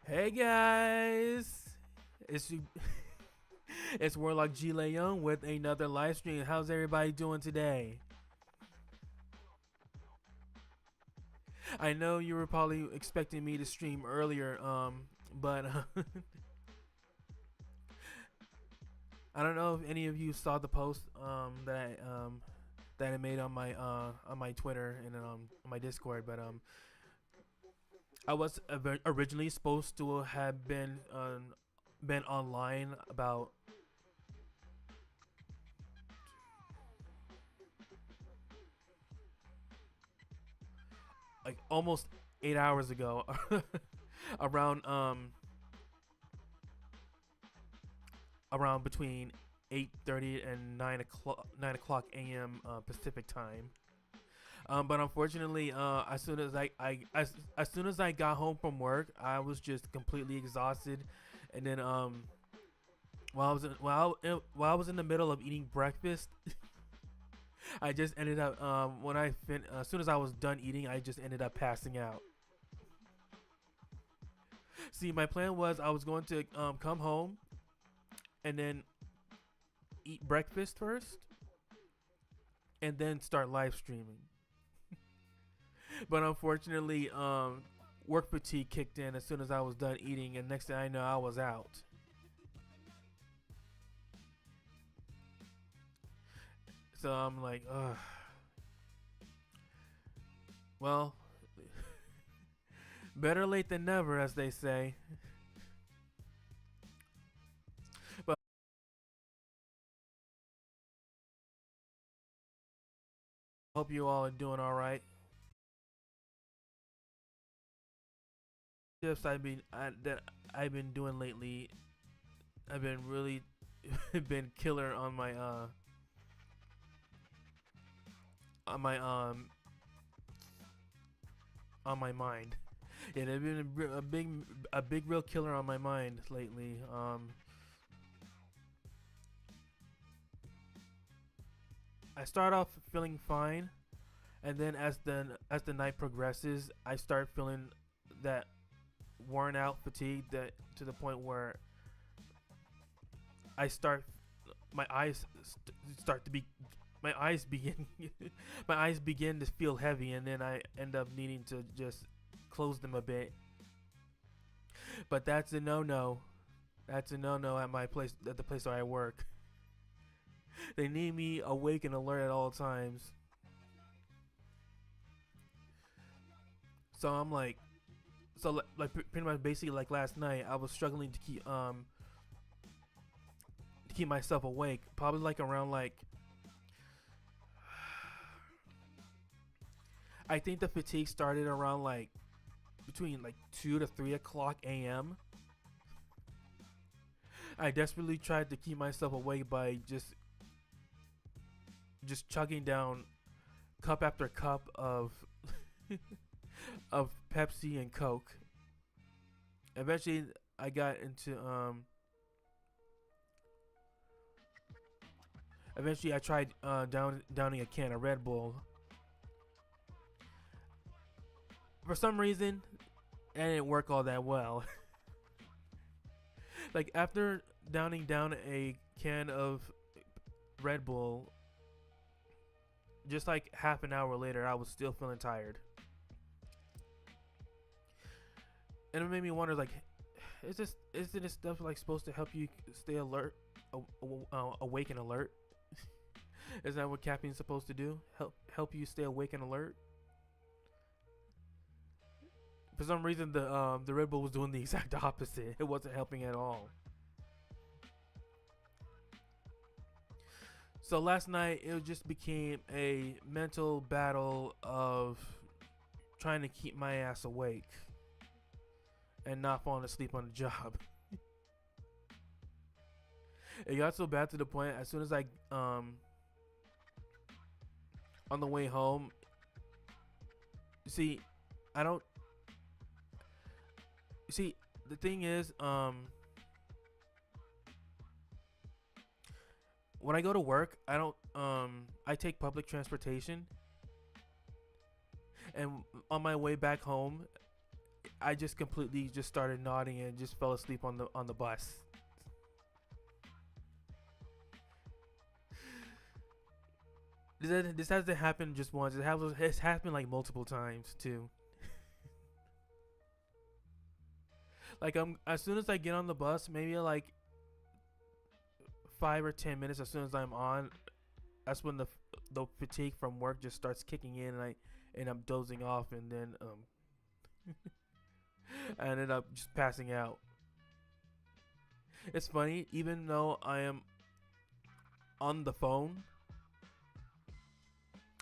Hey guys, it's it's Warlock G Leon with another live stream. How's everybody doing today? I know you were probably expecting me to stream earlier, but I don't know if any of you saw the post that I made on my Twitter and on my Discord, but I was originally supposed to have been online about like almost 8 hours ago, around around between 8:30 and 9 o'clock a.m. Pacific time. But unfortunately, as soon as I got home from work, I was just completely exhausted, and then while I was in the middle of eating breakfast, I just ended up as soon as I was done eating, I just ended up passing out. See, my plan was I was going to come home and then eat breakfast first, and then start live streaming. But unfortunately, work fatigue kicked in as soon as I was done eating, and next thing I know, I was out. So I'm like, ugh. Well, better late than never, as they say. But I hope you all are doing all right. Tips that I've been doing lately, I've been really been killer on my on my mind. Yeah, they've been a big real killer on my mind lately. I start off feeling fine, and then as the night progresses, I start feeling that worn out fatigue, that to the point where I start my eyes start to be my eyes begin my eyes begin to feel heavy, and then I end up needing to just close them a bit. But that's a no-no. That's a no-no at my place, at the place where I work. They need me awake and alert at all times. So I'm like, pretty much basically like last night, I was struggling to keep myself awake. Probably like around like I think the fatigue started around like between like 2 to 3 o'clock a.m. I desperately tried to keep myself awake by just chugging down cup after cup of of Pepsi and Coke. Eventually, I got into Eventually, I tried downing a can of Red Bull. For some reason, it didn't work all that well. Like after downing down a can of Red Bull, just like half an hour later, I was still feeling tired, and it made me wonder, like, isn't this stuff like supposed to help you stay alert, awake and alert? Is that what caffeine's supposed to do? Help you stay awake and alert? For some reason, the Red Bull was doing the exact opposite. It wasn't helping at all. So last night, it just became a mental battle of trying to keep my ass awake and not falling asleep on the job. It got so bad to the point, as soon as I on the way home, see, I don't see the thing is, when I go to work, I don't I take public transportation, and on my way back home, I just completely just started nodding and just fell asleep on the bus. This hasn't happened just once. It's happened like multiple times too. Like as soon as I get on the bus, maybe like 5 or 10 minutes. As soon as I'm on, that's when the fatigue from work just starts kicking in, and I'm dozing off, and then I ended up just passing out. It's funny, even though I am on the phone,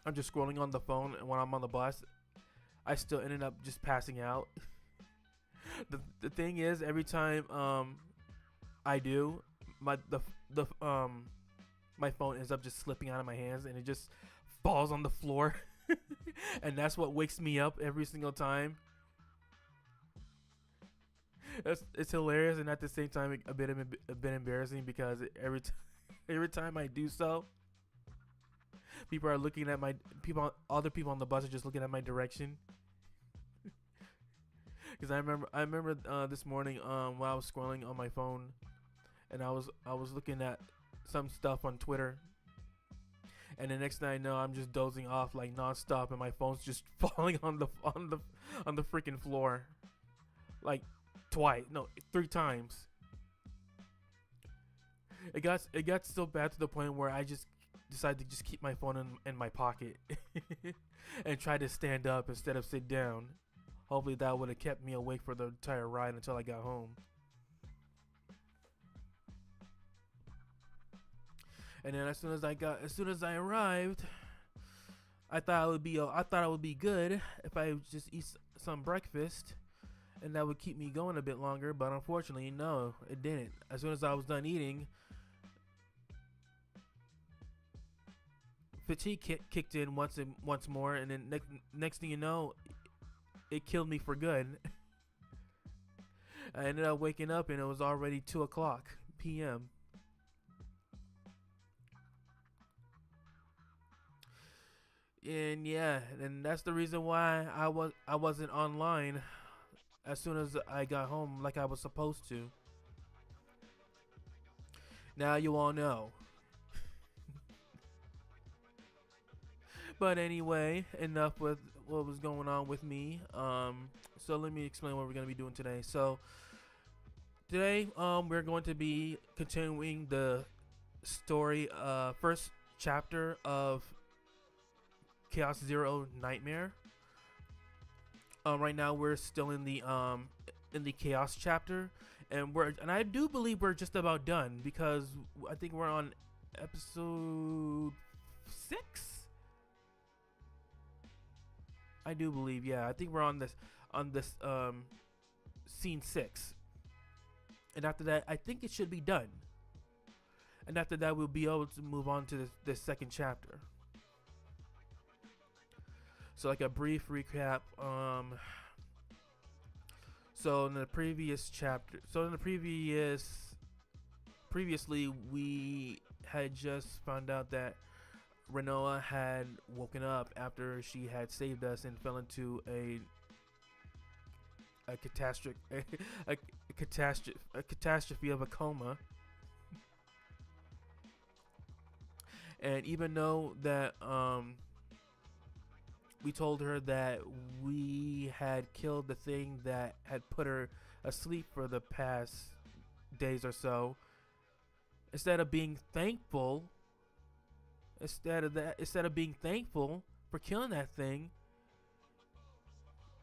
I'm just scrolling on the phone, and when I'm on the bus, I still ended up just passing out. The thing is, every time I do, my phone ends up just slipping out of my hands, and it just falls on the floor, and that's what wakes me up every single time. It's hilarious, and at the same time a bit embarrassing, because every time I do so, people are looking at other people on the bus are just looking at my direction. Because I remember this morning while I was scrolling on my phone, and I was looking at some stuff on Twitter, and the next thing I know, I'm just dozing off like nonstop, and my phone's just falling on the freaking floor, like twice, no, 3 times. It got so bad to the point where I just decided to just keep my phone in my pocket and try to stand up instead of sit down. Hopefully that would have kept me awake for the entire ride until I got home. And then as soon as I arrived, I thought it would be good if I just eat some breakfast, and that would keep me going a bit longer. But unfortunately, no, it didn't. As soon as I was done eating, fatigue kicked in once more, and then next thing you know, it killed me for good. I ended up waking up, and it was already 2:00 p.m. And yeah, and that's the reason why I wasn't online as soon as I got home like I was supposed to. Now you all know. But anyway, enough with what was going on with me. So let me explain what we're gonna be doing today. So today, we're going to be continuing the story, first chapter of Chaos Zero Nightmare. Right now we're still in the Chaos chapter, and I do believe we're just about done, because I think we're on episode 6. I do believe, yeah. I think we're on this scene 6, and after that, I think it should be done. And after that, we'll be able to move on to the second chapter. So, like a brief recap. So in the previous chapter, previously we had just found out that Renoa had woken up after she had saved us and fell into a catastrophe of a coma. And even though that we told her that we had killed the thing that had put her asleep for the past days or so, instead of being thankful for killing that thing,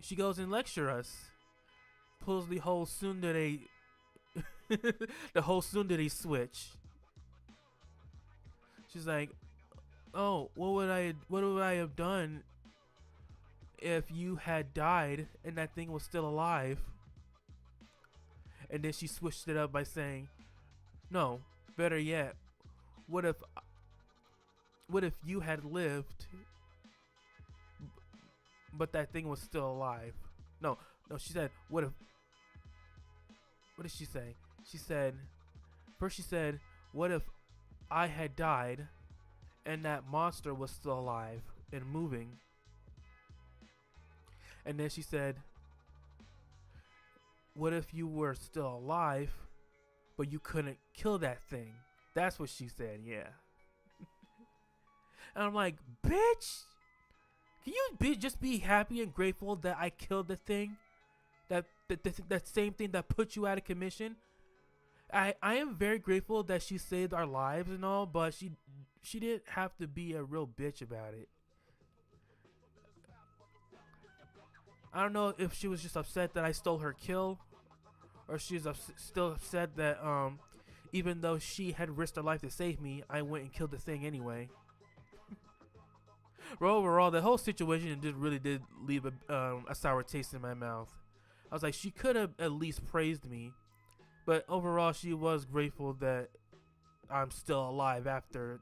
she goes and lectures us, pulls the whole tsundere switch. She's like, "Oh, what would I have done if you had died and that thing was still alive?" And then she switched it up by saying, "No, better yet, what if you had lived, but that thing was still alive?" No, she said, what did she say? She said, "What if I had died and that monster was still alive and moving?" And then she said, what if you were still alive, but you couldn't kill that thing? That's what she said, yeah. And I'm like, bitch, can you just be happy and grateful that I killed the thing? That same thing that put you out of commission? I am very grateful that she saved our lives and all, but she didn't have to be a real bitch about it. I don't know if she was just upset that I stole her kill, or she's still upset that even though she had risked her life to save me, I went and killed the thing anyway. But overall, the whole situation did leave a sour taste in my mouth. I was like, she could have at least praised me, but overall, she was grateful that I'm still alive after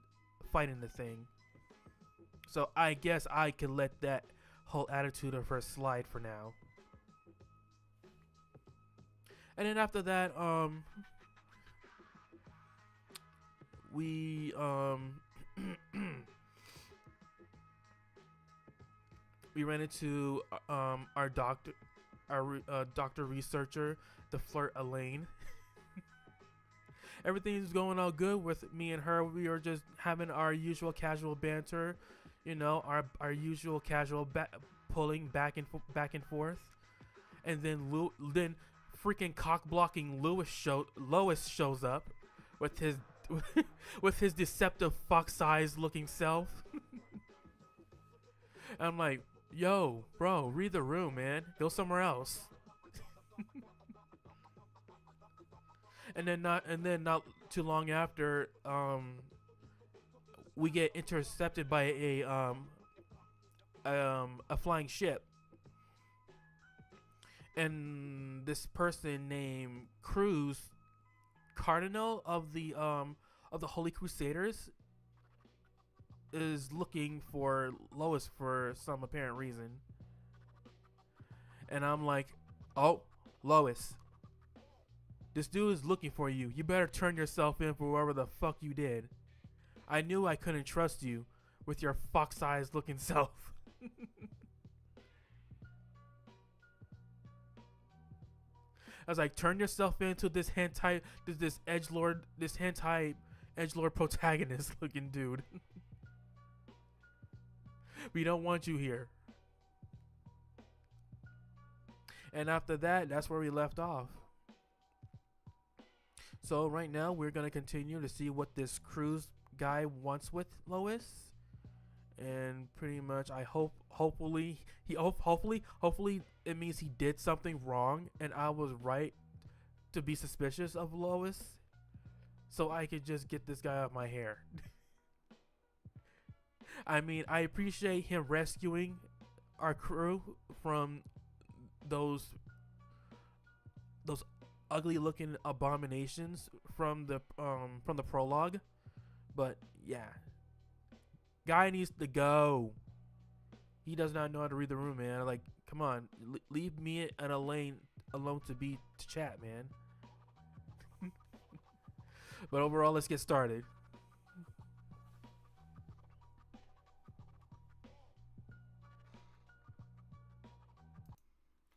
fighting the thing. So I guess I could let that whole attitude of her slide for now. And then after that, we we ran into our doctor, doctor researcher, the flirt Elaine. Everything's going all good with me and her. We were just having our usual casual banter, you know, our usual casual pulling back and forth. And then freaking cock blocking Lois shows up with his with his deceptive fox-sized looking self. I'm like, yo, bro, read the room, man. Go somewhere else. And then not too long after, we get intercepted by a flying ship. And this person named Cruz, Cardinal of the Holy Crusaders, is looking for Lois for some apparent reason. And I'm like, oh, Lois, this dude is looking for you. You better turn yourself in for whatever the fuck you did. I knew I couldn't trust you with your fox-sized looking self. I was like, turn yourself into this hentai edgelord protagonist looking dude. We don't want you here. And after that, that's where we left off. So right now we're gonna continue to see what this Cruz guy wants with Lois, and pretty much hopefully it means he did something wrong and I was right to be suspicious of Lois, so I could just get this guy out of my hair. I mean, I appreciate him rescuing our crew from those ugly looking abominations from the prologue, but yeah, guy needs to go. He does not know how to read the room, man. Like, come on, leave me and Elaine alone to chat, man. But overall, let's get started.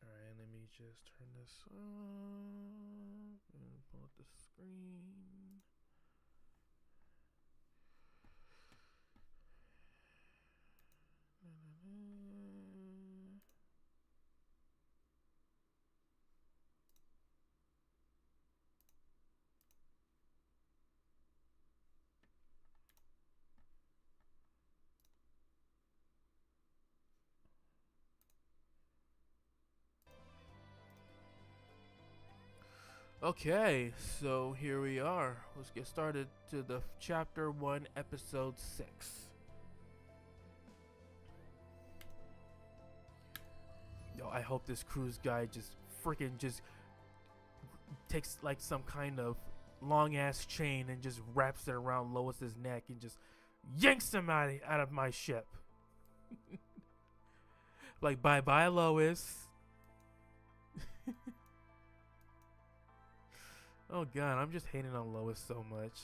Alright, let me just turn this on and pull up the screen. Okay, so here we are. Let's get started to the chapter 1, episode 6. Yo, I hope this Cruz guy just freaking just takes like some kind of long ass chain and just wraps it around Lois's neck and just yanks him out of my ship. Like, bye bye, Lois. Oh god, I'm just hating on Lois so much.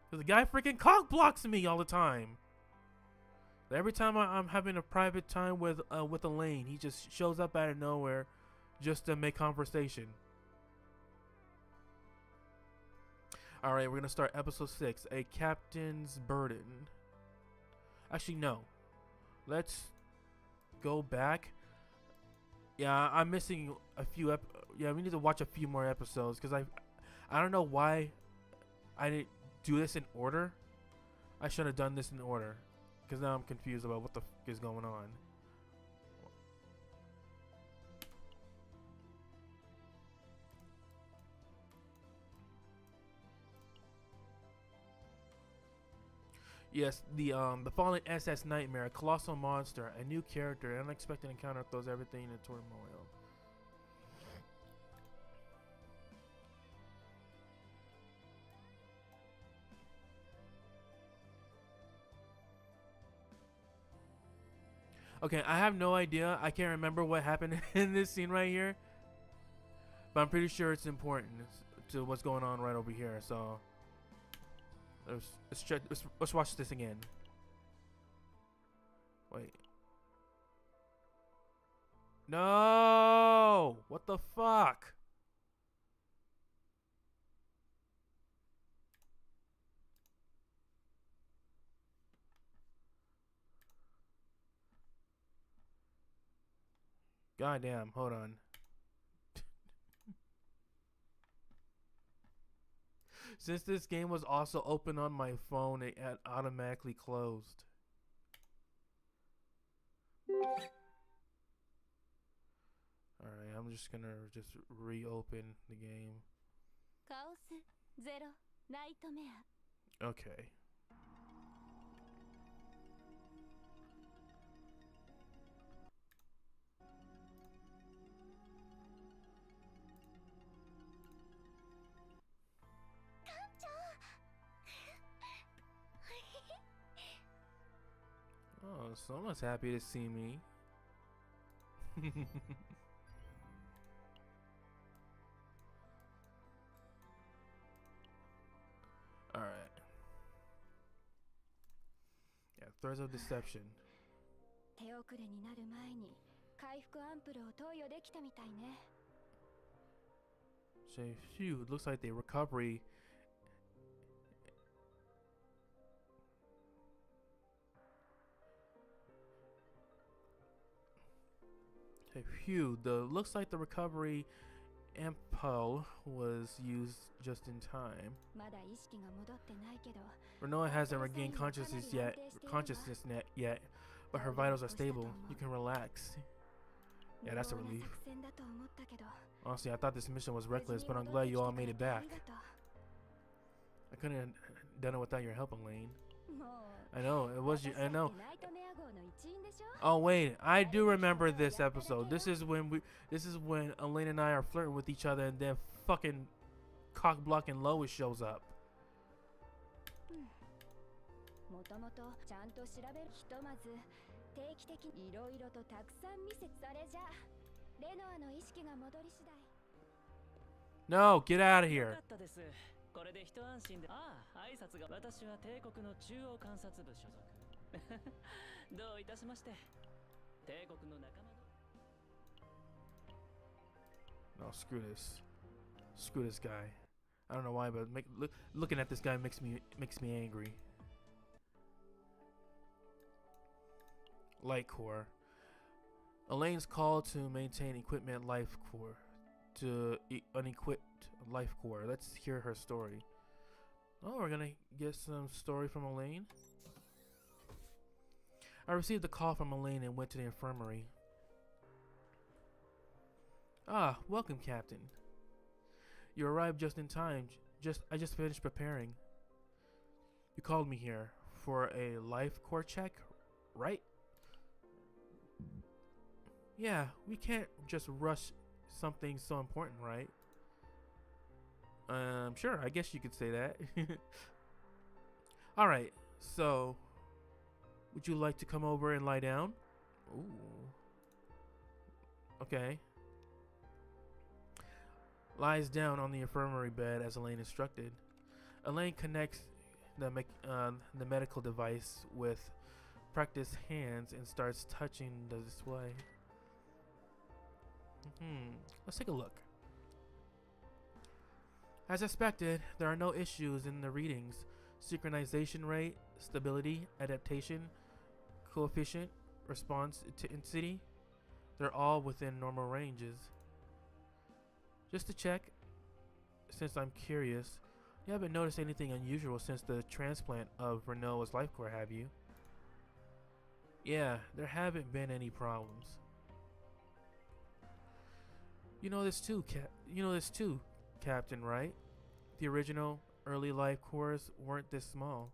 Cause the guy freaking cock blocks me all the time. Every time I'm having a private time with Elaine, he just shows up out of nowhere, just to make conversation. Alright, we're gonna start episode 6, A Captain's Burden. Actually, no. Let's go back. Yeah, I'm missing a few yeah, we need to watch a few more episodes because I don't know why I didn't do this in order. I should have done this in order because now I'm confused about what the f is going on. Yes, the fallen SS Nightmare, a colossal monster, a new character, an unexpected encounter throws everything into turmoil. Okay, I have no idea. I can't remember what happened in this scene right here, but I'm pretty sure it's important to what's going on right over here. So let's watch this again. Wait. No! What the fuck? Goddamn, hold on. Since this game was also open on my phone, it had automatically closed. Alright, I'm just gonna reopen the game. Okay. Oh, someone's happy to see me. Alright. Yeah, Threads of Deception. So, phew, it looks like the recovery. Looks like the recovery ampoule was used just in time. Renoa hasn't regained consciousness yet, but her vitals are stable. You can relax. Yeah, that's a relief. Honestly, I thought this mission was reckless, but I'm glad you all made it back. I couldn't have done it without your help, Elaine. I know, it was you. I know. Oh wait, I do remember this episode. This is when Elaine and I are flirting with each other, and then fucking cock blocking Lois shows up. No, get out of here. No, screw this. Screw this guy. I don't know why, but looking at this guy makes me angry. Light Core. Elaine's call to maintain equipment life core. To unequipped life core. Let's hear her story. Oh, we're gonna get some story from Elaine. I received a call from Elaine and went to the infirmary. Ah, welcome, Captain. You arrived just in time. I just finished preparing. You called me here for a life core check, right? Yeah, we can't just rush something so important, right? Sure, I guess you could say that. Alright, so would you like to come over and lie down? Ooh. Okay. Lies down on the infirmary bed as Elaine instructed. Elaine connects the medical device with practiced hands and starts touching the display. Let's take a look. As expected, there are no issues in the readings. Synchronization rate, stability, adaptation, coefficient, response to intensity, they're all within normal ranges. Just to check, since I'm curious, you haven't noticed anything unusual since the transplant of Renault's life core, have you? Yeah, there haven't been any problems. You know this too, Captain, right? The original early life cores weren't this small.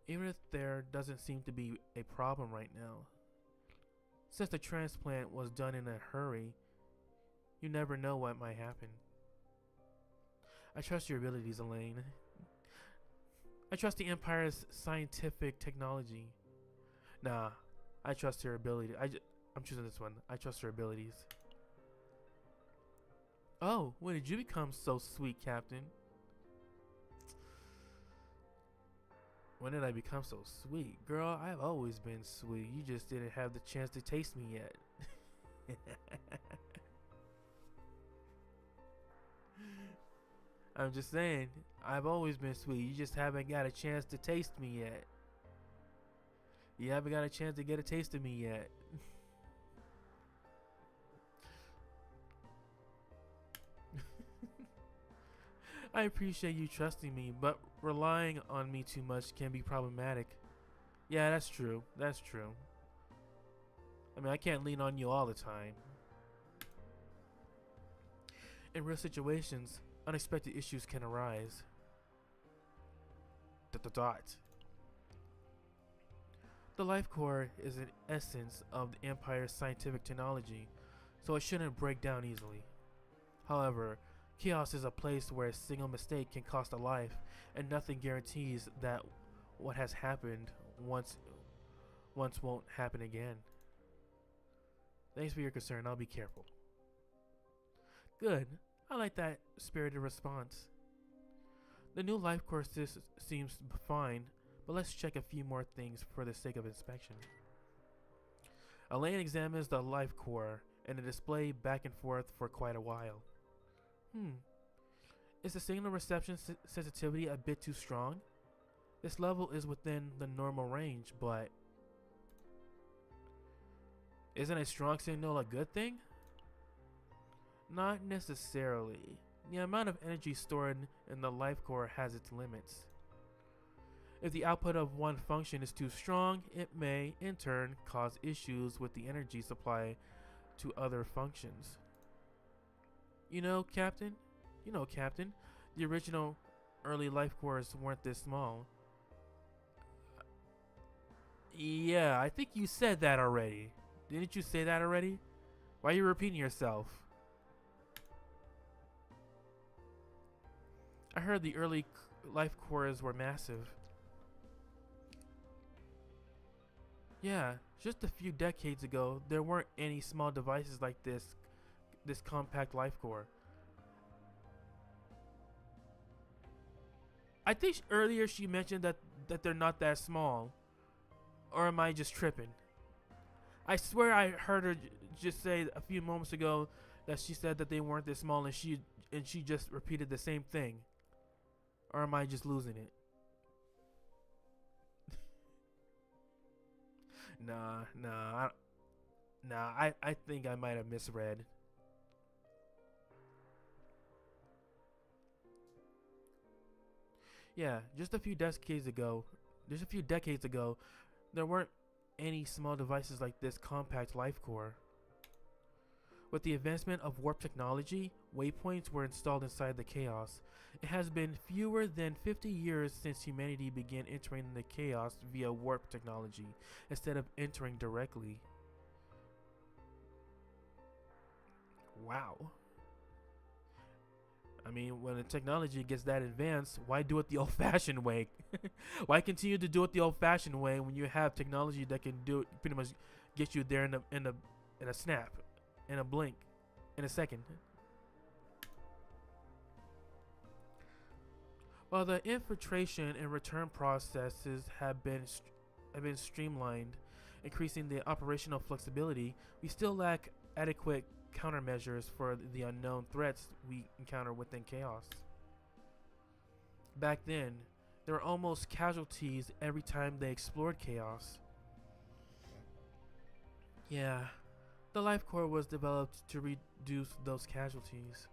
Even if there doesn't seem to be a problem right now. Since the transplant was done in a hurry, you never know what might happen. I trust your abilities, Elaine. I trust the Empire's scientific technology. Nah, I trust her ability. I'm choosing this one. I trust her abilities. Oh, when did you become so sweet, Captain? When did I become so sweet? Girl, I've always been sweet. You just didn't have the chance to taste me yet. I'm just saying, I've always been sweet. You just haven't got a chance to taste me yet. You haven't got a chance to get a taste of me yet. I appreciate you trusting me, but relying on me too much can be problematic. Yeah, that's true. That's true. I mean, I can't lean on you all the time. In real situations, unexpected issues can arise. ... The life core is an essence of the Empire's scientific technology, so it shouldn't break down easily. However, chaos is a place where a single mistake can cost a life, and nothing guarantees that what has happened once won't happen again. Thanks for your concern. I'll be careful. Good. I like that spirited response. The new life core seems fine, but let's check a few more things for the sake of inspection. Elaine examines the life core and the display back and forth for quite a while. Is the signal reception sensitivity a bit too strong? This level is within the normal range, but isn't a strong signal a good thing? Not necessarily. The amount of energy stored in the life core has its limits. If the output of one function is too strong, it may, in turn, cause issues with the energy supply to other functions. You know, Captain, the original early life cores weren't this small. Yeah, I think you said that already. Didn't you say that already? Why are you repeating yourself? I heard the early life cores were massive. Yeah, just a few decades ago, there weren't any small devices like this compact life core. I think earlier she mentioned that they're not that small. Or am I just tripping? I swear I heard her just say a few moments ago that she said that they weren't this small, and she just repeated the same thing. Or am I just losing it? I think I might have misread. Yeah, just a few decades ago, there weren't any small devices like this compact life core. With the advancement of warp technology, waypoints were installed inside the chaos. It has been fewer than 50 years since humanity began entering the chaos via warp technology, instead of entering directly. Wow. I mean, when the technology gets that advanced, why do it the old-fashioned way? Why continue to do it the old-fashioned way when you have technology that can do it, pretty much get you there in a snap, in a blink, in a second? While the infiltration and return processes have been streamlined, increasing the operational flexibility, we still lack adequate countermeasures for the unknown threats we encounter within chaos. Back then, there were almost casualties every time they explored chaos. Yeah, the life core was developed to reduce those casualties.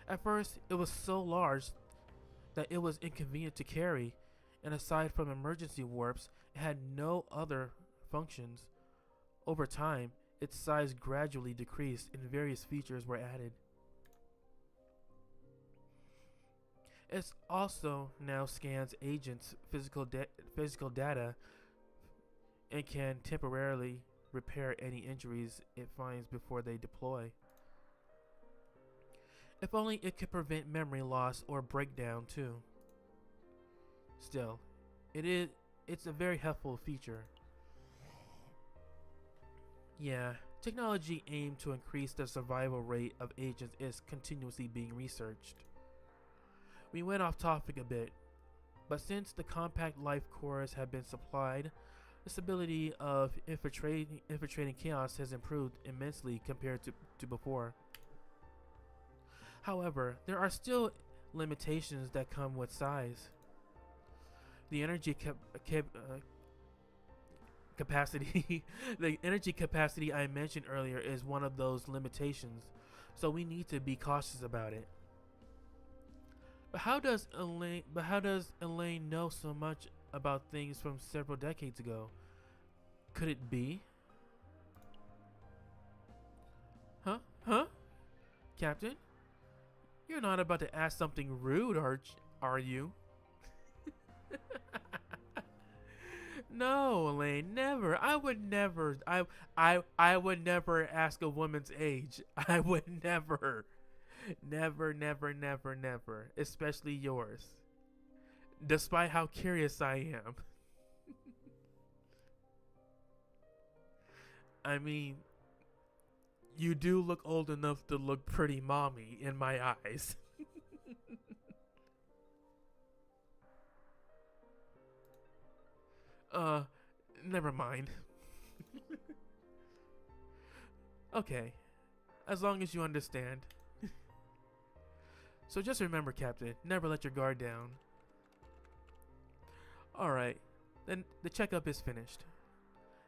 At first, it was so large that it was inconvenient to carry, and aside from emergency warps, it had no other functions. Over time, its size gradually decreased and various features were added. It also now scans agents' physical data and can temporarily repair any injuries it finds before they deploy. If only it could prevent memory loss or breakdown too. Still, it's a very helpful feature. Yeah, technology aimed to increase the survival rate of agents is continuously being researched. We went off topic a bit, but since the compact life cores have been supplied, the stability of infiltrating chaos has improved immensely compared to before. However, there are still limitations that come with size. The energy capacity the energy capacity I mentioned earlier is one of those limitations, so we need to be cautious about it. But how does Elaine know so much about things from several decades ago? Could it be? Huh? Huh? Captain? You're not about to ask something rude, are you? No, Elaine, never. I would never. I would never ask a woman's age. I would never. Never, never, never, never. Especially yours. Despite how curious I am. I mean, you do look old enough to look pretty mommy in my eyes. Never mind. Okay, as long as you understand. So just remember, Captain, never let your guard down. Alright, then the checkup is finished.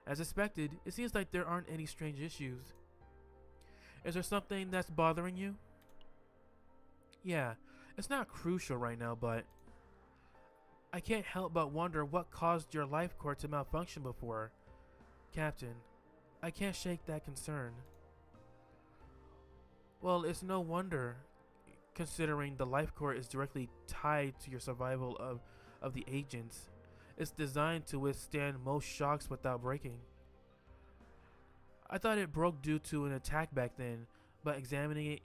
As expected, it seems like there aren't any strange issues. Is there something that's bothering you? Yeah, it's not crucial right now, but I can't help but wonder what caused your life core to malfunction before. Captain, I can't shake that concern. Well, it's no wonder, considering the life core is directly tied to your survival of the agents. It's designed to withstand most shocks without breaking. I thought it broke due to an attack back then, but examining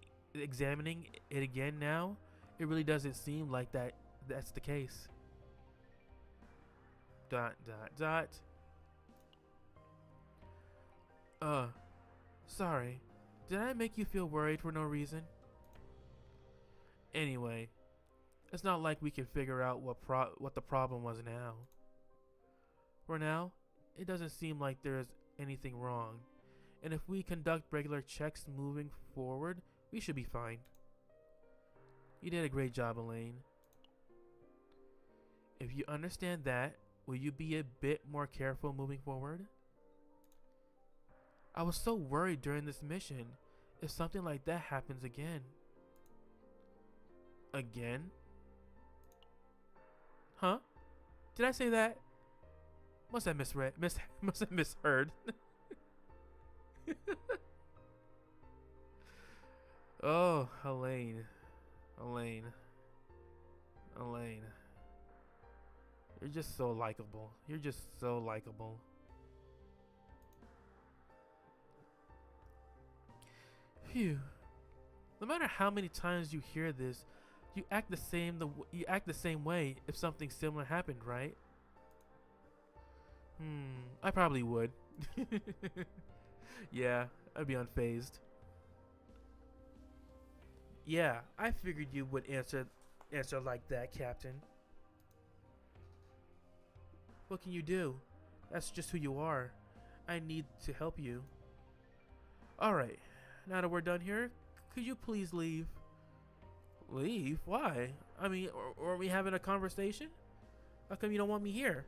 it again now, it really doesn't seem like that's the case. ... Sorry. Did I make you feel worried for no reason? Anyway, it's not like we can figure out what the problem was now. For now, it doesn't seem like there's anything wrong, and if we conduct regular checks moving forward, we should be fine. You did a great job, Elaine. If you understand that, will you be a bit more careful moving forward? I was so worried during this mission. If something like that happens again. Again? Huh? Did I say that? Must have misread. Must have misheard. Oh, Elaine. You're just so likable. You're just so likable. Phew. No matter how many times you hear this, you act the same way if something similar happened, right? I probably would. Yeah, I'd be unfazed. Yeah, I figured you would answer like that, Captain. What can you do? That's just who you are. I need to help you. Alright, now that we're done here, could you please leave? Leave? Why? I mean, are we having a conversation? How come you don't want me here?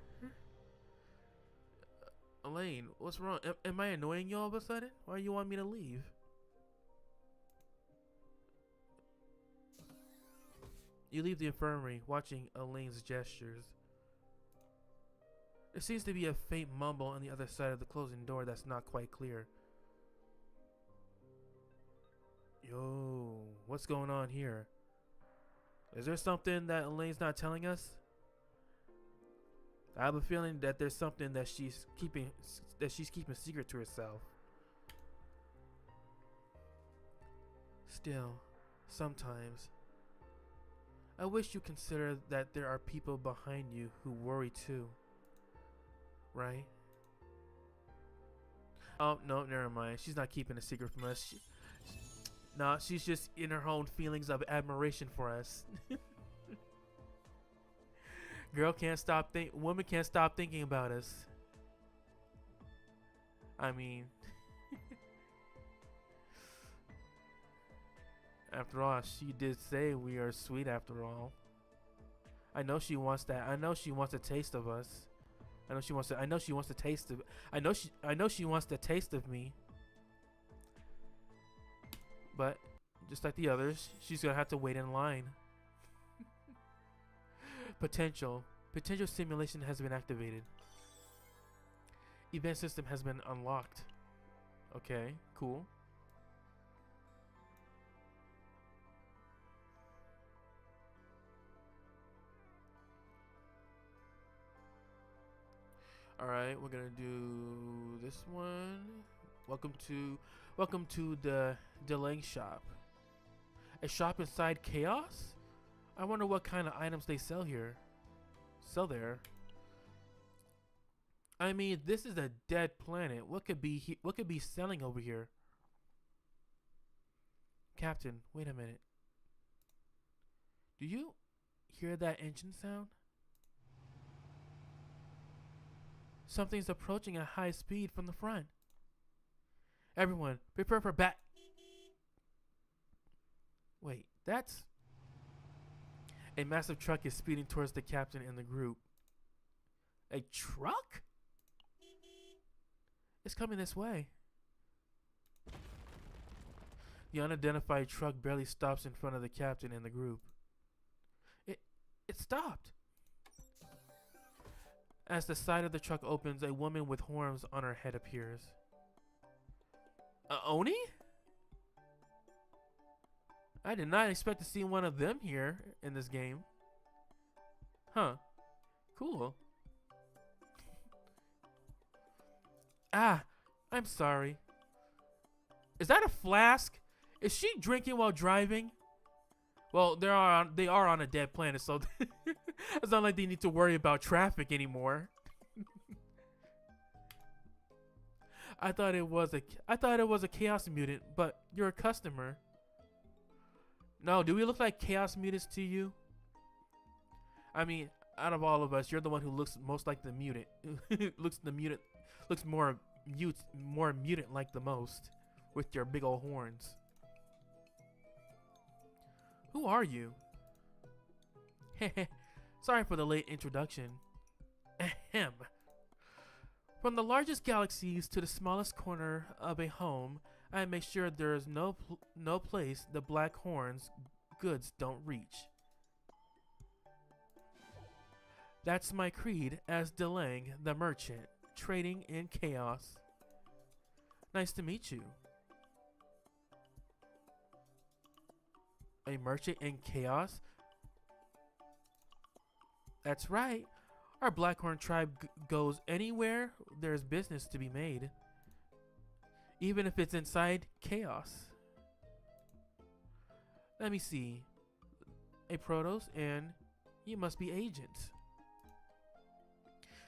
Elaine, what's wrong? Am I annoying you all of a sudden? Why do you want me to leave? You leave the infirmary, watching Elaine's gestures. There seems to be a faint mumble on the other side of the closing door that's not quite clear. Yo, what's going on here? Is there something that Elaine's not telling us? I have a feeling that there's something that she's keeping secret to herself. Still, sometimes I wish you consider that there are people behind you who worry too. Right? Oh, no, never mind. She's not keeping a secret from us. Nah, she's just in her own feelings of admiration for us. Woman can't stop thinking about us. I mean, after all, she did say we are sweet after all. I know she wants that. I know she wants a taste of us. I know she wants to taste of. I know she wants the taste of me. But just like the others, she's gonna have to wait in line. Potential simulation has been activated. Event system has been unlocked. Okay, cool. Alright, we're gonna do this one. Welcome to the Delang shop. A shop inside chaos? I wonder what kind of items they sell there. I mean, this is a dead planet. What could be selling over here? Captain, wait a minute. Do you hear that engine sound? Something's approaching at high speed from the front. Everyone, prepare for bat. Wait, that's... A massive truck is speeding towards the captain and the group. A truck? It's coming this way. The unidentified truck barely stops in front of the captain and the group. It stopped. As the side of the truck opens, a woman with horns on her head appears. Oni? I did not expect to see one of them here in this game. Huh. Cool. Ah, I'm sorry. Is that a flask? Is she drinking while driving? Well, they are on a dead planet, so it's not like they need to worry about traffic anymore. I thought it was a chaos mutant, but you're a customer. No, do we look like chaos mutants to you? I mean, out of all of us, you're the one who looks most like the mutant. Looks more mutant like the most, with your big old horns. Who are you? Sorry for the late introduction. Ahem. From the largest galaxies to the smallest corner of a home, I make sure there is no place the Black Horn's goods don't reach. That's my creed as Delang the merchant, trading in chaos. Nice to meet you. A merchant in chaos? That's right. Our Blackhorn tribe goes anywhere there's business to be made. Even if it's inside chaos. Let me see. A Protoss, and you must be agents.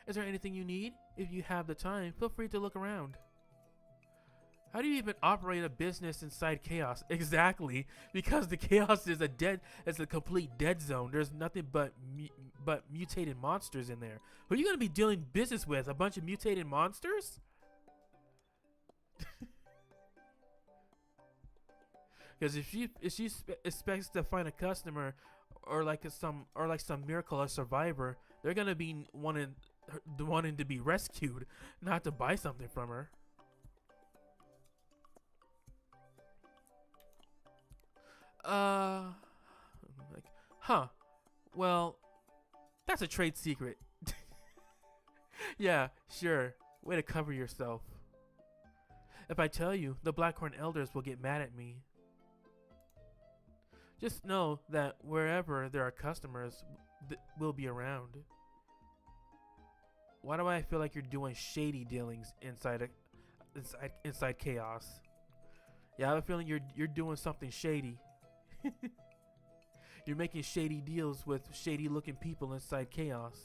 Is there anything you need? If you have the time, feel free to look around. How do you even operate a business inside chaos? Exactly, because the chaos is a complete dead zone. There's nothing but mutated monsters in there. Who are you gonna be doing business with? A bunch of mutated monsters? Because if she expects to find a customer, or like some miracle or survivor, they're gonna be wanting to be rescued, not to buy something from her. Like, huh? Well, that's a trade secret. Yeah, sure. Way to cover yourself. If I tell you, the Blackhorn Elders will get mad at me. Just know that wherever there are customers, will be around. Why do I feel like you're doing shady dealings inside chaos? Yeah, I have a feeling you're doing something shady. You're making shady deals with shady looking people inside chaos.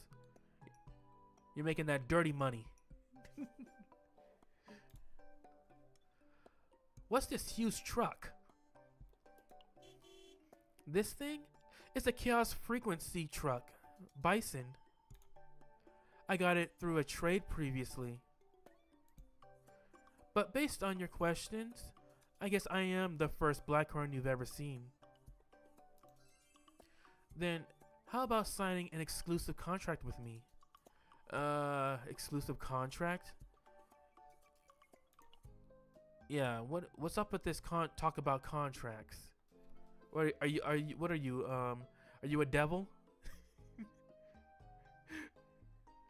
You're making that dirty money. What's this huge truck? This thing? It's a chaos frequency truck. Bison. I got it through a trade previously. But based on your questions, I guess I am the first Blackhorn you've ever seen. Then, how about signing an exclusive contract with me? Exclusive contract? Yeah, what's up with this talk about contracts? What are you are you a devil?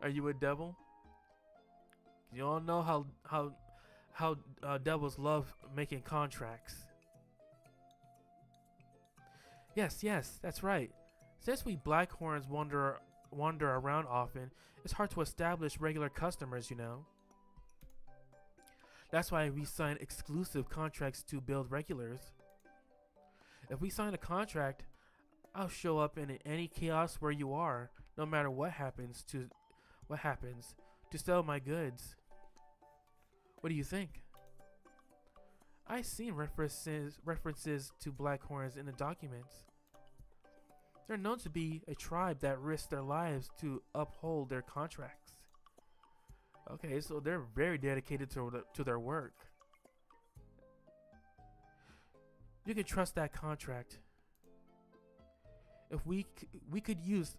Are you a devil? You all know how devils love making contracts. Yes, that's right. Since we Blackhorns wander around often, it's hard to establish regular customers, you know. That's why we sign exclusive contracts to build regulars. If we sign a contract, I'll show up in any chaos where you are, no matter what happens, to sell my goods. What do you think? I've seen references to Blackhorns in the documents. They're known to be a tribe that risks their lives to uphold their contracts. Okay, so they're very dedicated to their work. You can trust that contract. If we could use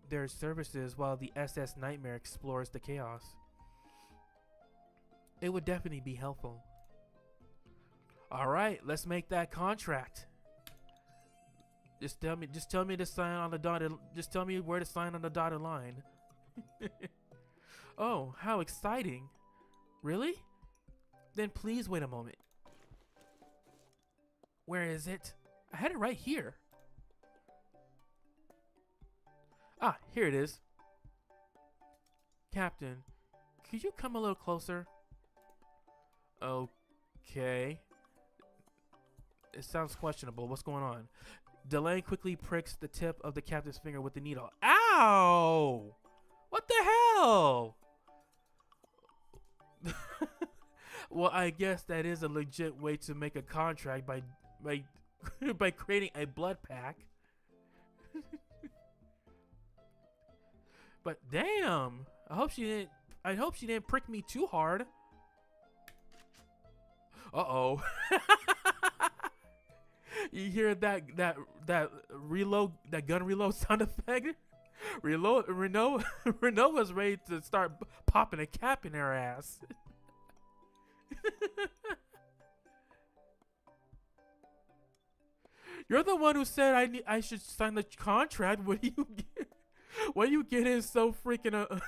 their services while the SS Nightmare explores the chaos, it would definitely be helpful. All right, let's make that contract. Just tell me to sign on the dotted. Just tell me where to sign on the dotted line. Oh, how exciting! Really? Then please wait a moment. Where is it? I had it right here. Ah, here it is. Captain, could you come a little closer? Okay. It sounds questionable. What's going on? Delane quickly pricks the tip of the captain's finger with the needle. Ow! What the hell? Well, I guess that is a legit way to make a contract by by creating a blood pack. But damn, I hope she didn't prick me too hard. Uh-oh. You hear that reload, that gun reload sound effect? Renault was ready to start popping a cap in her ass. You're the one who said I should sign the contract. What do you get in so freaking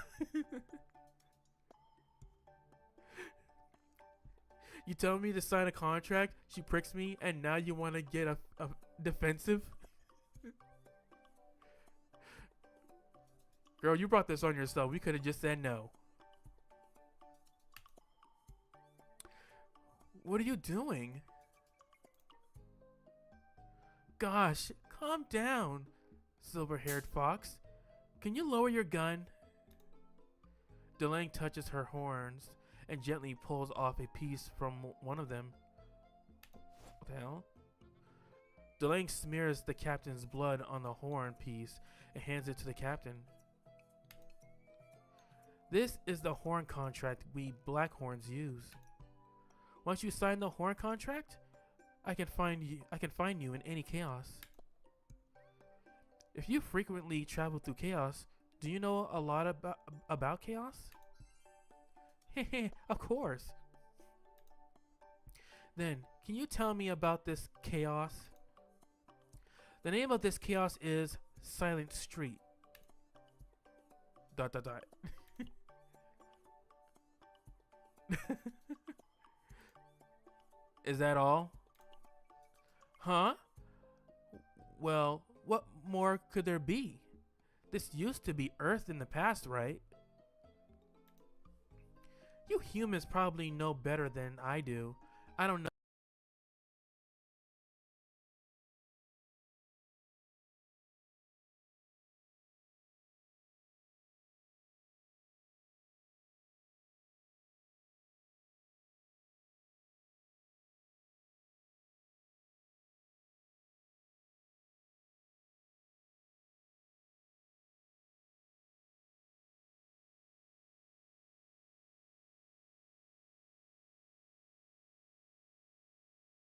You tell me to sign a contract, she pricks me, and now you want to get a defensive? Girl, you brought this on yourself. We could have just said no. What are you doing? Gosh, calm down, silver-haired fox. Can you lower your gun? Delane touches her horns and gently pulls off a piece from one of them. What the hell? Delane smears the captain's blood on the horn piece and hands it to the captain. This is the horn contract we Blackhorns use. Once you sign the horn contract, I can find you in any chaos. If you frequently travel through chaos, do you know a lot about chaos? Hehe, of course. Then, can you tell me about this chaos? The name of this chaos is Silent Street. Dot dot dot. Is that all? Huh? Well, what more could there be? This used to be Earth in the past, right? You humans probably know better than I do. I don't know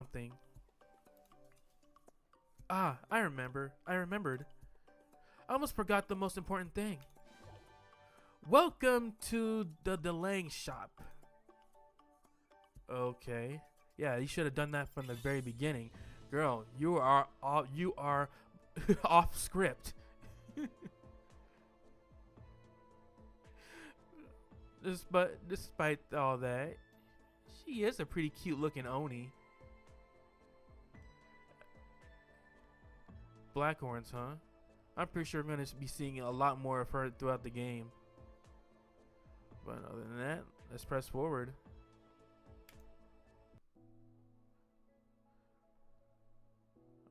something. Ah, I remember. I remembered. I almost forgot the most important thing. Welcome to the delaying shop. Okay. Yeah, you should have done that from the very beginning. Girl, you are off script. Despite all that, she is a pretty cute looking Oni. Blackhorns, huh? I'm pretty sure we're going to be seeing a lot more of her throughout the game. But other than that, let's press forward.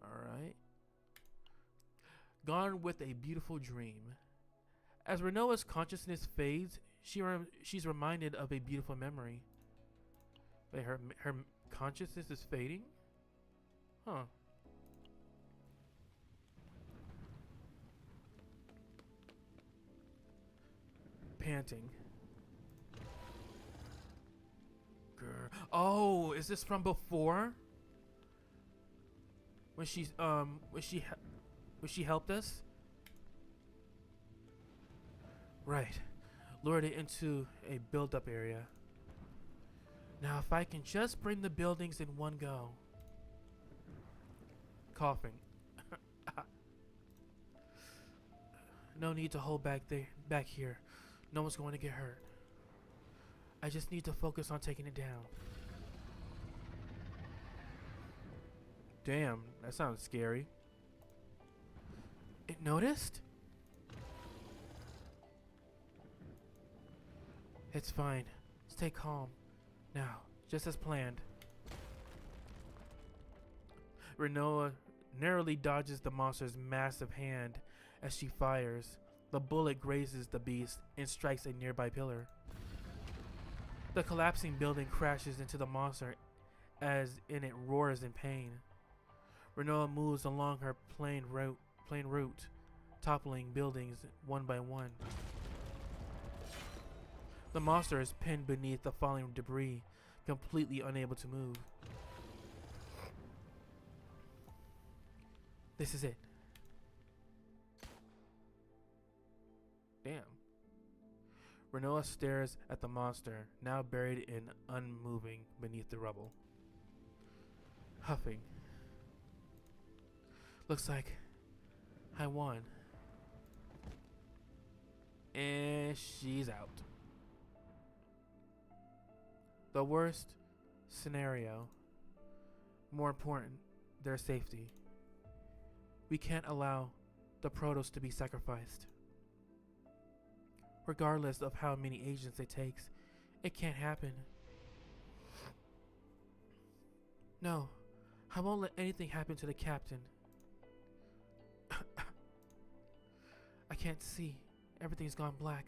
Alright. Gone with a beautiful dream. As Renoa's consciousness fades, she's reminded of a beautiful memory. Wait, her consciousness is fading? Huh. Panting. Grr. Oh, is this from before? When she helped us? Right. Lured it into a build-up area. Now if I can just bring the buildings in one go. Coughing. No need to hold back here. No one's going to get hurt. I just need to focus on taking it down. Damn, that sounds scary. It noticed? It's fine. Stay calm. Now, just as planned. Renoa narrowly dodges the monster's massive hand as she fires. The bullet grazes the beast and strikes a nearby pillar. The collapsing building crashes into the monster as it roars in pain. Renoa moves along her plain route, toppling buildings one by one. The monster is pinned beneath the falling debris, completely unable to move. This is it. Damn. Renoa stares at the monster, now buried in unmoving beneath the rubble. Huffing. Looks like I won. And she's out. The worst scenario. More important, their safety. We can't allow the Protoss to be sacrificed. Regardless of how many agents it takes, it can't happen. No, I won't let anything happen to the captain. I can't see. Everything's gone black.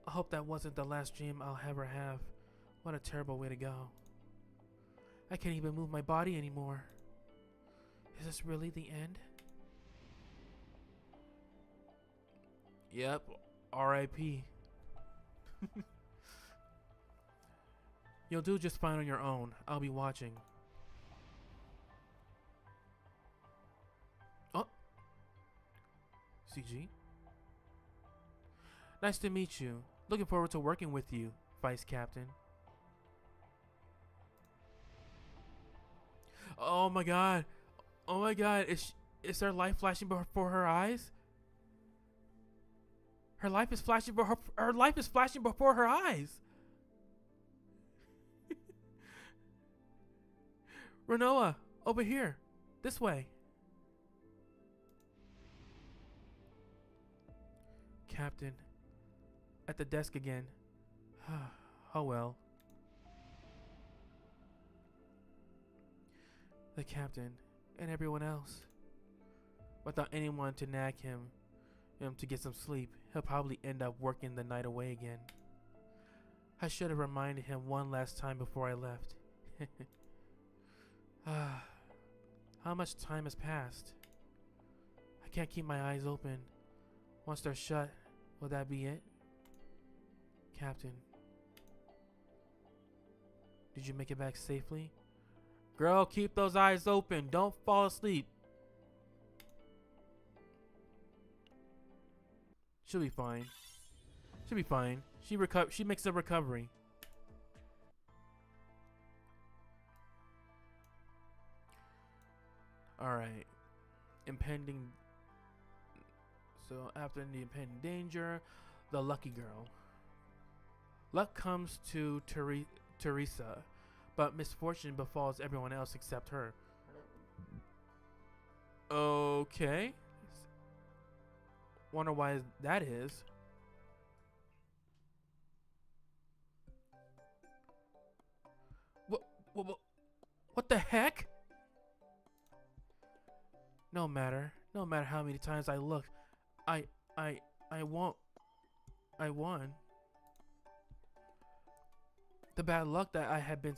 I hope that wasn't the last dream I'll ever have. What a terrible way to go. I can't even move my body anymore. Is this really the end? Yep, R.I.P. You'll do just fine on your own. I'll be watching. Oh. CG? Nice to meet you. Looking forward to working with you, Vice Captain. Oh my god. Oh my god. Is her life flashing before her eyes? Her life is flashing before her life is flashing before her eyes. Renoa, over here. This way. Captain. At the desk again. Oh well. The captain and everyone else. Without anyone to nag him to get some sleep, he'll probably end up working the night away again. I should have reminded him one last time before I left. How much time has passed? I can't keep my eyes open. Once they're shut, will that be it? Captain. Did you make it back safely? Girl, keep those eyes open. Don't fall asleep. She'll be fine. She'll be fine. She makes a recovery. Alright. Impending. So after the impending danger, the lucky girl. Luck comes to Teresa, but misfortune befalls everyone else except her. Okay. Wonder why that is. What the heck? No matter how many times I look, I won. The bad luck that I had been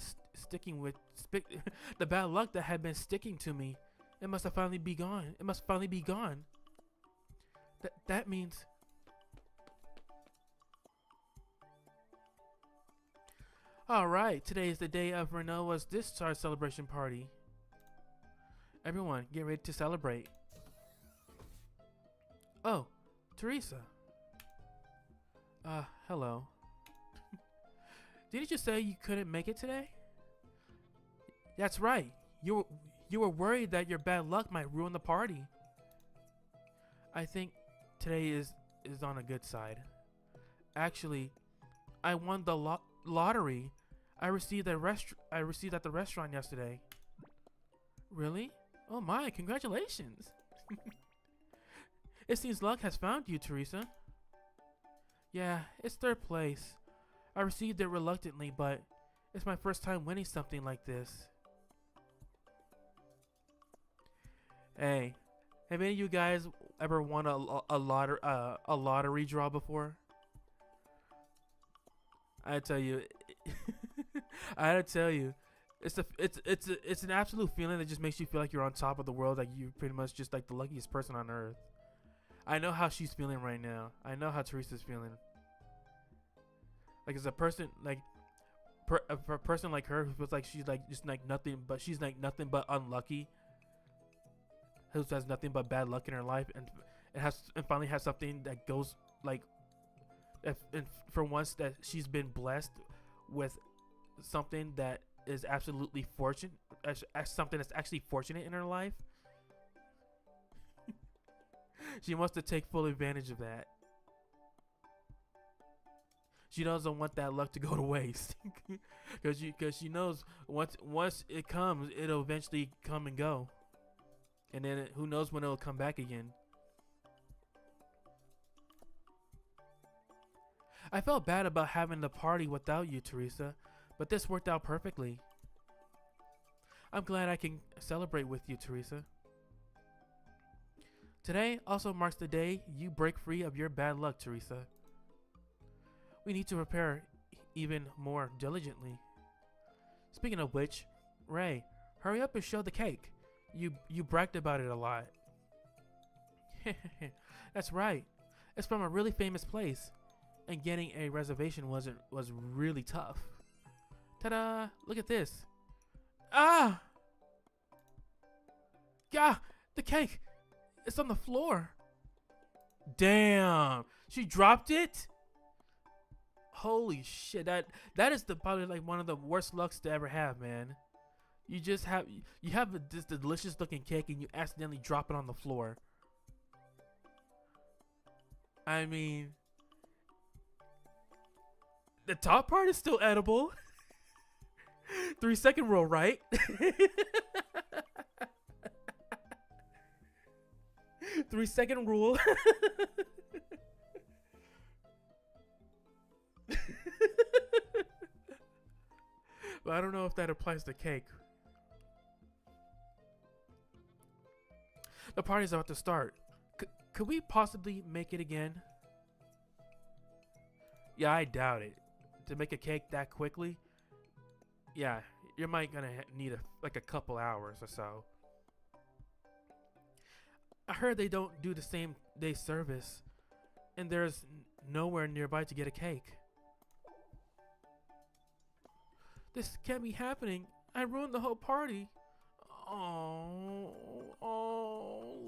the bad luck that had been sticking to me, it must have finally be gone. It must finally be gone. That means. Alright, today is the day of Renoa's discharge celebration party. Everyone, get ready to celebrate. Oh, Teresa. Hello. Didn't you say you couldn't make it today? That's right. You were worried that your bad luck might ruin the party. I think today is on a good side. Actually, I won the lottery. I received at the restaurant yesterday. Really? Oh my, congratulations. It seems luck has found you, Teresa. Yeah, it's third place. I received it reluctantly, but it's my first time winning something like this. Hey, have any of you guys ever won a lottery draw before? I tell you, I gotta tell you, it's an absolute feeling that just makes you feel like you're on top of the world, like you're pretty much just like the luckiest person on earth. I know how she's feeling right now. I know how Teresa's feeling. Like as a person, like a person like her who feels like she's like just like nothing, but she's like nothing but unlucky. Who has nothing but bad luck in her life, and finally has something that goes like, and for once that she's been blessed with something that is absolutely fortunate, something that's actually fortunate in her life. She wants to take full advantage of that. She doesn't want that luck to go to waste, because she knows once it comes, it'll eventually come and go, and then who knows when it'll come back again. I felt bad about having the party without you, Teresa, but this worked out perfectly. I'm glad I can celebrate with you, Teresa. Today also marks the day you break free of your bad luck, Teresa. We need to prepare even more diligently. Speaking of which, Ray, hurry up and show the cake. You bragged about it a lot. That's right. It's from a really famous place, and getting a reservation was really tough. Ta-da! Look at this. Ah! Yeah, the cake. It's on the floor. Damn, she dropped it. Holy shit! That is probably like one of the worst lucks to ever have, man. You have this delicious looking cake and you accidentally drop it on the floor. I mean, the top part is still edible. 3-second rule, right? 3-second rule. But I don't know if that applies to cake. The party's about to start. Could we possibly make it again? Yeah, I doubt it. To make a cake that quickly? Yeah, you might gonna need like a couple hours or so. I heard they don't do the same day service, and there's nowhere nearby to get a cake. This can't be happening. I ruined the whole party. Oh,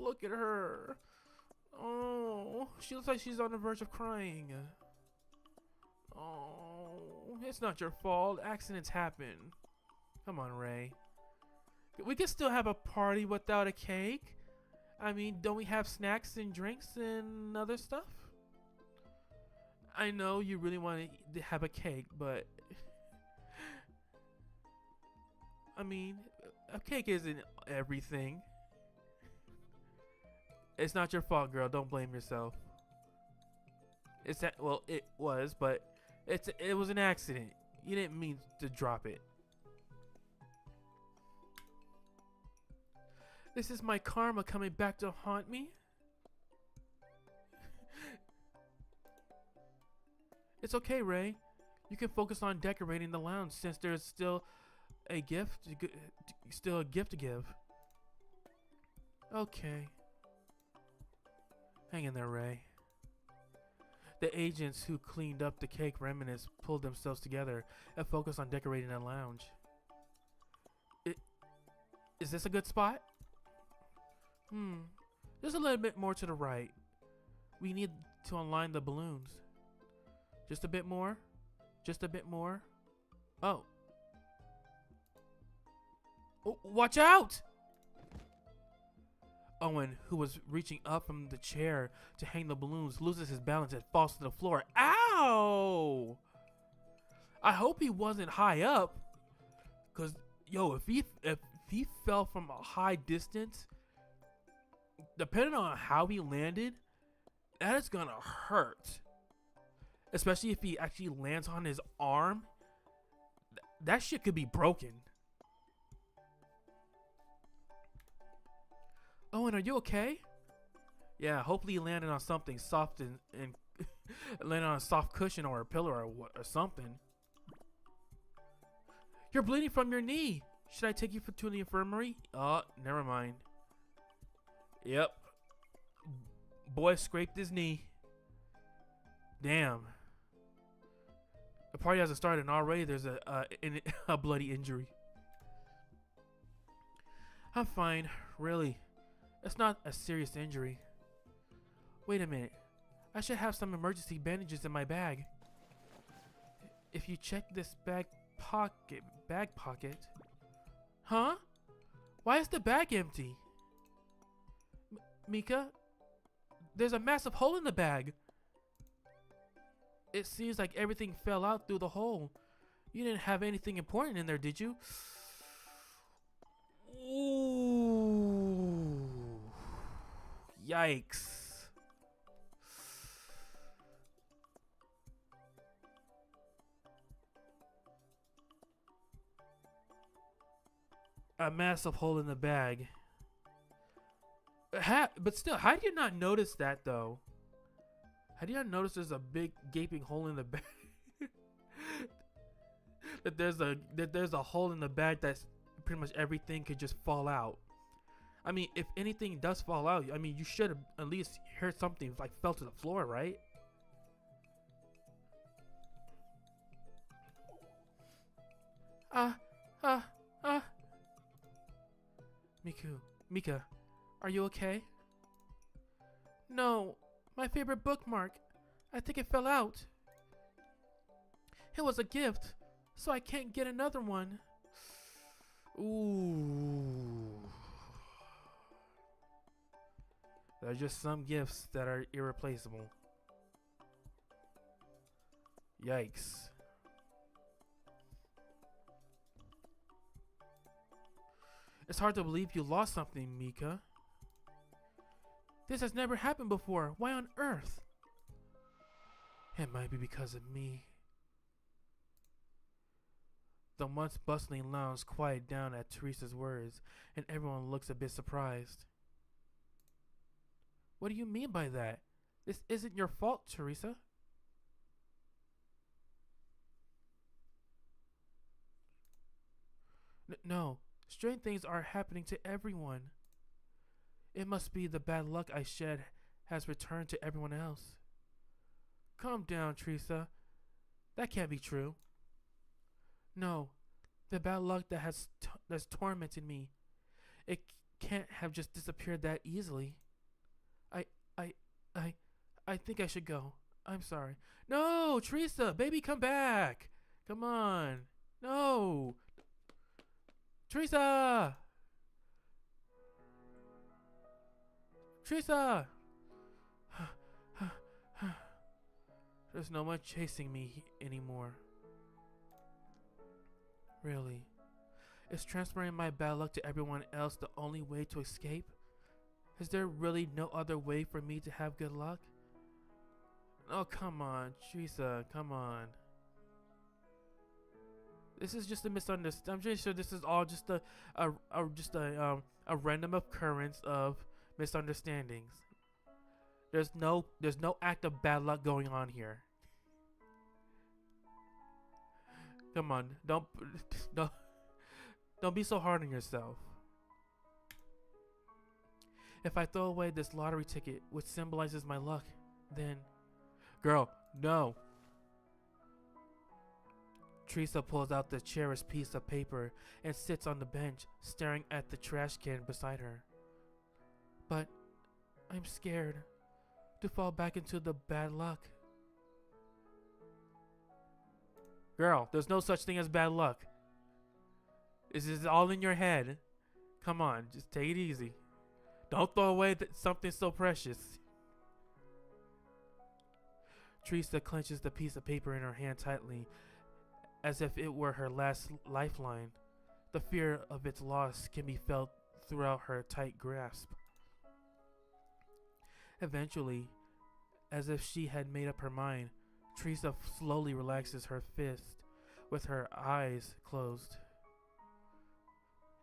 look at her. Oh, she looks like she's on the verge of crying. Oh, it's not your fault. Accidents happen. Come on, Ray. We can still have a party without a cake. I mean, don't we have snacks and drinks and other stuff? I know you really want to have a cake, but I mean, a cake isn't everything. It's not your fault, girl. Don't blame yourself. It's that, well, it was, but it was an accident. You didn't mean to drop it. This is my karma coming back to haunt me. It's okay, Ray. You can focus on decorating the lounge since there's still a gift to give. Okay. Hang in there, Ray. The agents who cleaned up the cake remnants pulled themselves together and focused on decorating the lounge. Is this a good spot? Just a little bit more to the right. We need to align the balloons. Just a bit more. Just a bit more. Oh. Oh, watch out! Owen, who was reaching up from the chair to hang the balloons, loses his balance and falls to the floor. Ow! I hope he wasn't high up. Cause yo, if he fell from a high distance, depending on how he landed, that is gonna hurt. Especially if he actually lands on his arm. That shit could be broken. Owen, are you okay? Yeah, hopefully you landed on something soft and landed on a soft cushion or a pillow or something. You're bleeding from your knee. Should I take you to the infirmary? Oh, never mind. Yep. Boy scraped his knee. Damn. The party hasn't started and already there's a bloody injury. I'm fine, really. It's not a serious injury. Wait a minute. I should have some emergency bandages in my bag. If you check this bag pocket. Huh? Why is the bag empty? Mika? There's a massive hole in the bag. It seems like everything fell out through the hole. You didn't have anything important in there, did you? Ooh. Yikes. A massive hole in the bag. But still, how do you not notice that though? How do you not notice there's a big gaping hole in the bag? that there's a hole in the bag that's pretty much everything could just fall out. I mean, if anything does fall out, I mean, you should have at least heard something like fell to the floor, right? Ah, ah, ah. Mika, are you okay? No, my favorite bookmark. I think it fell out. It was a gift, so I can't get another one. Ooh. There are just some gifts that are irreplaceable. Yikes. It's hard to believe you lost something, Mika. This has never happened before. Why on earth? It might be because of me. The once bustling lounge quieted down at Teresa's words, and everyone looks a bit surprised. What do you mean by that? This isn't your fault, Teresa. No, strange things are happening to everyone. It must be the bad luck I shed has returned to everyone else. Calm down, Teresa. That can't be true. No, the bad luck that's tormented me. It can't have just disappeared that easily. I, I, I, I think I should go. I'm sorry. No, Teresa, baby, come back. Come on. No. Teresa! Teresa! There's no one chasing me anymore. Really? Is transferring my bad luck to everyone else the only way to escape? Is there really no other way for me to have good luck? Oh, come on, Teresa, come on. This is just a misunderstanding. I'm pretty sure this is all just a random occurrence of misunderstandings. There's no act of bad luck going on here. Come on, don't be so hard on yourself. If I throw away this lottery ticket, which symbolizes my luck, then, girl, no. Teresa pulls out the cherished piece of paper and sits on the bench, staring at the trash can beside her. But I'm scared to fall back into the bad luck. Girl, there's no such thing as bad luck. This is all in your head. Come on, just take it easy. Don't throw away something so precious. Teresa clenches the piece of paper in her hand tightly, as if it were her last lifeline. The fear of its loss can be felt throughout her tight grasp. Eventually, as if she had made up her mind, Teresa slowly relaxes her fist with her eyes closed.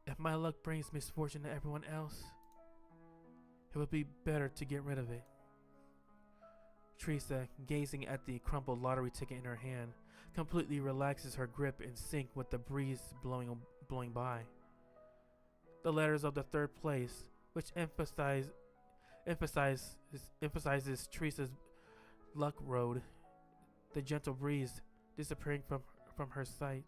If my luck brings misfortune to everyone else, it would be better to get rid of it. Teresa, gazing at the crumpled lottery ticket in her hand, completely relaxes her grip in sync with the breeze blowing by. The letters of the third place, which emphasizes Teresa's luck road, the gentle breeze disappearing from her sight.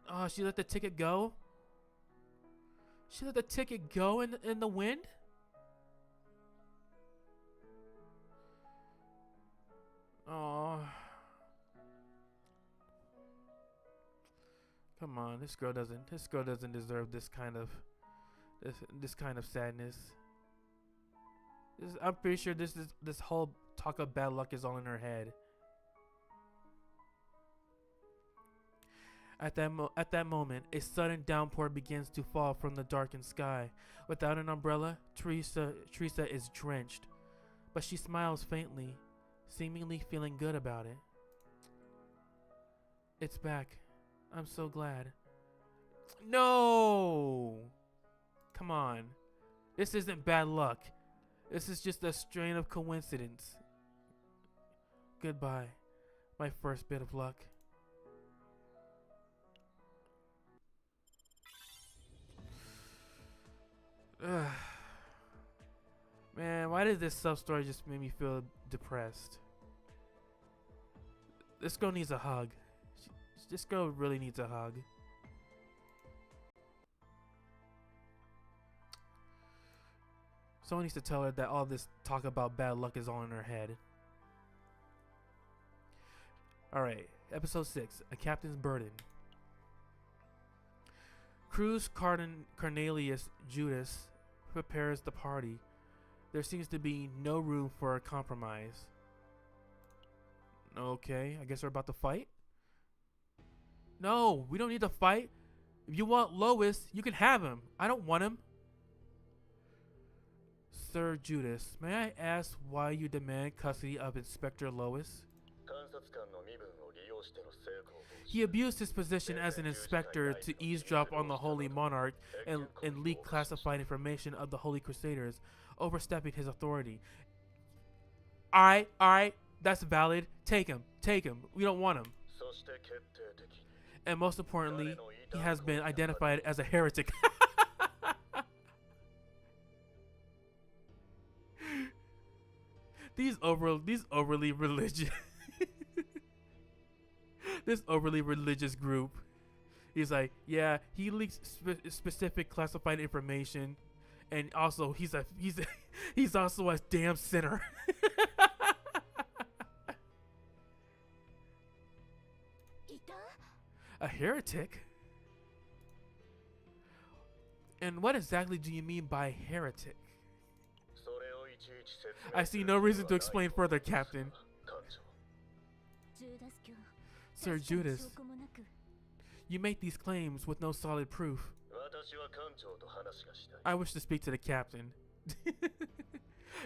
Oh, she let the ticket go? She let the ticket go in the wind? Oh. Come on, this girl doesn't deserve this kind of sadness. I'm pretty sure this whole talk of bad luck is all in her head. At that moment, a sudden downpour begins to fall from the darkened sky. Without an umbrella, Teresa is drenched, but she smiles faintly, seemingly feeling good about it. It's back. I'm so glad. No! Come on. This isn't bad luck. This is just a strain of coincidence. Goodbye, my first bit of luck. Ugh. Man, why did this sub story just make me feel depressed? This girl needs a hug. This girl really needs a hug. Someone needs to tell her that all this talk about bad luck is all in her head. Alright, episode 6, A Captain's Burden. Cruz Cornelius Judas prepares the party. There seems to be no room for a compromise. Okay, I guess we're about to fight? No, we don't need to fight. If you want Lois, you can have him. I don't want him. Sir Judas, may I ask why you demand custody of Inspector Lois? He abused his position as an inspector to eavesdrop on the Holy Monarch and leak classified information of the Holy Crusaders, overstepping his authority. Alright, that's valid. Take him. We don't want him. And most importantly, he has been identified as a heretic. These overly religious this overly religious group. He's like, yeah, he leaks specific classified information, and also he's also a damn sinner. A heretic? And what exactly do you mean by heretic? I see no reason to explain further, Captain. Sir Judas, you make these claims with no solid proof. I wish to speak to the captain.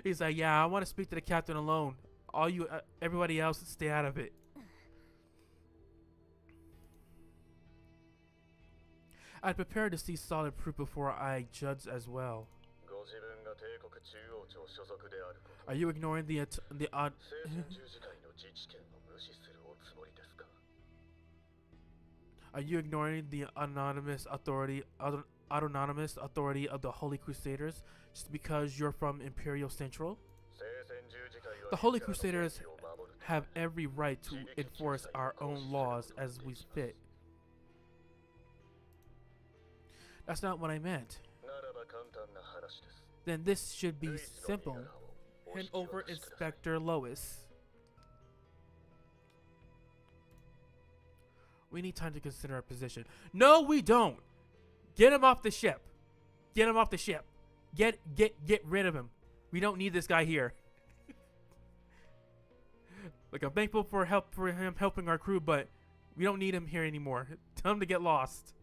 He's like, yeah, I want to speak to the captain alone. All you, everybody else, stay out of it. I'd prepare to see solid proof before I judge as well. Are you ignoring the Are you ignoring the autonomous authority of the Holy Crusaders just because you're from Imperial Central? The Holy Crusaders have every right to enforce our own laws as we fit. That's not what I meant. Then this should be simple. Hand over Inspector Lois. We need time to consider our position. No, we don't. Get him off the ship. Get him off the ship. Get rid of him. We don't need this guy here. Like, I'm thankful for him helping our crew, but we don't need him here anymore. Tell him to get lost.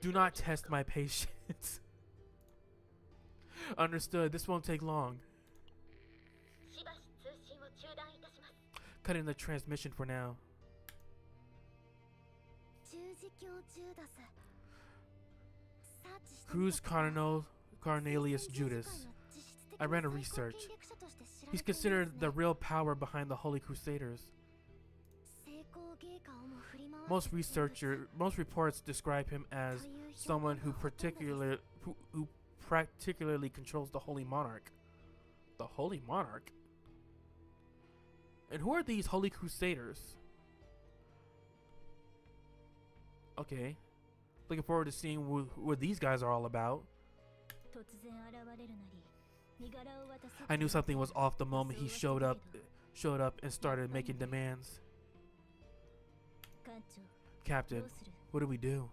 Do not test my patience. Understood. This won't take long. Cutting the transmission for now. Cruz Cornelius Judas. I ran a research. He's considered the real power behind the Holy Crusaders. Most reports describe him as someone who particularly controls the Holy Monarch. The Holy Monarch? And who are these Holy Crusaders? Okay. Looking forward to seeing what these guys are all about. I knew something was off the moment he showed up and started making demands. Captain, what do we do?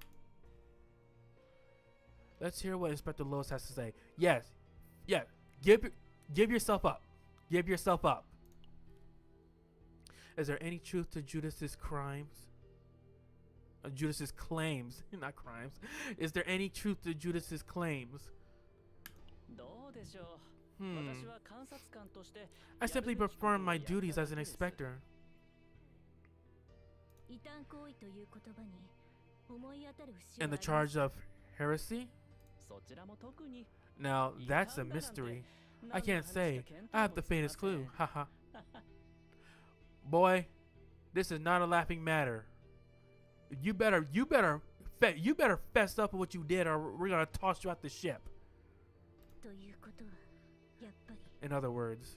Let's hear what Inspector Lois has to say. Yes. Yeah. Give yourself up. Give yourself up. Is there any truth to Judas's crimes? Judas's claims, not crimes. Is there any truth to Judas's claims? I simply perform my duties as an inspector. And the charge of heresy? Now that's a mystery. I can't say. I have the faintest clue. Haha. Boy, this is not a laughing matter. You better fess up with what you did, or we're gonna toss you out the ship. In other words,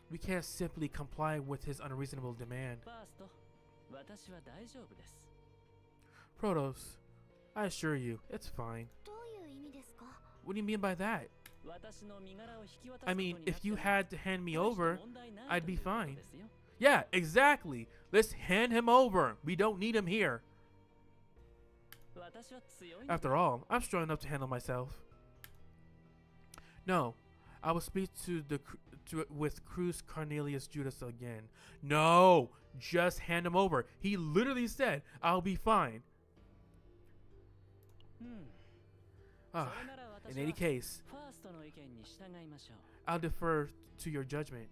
we can't simply comply with his unreasonable demand. Protos, I assure you, it's fine. What do you mean by that? I mean, if you had to hand me over, I'd be fine. Yeah, exactly. Let's hand him over. We don't need him here. After all, I'm strong enough to handle myself. No, I will speak with Cruz Cornelius Judas again. No, just hand him over. He literally said, I'll be fine. In any case, I'll defer to your judgment.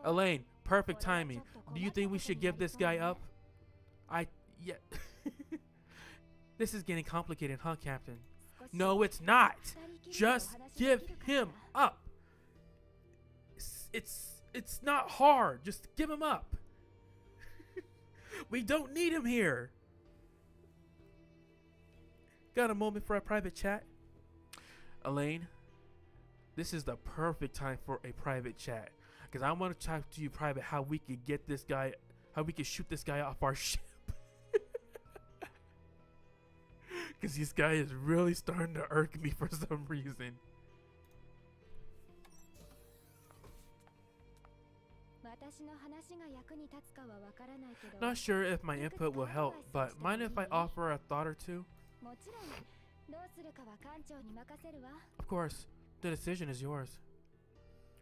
Elaine, perfect timing. Do you think we should give this guy up? Yeah. This is getting complicated, huh, Captain? No, it's not. Just give him up. It's not hard. Just give him up. We don't need him here. Got a moment for a private chat? Elaine, this is the perfect time for a private chat. Because I want to talk to you private how we could get this guy, how we could shoot this guy off our ship. Because this guy is really starting to irk me for some reason. Not sure if my input will help, but mind if I offer a thought or two? Of course, the decision is yours.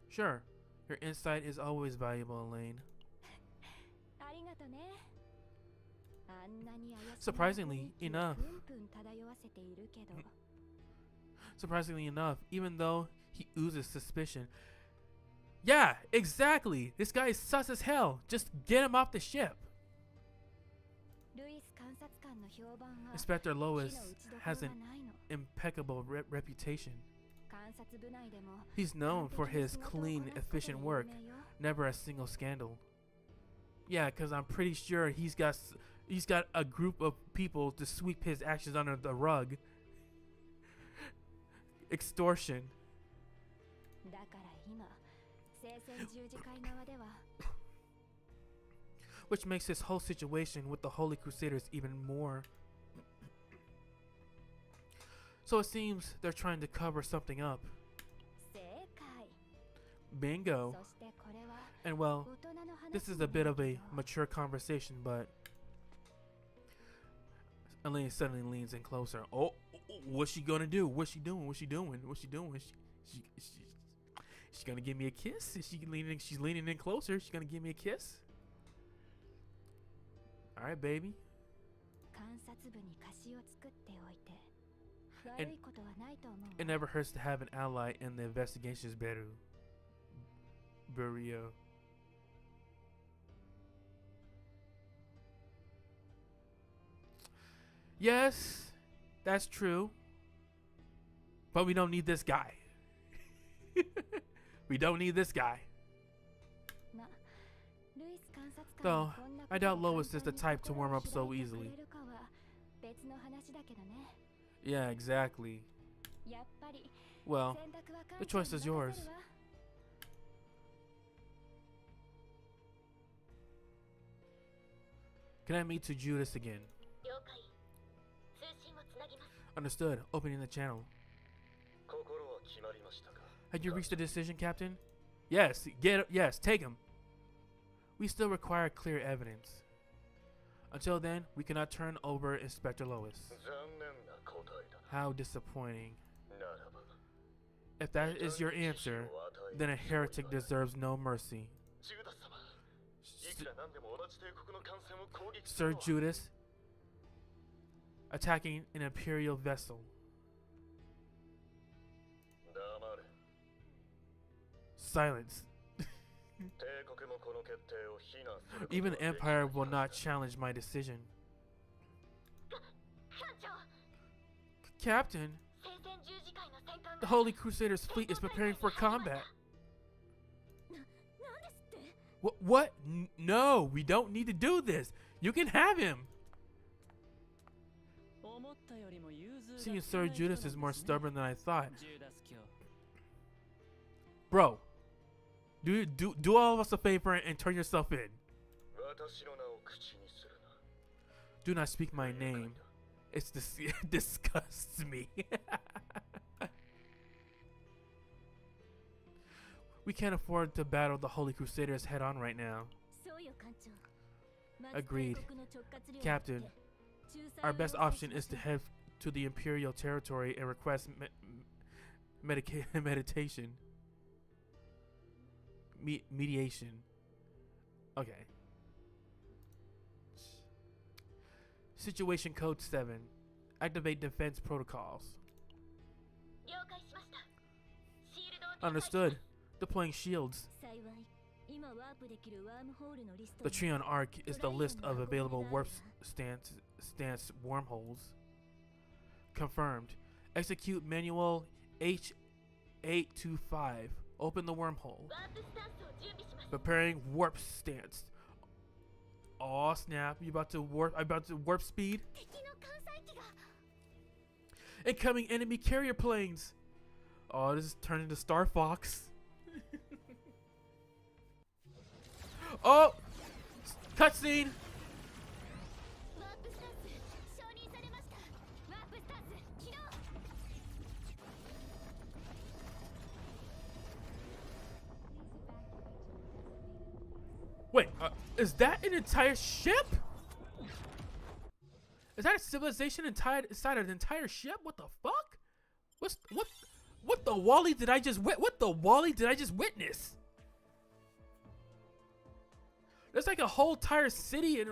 Sure, your insight is always valuable, Elaine. Surprisingly enough, even though he oozes suspicion. Yeah, exactly. This guy is sus as hell. Just get him off the ship. Inspector Lois has an impeccable reputation. He's known for his clean, efficient work. Never a single scandal. Yeah, because I'm pretty sure he's got a group of people to sweep his actions under the rug. Extortion. Which makes this whole situation with the Holy Crusaders even more. So it seems they're trying to cover something up. Bingo. And well, this is a bit of a mature conversation, but Elaine suddenly leans in closer. Oh, what's she gonna do? What's she doing? What's she doing? What's she doing? She's gonna give me a kiss? Is she leaning? She's leaning in closer. She's gonna give me a kiss? All right, baby. And it never hurts to have an ally in the investigations, Burio. Yes, that's true. But we don't need this guy. We don't need this guy. Though, I doubt Lois is the type to warm up so easily. Yeah, exactly. Well, the choice is yours. Can I meet to Judas again? Understood. Opening the channel. Had you reached a decision, Captain? Yes. Yes, take him. We still require clear evidence. Until then, we cannot turn over Inspector Lois. How disappointing. If that is your answer, then a heretic deserves no mercy. Sir Judas, attacking an Imperial vessel. Silence. Even the Empire will not challenge my decision. Captain, the Holy Crusaders' fleet is preparing for combat. What? No, we don't need to do this. You can have him. Seems Sir Judas is more stubborn than I thought. Bro, do all of us a favor and turn yourself in. Do not speak my name. It disgusts me. We can't afford to battle the Holy Crusaders head on right now. Agreed. Captain, our best option is to head to the Imperial territory and request meditation. Mediation. Okay. Situation Code 7. Activate defense protocols. Understood. Deploying shields. The Trion Arc is the list of available warp stance wormholes. Confirmed. Execute manual H825. Open the wormhole. Preparing warp stance. Aw, snap. I'm about to warp speed. Incoming enemy carrier planes. Oh, this is turning to Star Fox. Oh! Cutscene! Wait, is that an entire ship? Is that a civilization inside an entire ship? What the fuck? What the Wally did I just witness? There's like a whole entire city and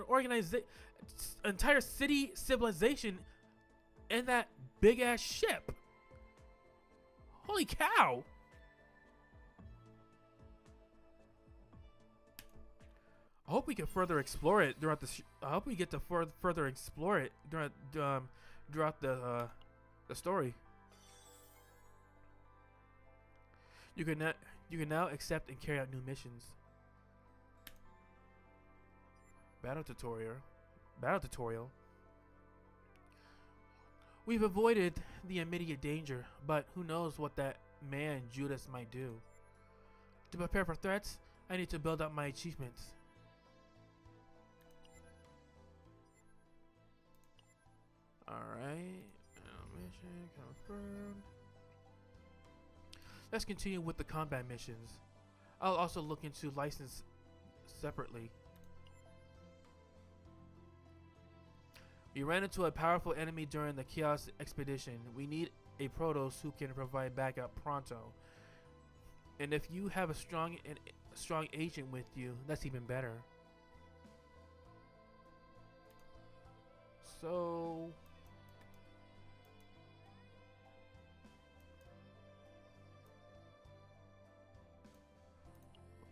entire city civilization in that big ass ship. Holy cow! I hope we can further explore it throughout the. I hope we get to further explore it throughout the story. You can now accept and carry out new missions. Battle tutorial. We've avoided the immediate danger, but who knows what that man Judas might do. To prepare for threats, I need to build up my achievements. Alright. Mission confirmed. Let's continue with the combat missions. I'll also look into license separately. We ran into a powerful enemy during the Chaos Expedition. We need a Protoss who can provide backup pronto. And if you have a strong agent with you, that's even better. So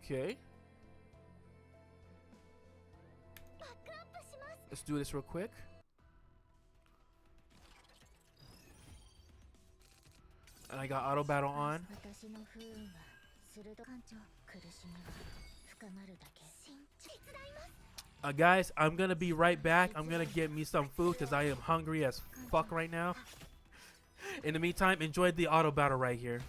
okay. Let's do this real quick. And I got auto battle on. Guys, I'm gonna be right back. I'm gonna get me some food because I am hungry as fuck right now. In the meantime, enjoy the auto battle right here.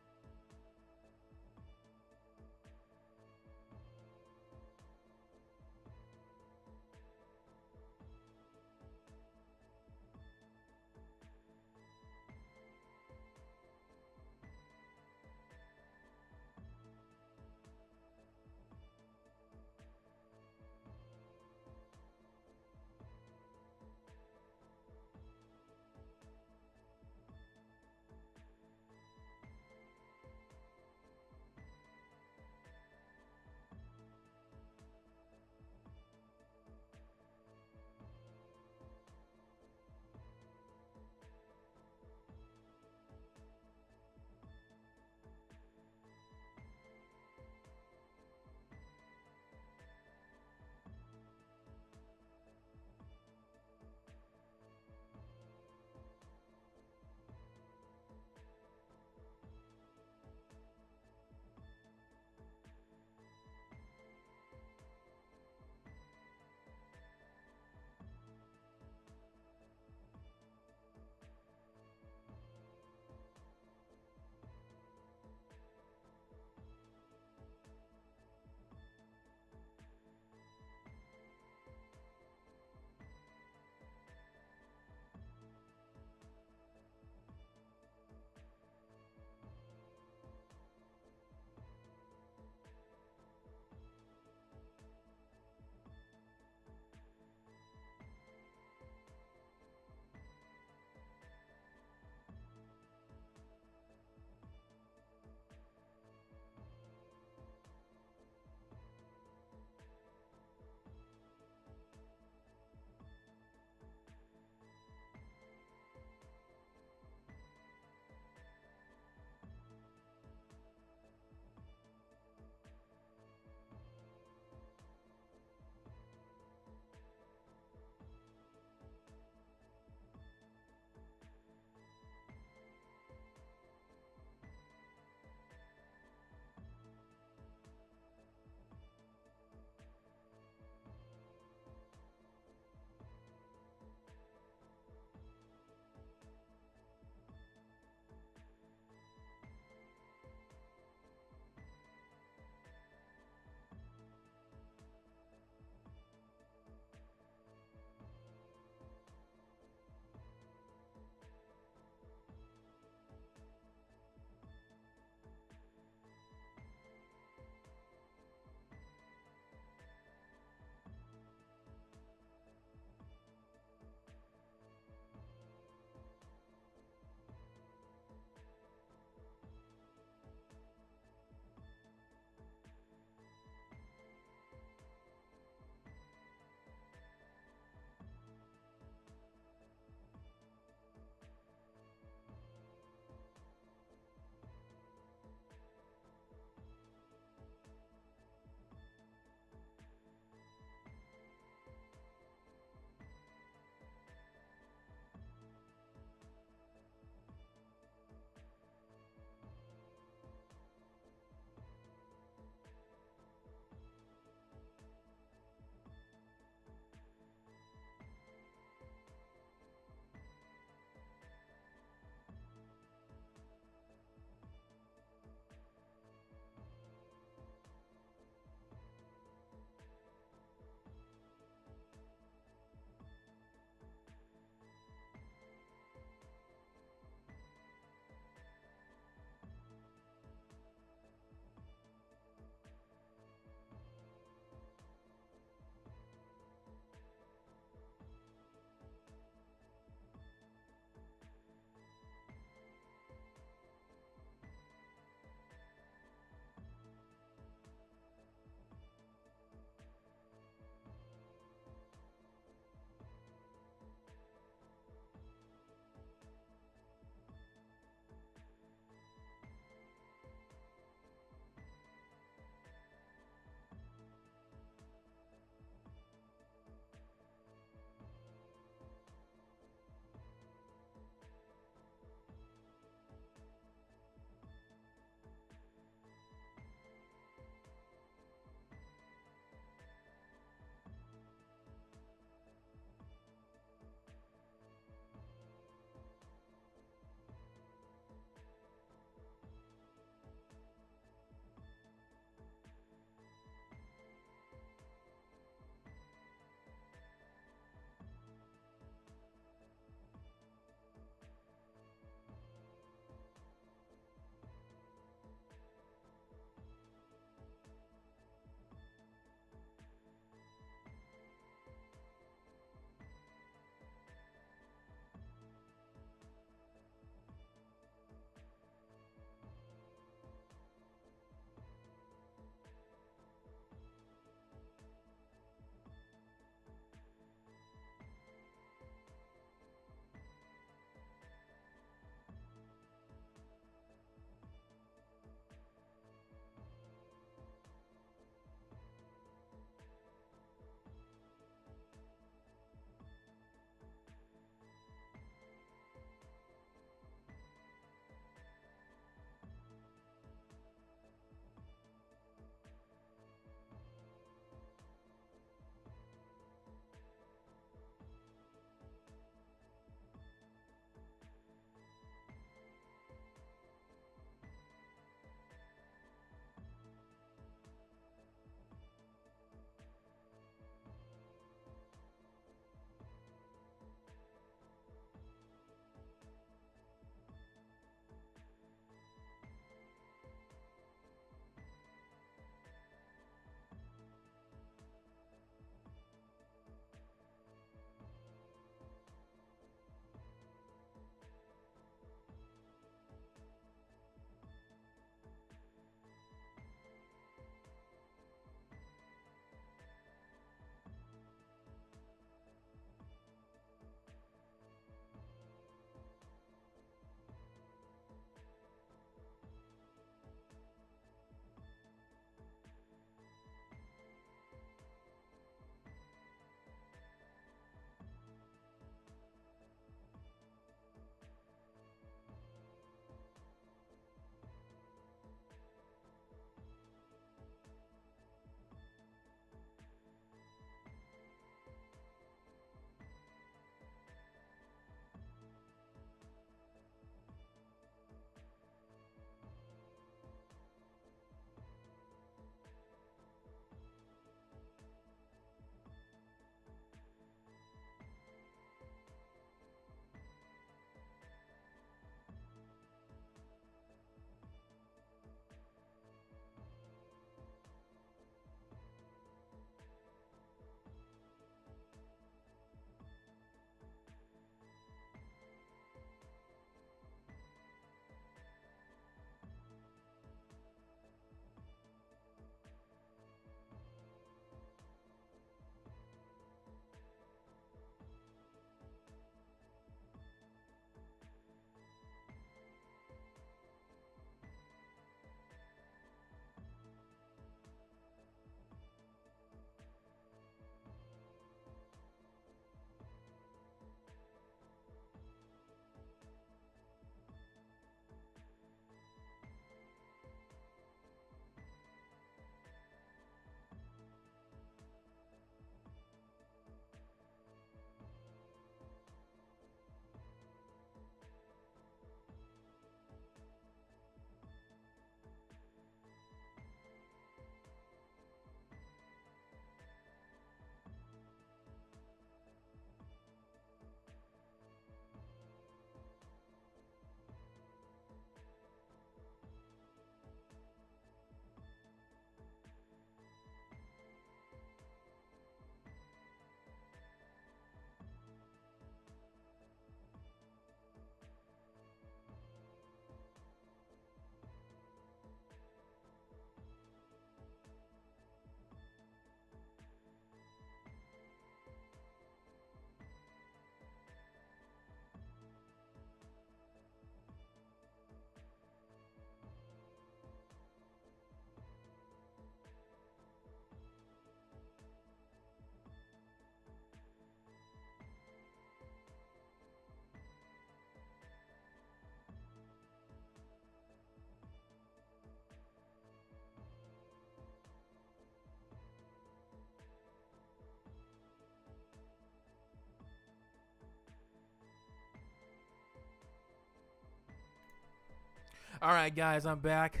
Alright, guys, I'm back.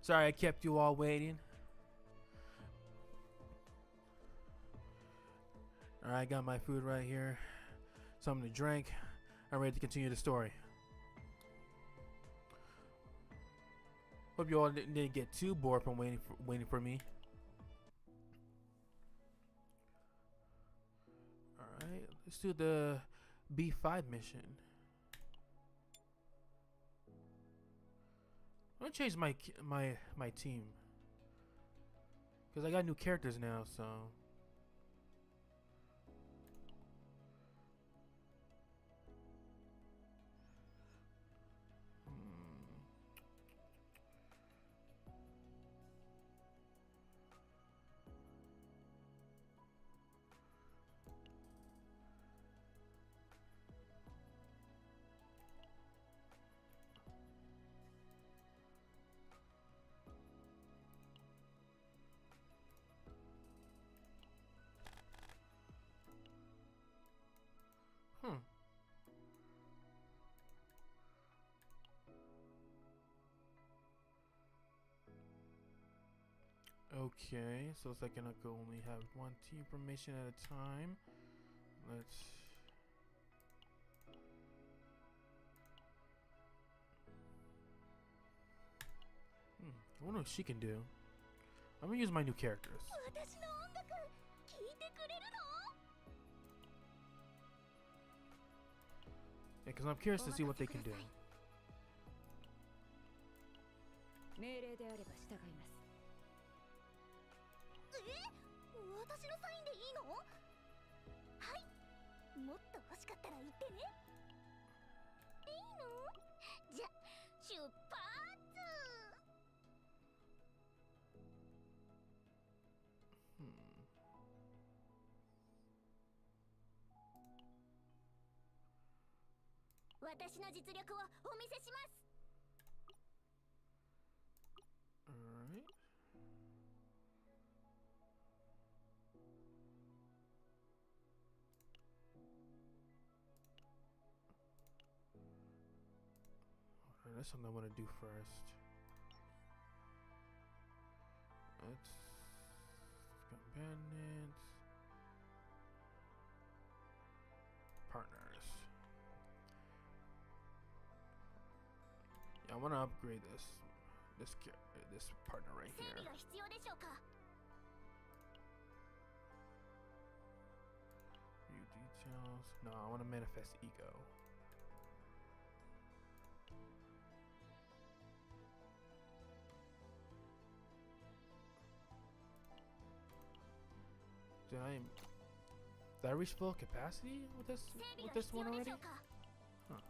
Sorry I kept you all waiting. Alright, I got my food right here. Something to drink. I'm ready to continue the story. Hope you all didn't get too bored from waiting for me. Alright, let's do the B5 mission. I'm gonna change my team. Because I got new characters now, so... Okay, so it's like I can only have one team formation at a time. Let's... I wonder what she can do. I'm gonna use my new characters. Yeah, because I'm curious to see what they can do. Alright. That's something I want to do first. Let's companions, partners. Yeah, I want to upgrade this partner right here. View details. No, I want to manifest ego. Did I reach full capacity with this one already? Huh.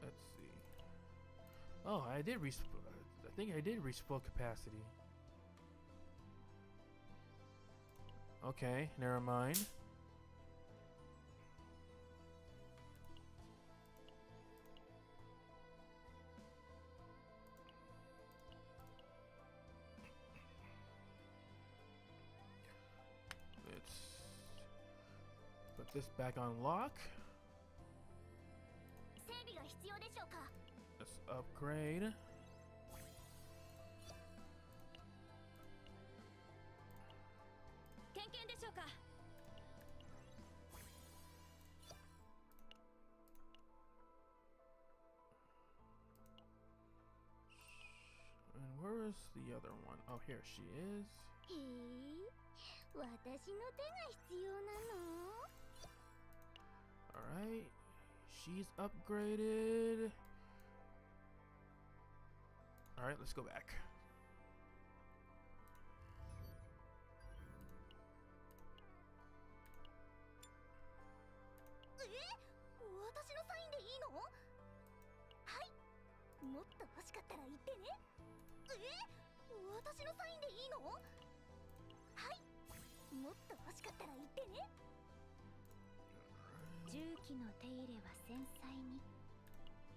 Let's see. Oh, I did reach. I think I did reach full capacity. Okay, never mind. Let's put this back on lock. Let's upgrade. And where is the other one? Oh, here she is. Alright. She's upgraded. Alright, let's go back.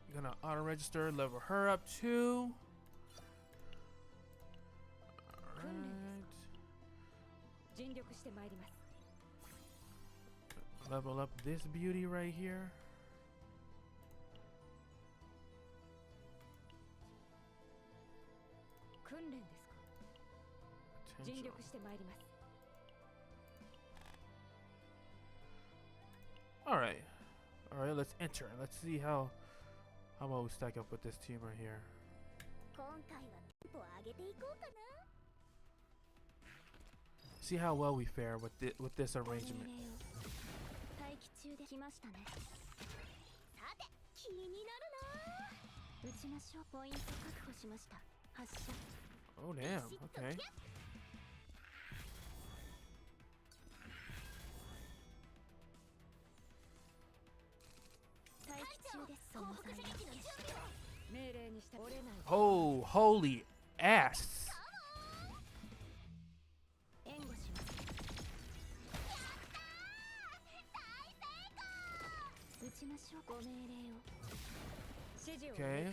You're gonna auto register, level her up too. Alright. Level up this beauty right here. Potential. All right, let's enter. Let's see how well we stack up with this team right here. See how well we fare with this arrangement. Oh damn, okay. Oh, holy ass. Okay.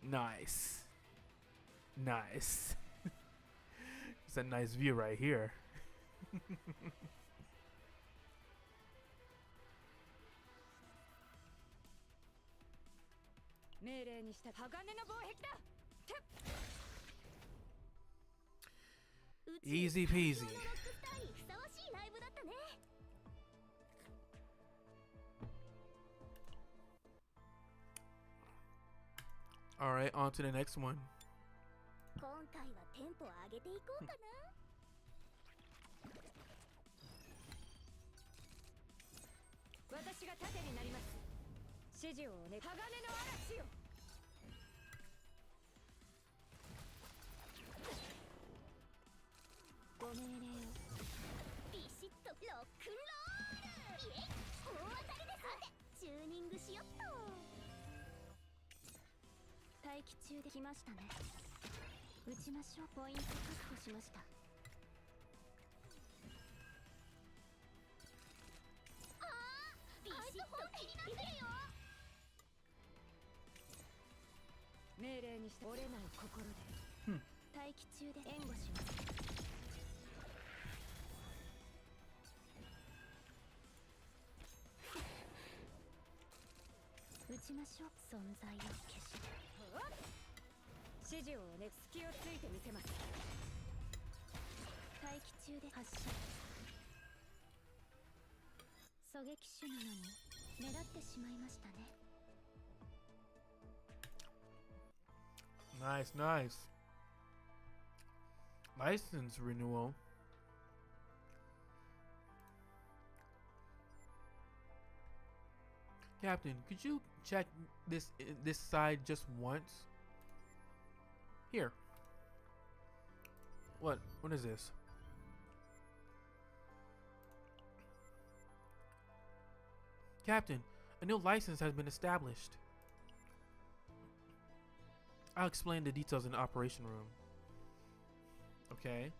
Nice. It's a nice view right here. Easy peasy. All right, on to the next one. Nice. License renewal. Captain, could you check this side just once? Here. What is this? Captain, a new license has been established. I'll explain the details in the operation room. Okay.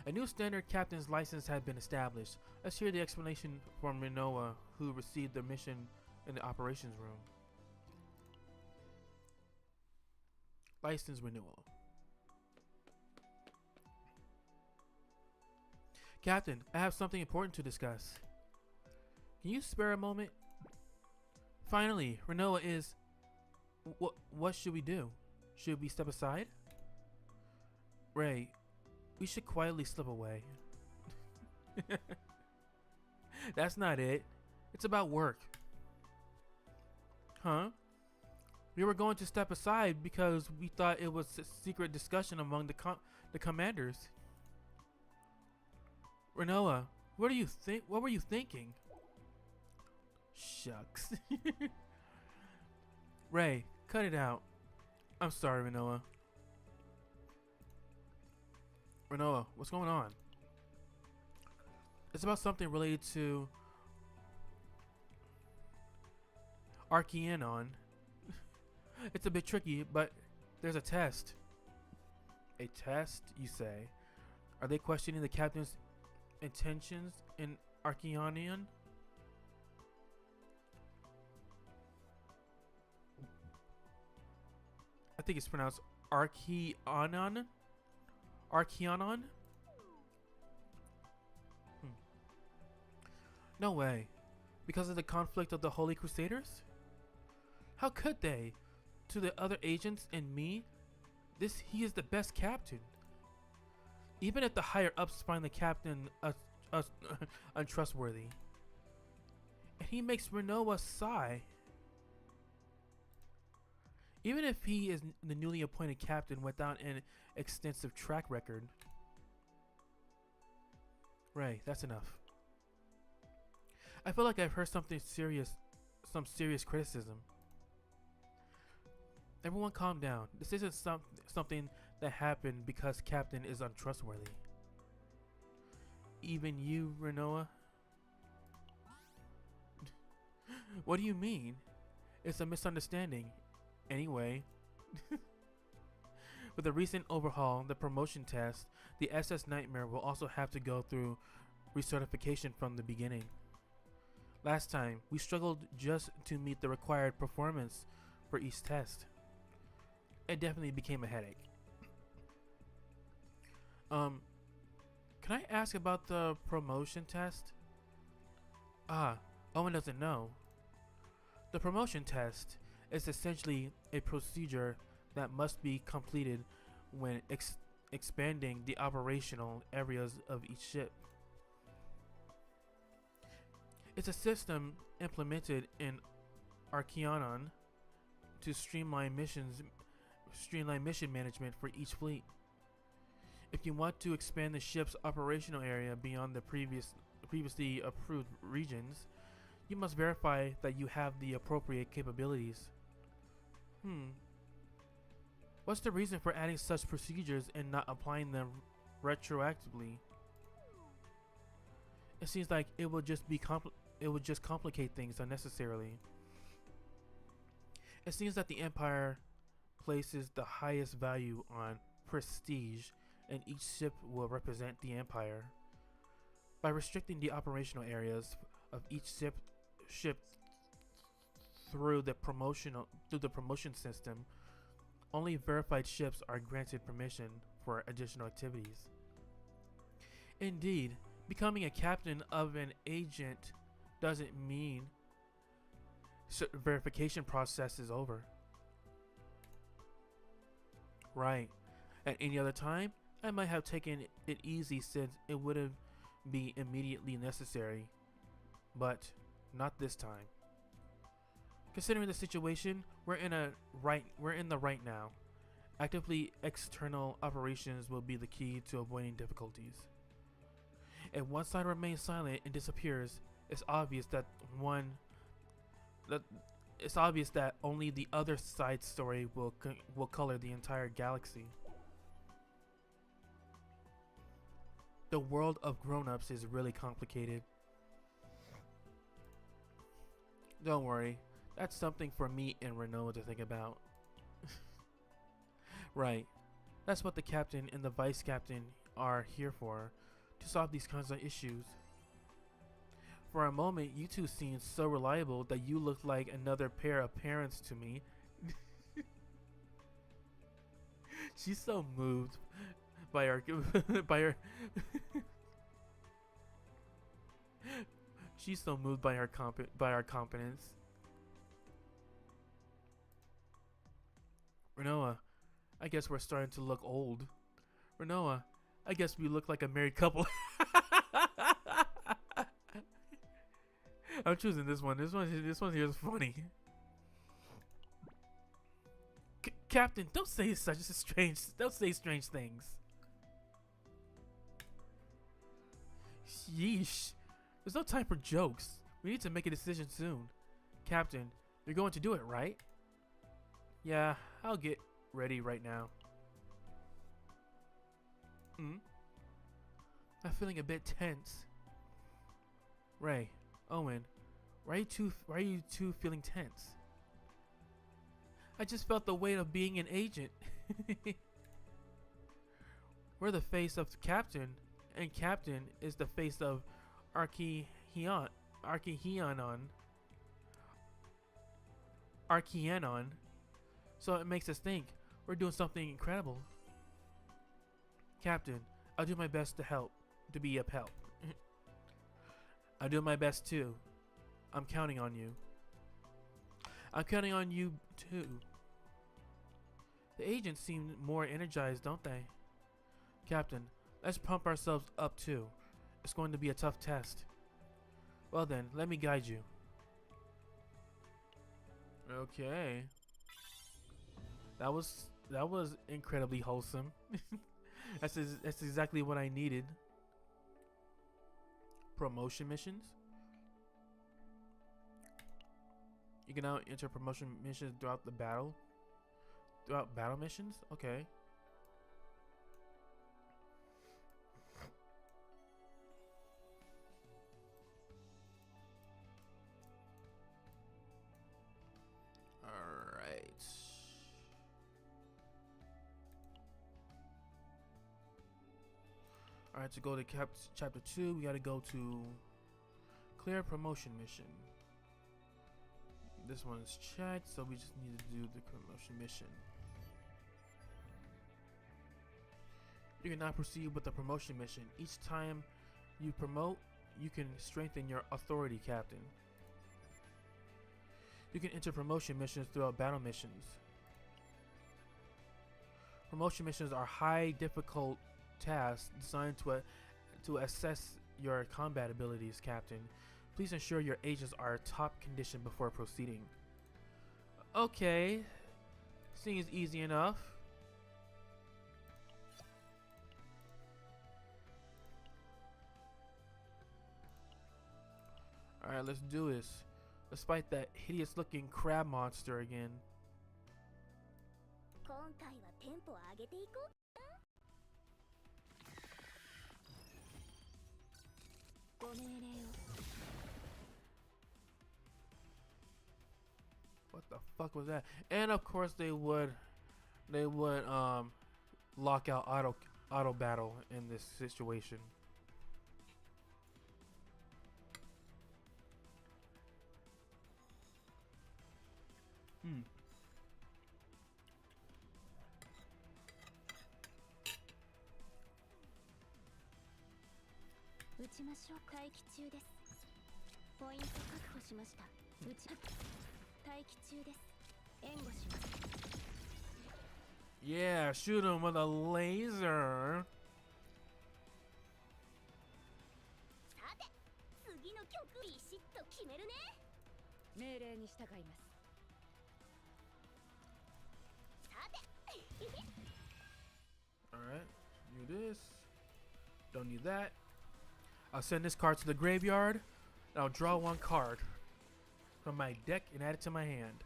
A new standard captain's license had been established. Let's hear the explanation from Rinoa, who received the mission in the operations room. License renewal. Captain, I have something important to discuss. Can you spare a moment? Finally, Rinoa is... What should we do? Should we step aside? Ray, we should quietly slip away. That's not it. It's about work. Huh? We were going to step aside because we thought it was a secret discussion among the commanders. Rinoa, what were you thinking? Shucks. Ray, cut it out. I'm sorry, Rinoa. Rinoa, what's going on? It's about something related to... Archeanon. It's a bit tricky, but there's a test. A test, you say? Are they questioning the captain's intentions in Archeonion? I think it's pronounced Archeonon? Archeonon? No way. Because of the conflict of the Holy Crusaders? How could they? To the other agents and me? He is the best captain. Even if the higher ups find the captain untrustworthy. And he makes Renoa sigh. Even if he is the newly appointed captain without an extensive track record. Ray, that's enough. I feel like I've heard some serious criticism. Everyone calm down. This isn't something that happened because Captain is untrustworthy. Even you, Renoa? What do you mean? It's a misunderstanding. Anyway. With the recent overhaul, the promotion test, the SS Nightmare will also have to go through recertification from the beginning. Last time, we struggled just to meet the required performance for each test. It definitely became a headache. Can I ask about the promotion test? Owen doesn't know. The promotion test is essentially a procedure that must be completed when expanding the operational areas of each ship. It's a system implemented in Archeonon to streamline mission management for each fleet. If you want to expand the ship's operational area beyond the previously approved regions, you must verify that you have the appropriate capabilities. What's the reason for adding such procedures and not applying them retroactively? It seems like it would just complicate things unnecessarily. It seems that the Empire places the highest value on prestige, and each ship will represent the Empire. By restricting the operational areas of each ship through the promotion system, only verified ships are granted permission for additional activities. Indeed, becoming a captain of an agent doesn't mean verification process is over. Right. At any other time, I might have taken it easy since it wouldn't be immediately necessary. But not this time. Considering the situation, we're in the right now. Actively external operations will be the key to avoiding difficulties. If one side remains silent and disappears, it's obvious that only the other side's story will color the entire galaxy. The world of grown-ups is really complicated. Don't worry, that's something for me and Renault to think about. Right, that's what the captain and the vice captain are here for, to solve these kinds of issues. For a moment, you two seemed so reliable that you looked like another pair of parents to me. She's so moved by our she's so moved by our competence. Renoa, I guess we're starting to look old. Renoa, I guess we look like a married couple. I'm choosing this one. This one here is funny. Captain, don't say don't say strange things. Yeesh. There's no time for jokes. We need to make a decision soon. Captain, you're going to do it, right? Yeah, I'll get ready right now. I'm feeling a bit tense. Ray, Owen, why are you two feeling tense? I just felt the weight of being an agent. We're the face of the Captain, and Captain is the face of Archeanon. Archeanon. So it makes us think we're doing something incredible. Captain, I'll do my best to help, to be of help. I'll do my best too. I'm counting on you. I'm counting on you too. The agents seem more energized, don't they? Captain, let's pump ourselves up too. It's going to be a tough test. Well then, let me guide you. Okay. That was incredibly wholesome. That's exactly what I needed. Promotion missions. You can now enter promotion missions throughout the battle. Throughout battle missions? Okay. Alright. Alright, to go to chapter 2, we gotta go to clear promotion mission. This one is checked, so we just need to do the promotion mission. You can now proceed with the promotion mission. Each time you promote, you can strengthen your authority, Captain. You can enter promotion missions throughout battle missions. Promotion missions are high difficult tasks designed to assess your combat abilities, Captain. Please ensure your agents are top condition before proceeding. Okay. Seems easy enough. Alright, let's do this. Let's fight that hideous looking crab monster again. What the fuck was that? And of course they would lock out auto battle in this situation. Yeah, shoot him with a laser. Alright, do this. Don't need that. I'll send this card to the graveyard, and I'll draw one card from my deck and add it to my hand.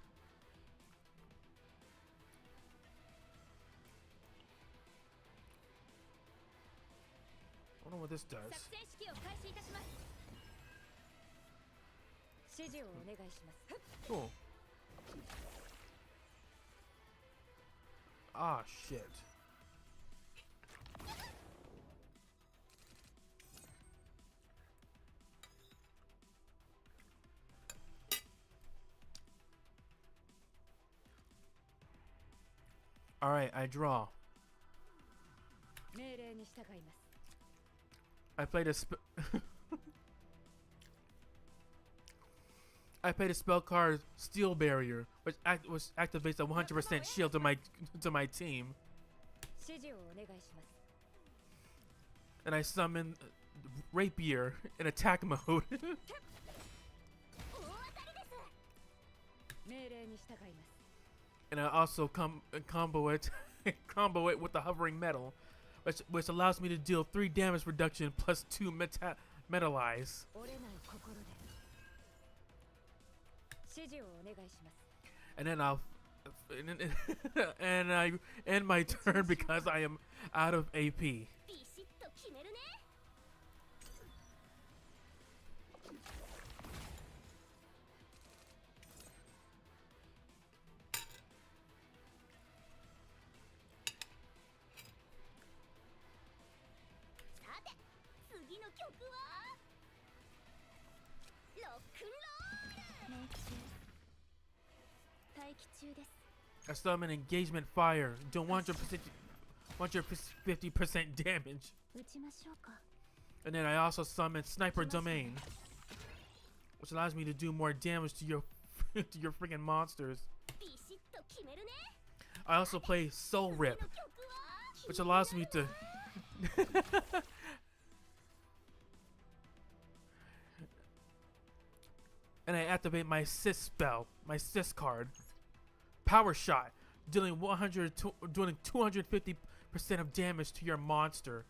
I wonder what this does. Cool. Ah, shit. Alright, I draw. I played a I played a spell card Steel Barrier, which activates a 100% shield to my team. And I summon Rapier in attack mode. And I also combo it with the hovering metal, which allows me to deal 3 damage reduction plus 2 metalize. And then I end my turn because I am out of AP. I summon engagement fire. Do 150% damage. And then I also summon sniper domain, which allows me to do more damage to your to your freaking monsters. I also play soul rip, which allows me to and I activate my sis spell, my sis card. Power shot, dealing 250% of damage to your monster.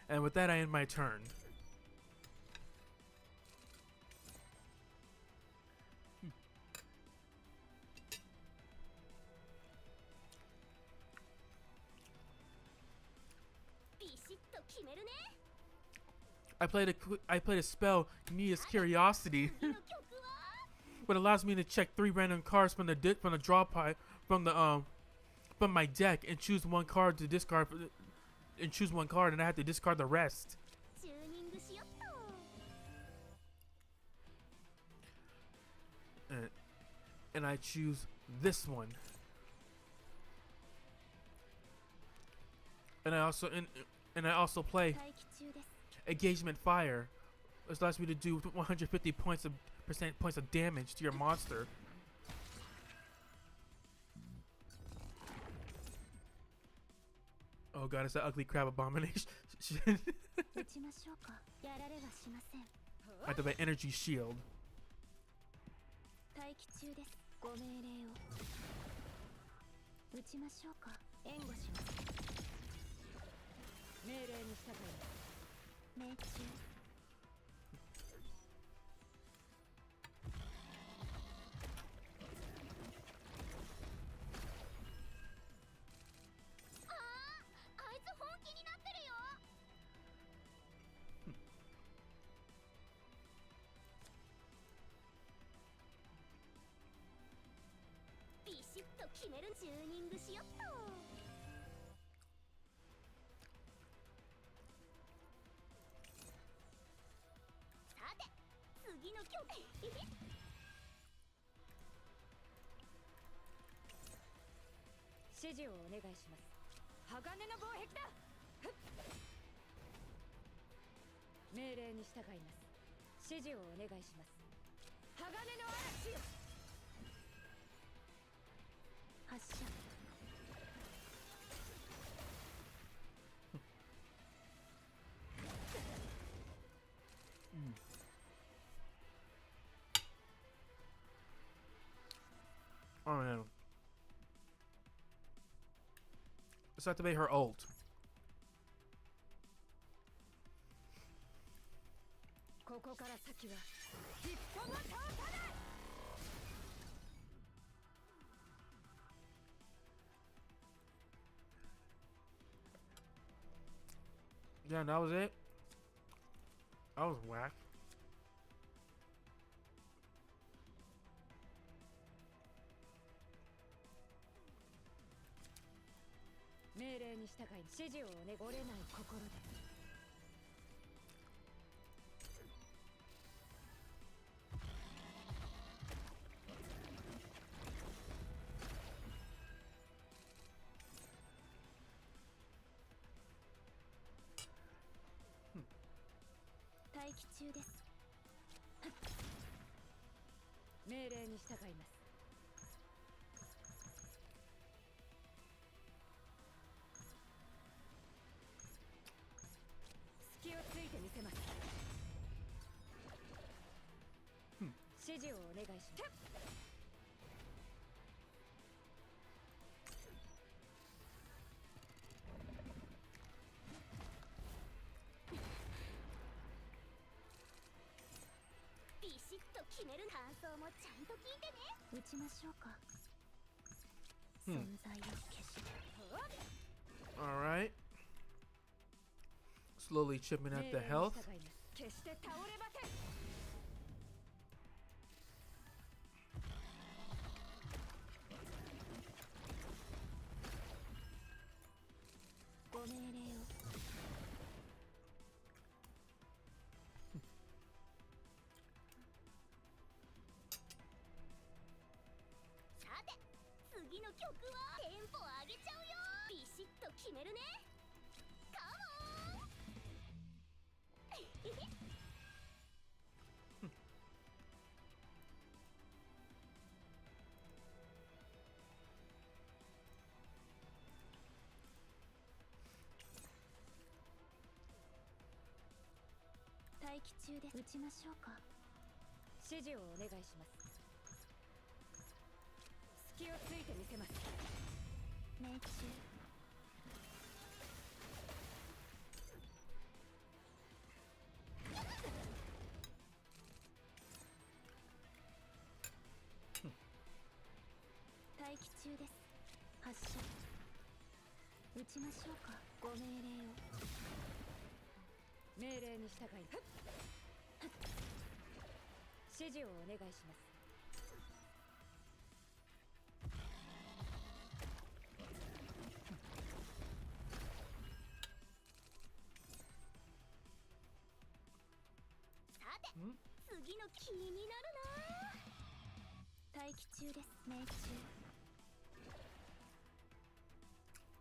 And with that, I end my turn. I played a spell, Mia's Curiosity, what allows me to check 3 random cards from the draw pile from my deck and choose one card to discard and choose one card, and I have to discard the rest. And I choose this one. And I also play Engagement Fire, which allows me to do 150 points of damage to your monster. Oh god, it's that ugly crab abomination. I have an energy shield. Oh man. Let's activate her ult. Yeah, that was it. That was whack. Alright. Slowly chipping at the health. の曲はテンポ上げちゃうよ。ビシッと決めるね。カモン。待機中です。打ちましょうか。指示をお願いします。隙をついてみせます。命中。待機中です。発射。撃ちましょうか。ご命令を。命令に従い。指示をお願いします。さて、次の気になるな。待機中です。命中。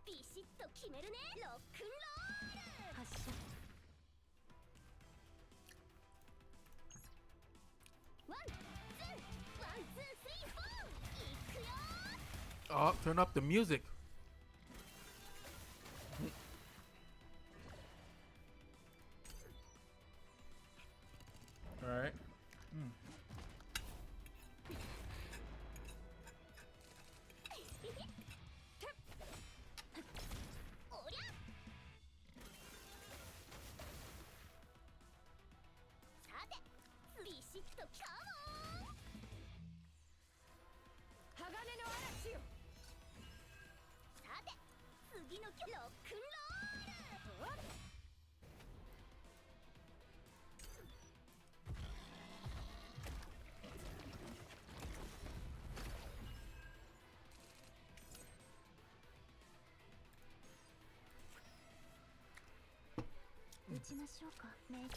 ビシッと決めるね。ロックンロール。発射。ワン、ツー、ワン、ツー、スリー、フォー。いくよー。Oh, turn up the music. All right. おりゃ。さて、ビシッとカモン。鋼の嵐よ。さて、次の曲ロックンロール。撃ちましょうか。命中。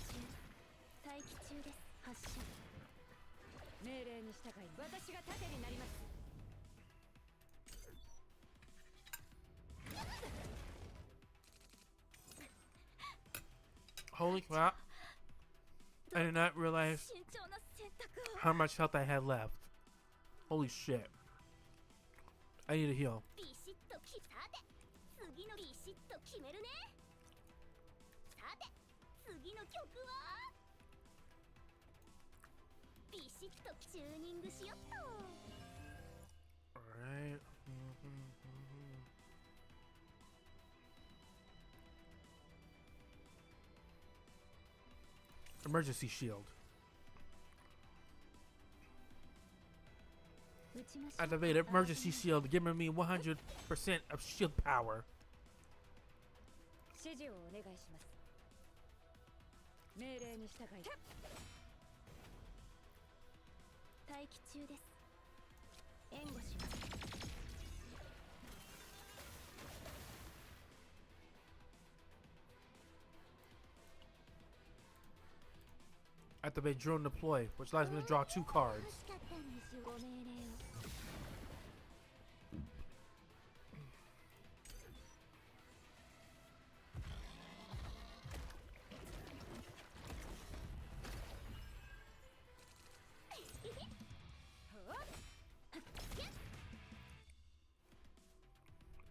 待機中です。発射。命令に従い私が盾になります。Holy crap. I did not realize 慎重な選択を。 how much health I had left. Holy shit. I need a heal. ビシッとき。さて、次のビシッと決めるね。さて、次の曲はビシッとチューニングしよっと。 Alright. Emergency shield. 撃ちましょう。 Activate emergency shield, giving me 100% of shield power. 指示をお願いします。命令に従い。待機中です。援護します。Activate drone deploy, which allows me to draw 2 cards. 欲しかったんですよ。ご命令を。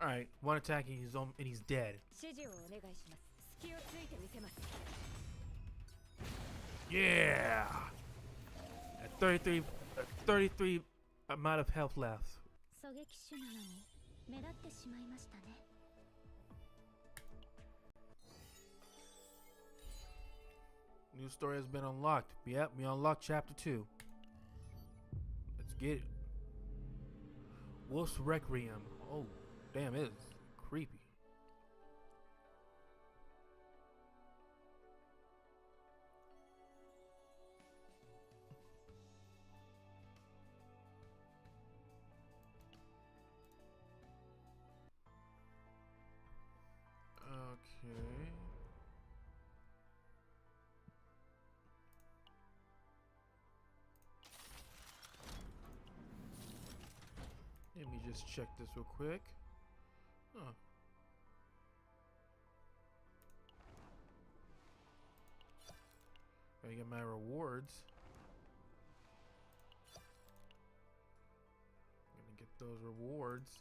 Alright, one attacking his own and he's dead. 指示をお願いします。隙をついてみせます。 Yeah! At 33 amount of health left. 狙撃手なのに目立ってしまいましたね。 New story has been unlocked. Yep, we unlocked chapter 2. Let's get it. Wolf's Requiem. Oh, damn, it is creepy. Okay. Let me just check this real quick. Huh. Gotta get my rewards. Gonna get those rewards.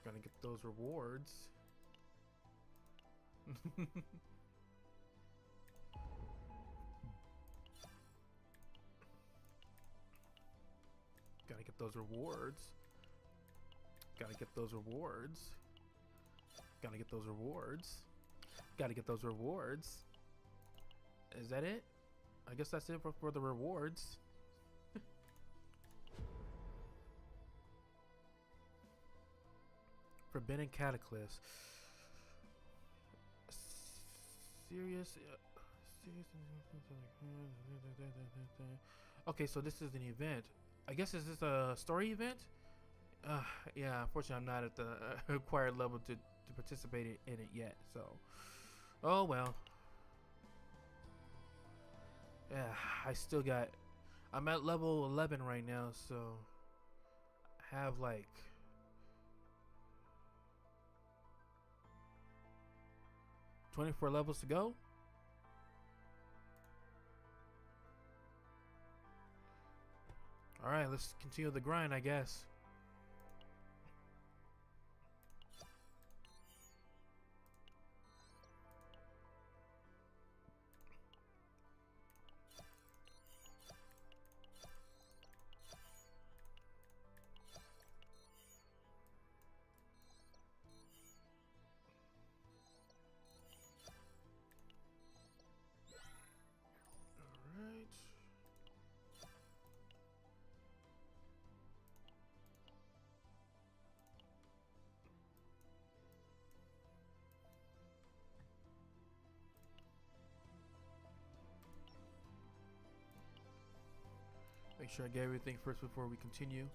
Gonna get those rewards. Gotta get those rewards. Gotta get those rewards. Gotta get those rewards. Gotta get those rewards. Is that it? I guess that's it for the rewards. Forbidden Cataclysm. Serious. Okay, so this is an event. I guess is this a story event? Yeah, unfortunately I'm not at the required level to participate in it yet, so oh well. Yeah, I still got, I'm at level 11 right now, so I have like 24 levels to go. Alright, let's continue the grind, I guess. Alright. Make sure I get everything first before we continue.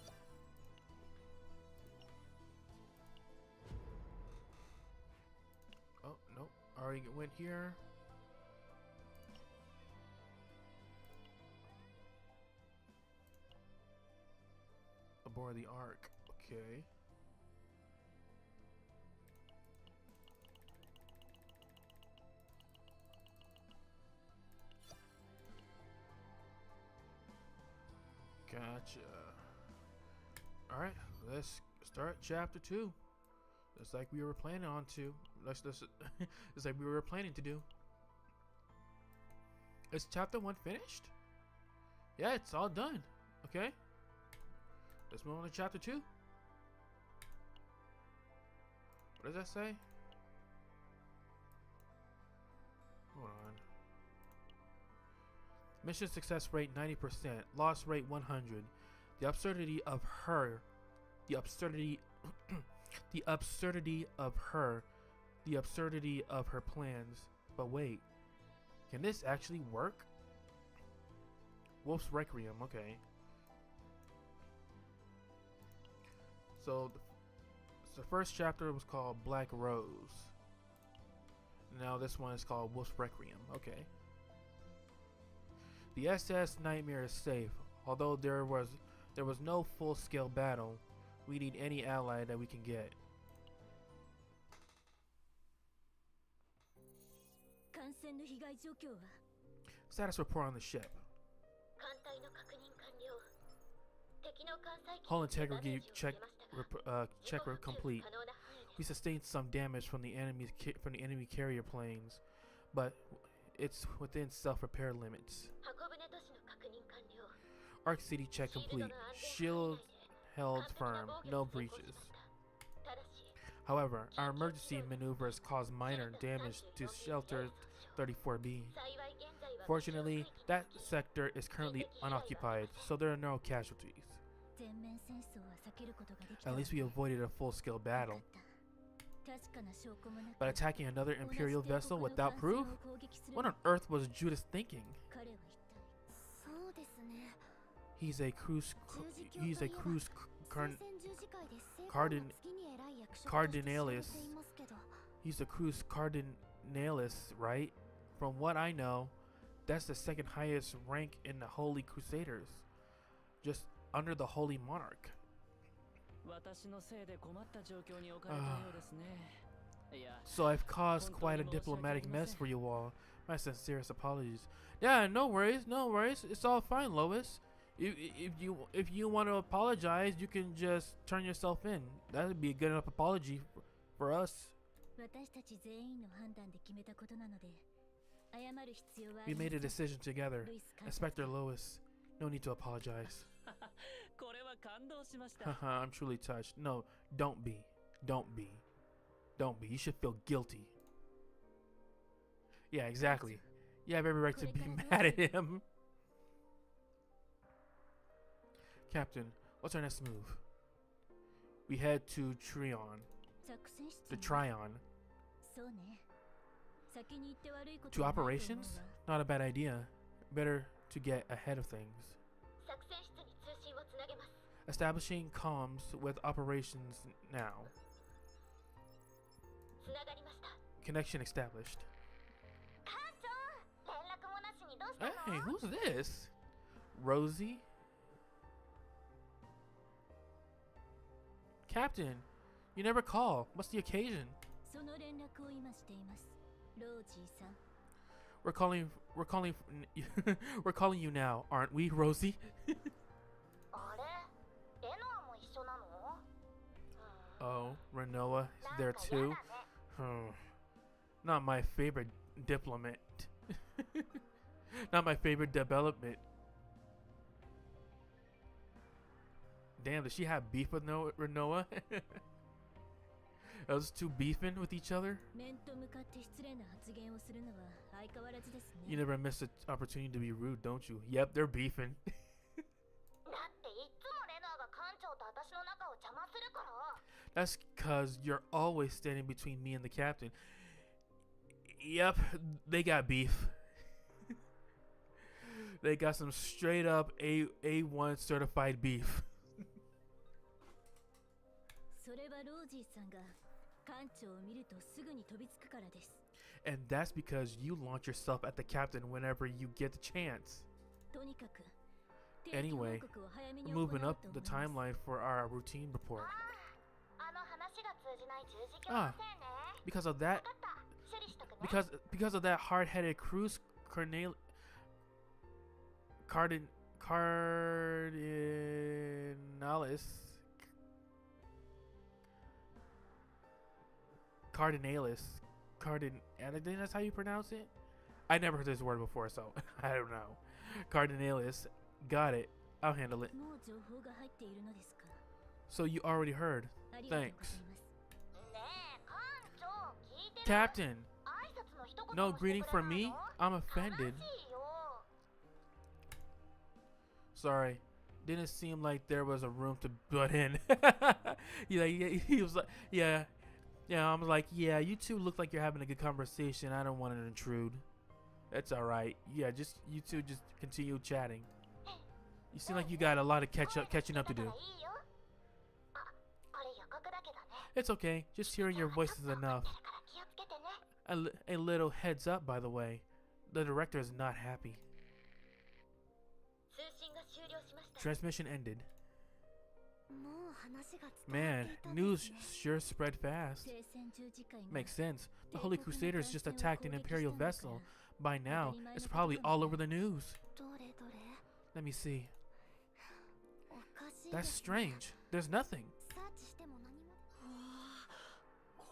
Oh, nope. Already went here. Aboard the Ark. Okay. Gotcha. Alright, let's start chapter 2. Just like we were planning on to. It's like we were planning to do. Is chapter 1 finished? Yeah, it's all done. Okay. Let's move on to chapter 2. What does that say? Hold on. Mission success rate 90%. Loss rate 100. The absurdity of her. The absurdity. The absurdity of her. The absurdity of her plans. But wait. Can this actually work? Wolf's Requiem. Okay. So the first chapter was called Black Rose. Now this one is called Wolf's Requiem. Okay. The SS Nightmare is safe. Although there was no full-scale battle, we need any ally that we can get. Status report on the ship. Hull integrity check complete. We sustained some damage from the enemy carrier planes, but it's within self-repair limits. Arc City check complete. Shield held firm. No breaches. However, our emergency maneuvers caused minor damage to Shelter 34B. Fortunately, that sector is currently unoccupied, so there are no casualties. At least we avoided a full-scale battle. But attacking another Imperial vessel without proof? What on earth was Judas thinking? He's a cruise cardinalis. He's a cruise cardinalis, right? From what I know, that's the second highest rank in the Holy Crusaders. Just under the Holy Monarch. 私のせいで困った状況に置かれたようですね。いや、 So I've caused quite a diplomatic mess for you all. My sincerest apologies. Yeah, no worries, no worries. It's all fine, Lois. If you want to apologize, you can just turn yourself in. That would be a good enough apology for us. 私たち全員の判断で決めたことなので、謝る必要はあ We りま made せ a ん。 decision together. ルイス監督 Inspector Lois, no need to apologize. これは感動しました。 Haha, I'm truly touched. No, don't be. Don't be. Don't be. You should feel guilty. Yeah, exactly. You have every right to be mad at him. Captain, what's our next move? We head to Trion. 作戦室 The に Trion. そうね。先に行って悪いこ To とはないと思う operations? わ。 Not a bad idea. Better to get ahead of things. 作戦室に通信をつなげます。 Establishing comms with operations now. つながりました。 Connection established. 艦長、連絡もなしにどうしたの？ Hey, who's this? Rosie? Captain, you never call. What's the occasion? その連絡を今しています。ロージーさん。 We're calling we're calling you now, aren't we, Rosie? あれ？レノアも一緒なの？ Oh, Renoa is there too? Not my favorite diplomat. Not my favorite development. Damn, does she have beef with Renoa? Those two beefing with each other? 面と向かって失礼な発言をするのは相変わらずですね。 You never miss an opportunity to be rude, don't you? Yep, they're beefing. だっていつもレノアが艦長と私の仲を邪魔するから。 That's because you're always standing between me and the captain. Yep, they got beef. They got some straight up A1 certified beef. それはロージーさんが艦長を見るとすぐに飛びつくからです。 And that's because you launch yourself at the captain whenever you get the chance. とにかく Anyway, 定期報告を早めに We're 行おう moving と up 思 the います。 timeline for our routine report. あの話が通じない十字架のせいね。 Because of わ that, かった。処理しとくね。because of that hard-headed Cruz I think that's how you pronounce it. I never heard this word before, so I don't know. Cardinalis, got it. I'll handle it. もう情報が入っているのですか。 So you already heard. ありがとうござい Thanks. ます。ねえ、艦長、聞いてる？ Captain, 挨拶の一言も no してくれ greeting ない from の？ me? I'm 悲 offended. しいよ。 Sorry, didn't seem like there was a room to butt in. He was like, yeah. I'm like, yeah, you two look like you're having a good conversation. I don't want to intrude. That's all right. Yeah, just you two just continue chatting. You seem like you got a lot of catching up to do. いいよ。あ、これ予告だけどね。 It's okay. Just hearing your voice is enough. 怒ってるから気をつけてね。A little heads up, by the way. The director is not happy. 通信が終了しました。 Transmission ended. もう話が伝わってい Man, たん news ですね。 sure spread fast. 聖戦十字会が Makes sense. The Holy 帝国の Crusaders just 艦船を attacked an 攻撃 Imperial したんだから。 vessel. By now, 当たり前 it's のこと probably かも all ね。 over the news. どれどれ？ Let me see. おかしい That's ですね。 strange. There's nothing. サーチしても何も。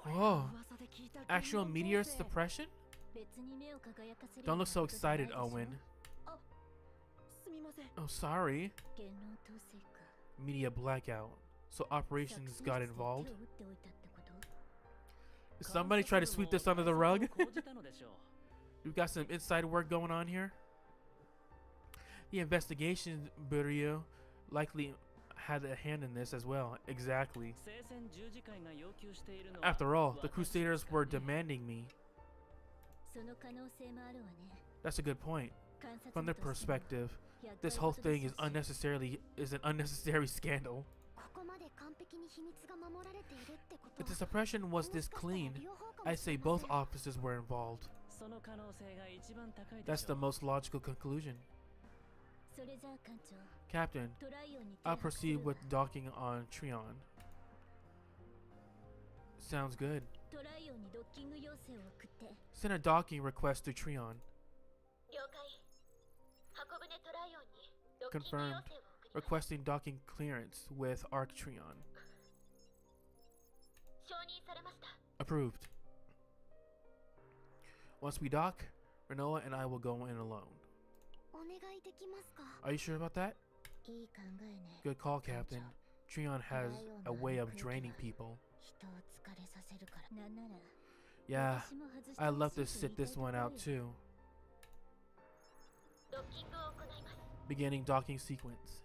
Whoa. 噂で聞いた Actual 言 meteor 論統制。 suppression? 別に目を輝かせる Don't ような look so ことじゃない excited, でしょ。 Owen. すみません。 Oh, sorry. 言論統制か。 Media blackout. So 作 operations 戦 got 室で手を involved. 打っておいたってこと？ Did somebody try to sweep this under the rug? 監察部も対策を講じたのでしょう。 We've got some inside work going on here. The investigation bureau likely had a hand in this as well. Exactly. 聖戦十字会が要求しているのは After all, the 私 Crusaders しか were ね demanding me. その可能性もあるわね。 That's a good point. 観察 From 部 their としても perspective, 厄介 this whole 事で thing しょ is うし an unnecessary scandal. ここまで完璧に秘密が守られているってこと If the は suppression was も this しかしたら clean, 両方かも I'd し say れま both せん。 officers were involved. その可能性が一番高いで That's し the ょう。 most logical conclusion. それじゃあ艦長 Captain, トライオンに停 I'll 泊す proceed るわ with docking on Trion. Sounds good. トライオンにドッキング要請を送って Send a docking request to Trion. 了解箱舟トライオンにドッキング Confirmed. 要請を送ります Requesting docking clearance with Arc Trion. 承認されました Approved. Once we dock, Renoa and I will go in alone. お願いできますか Are you sure about that? いい考えね Good call, Captain. Trion has a way of draining people. 人を疲れさせるからなんなら Yeah, 私も外して I'd love ほ to しい sit と言い this たい one ところ out よ too. ドッキングを行います Beginning docking sequence.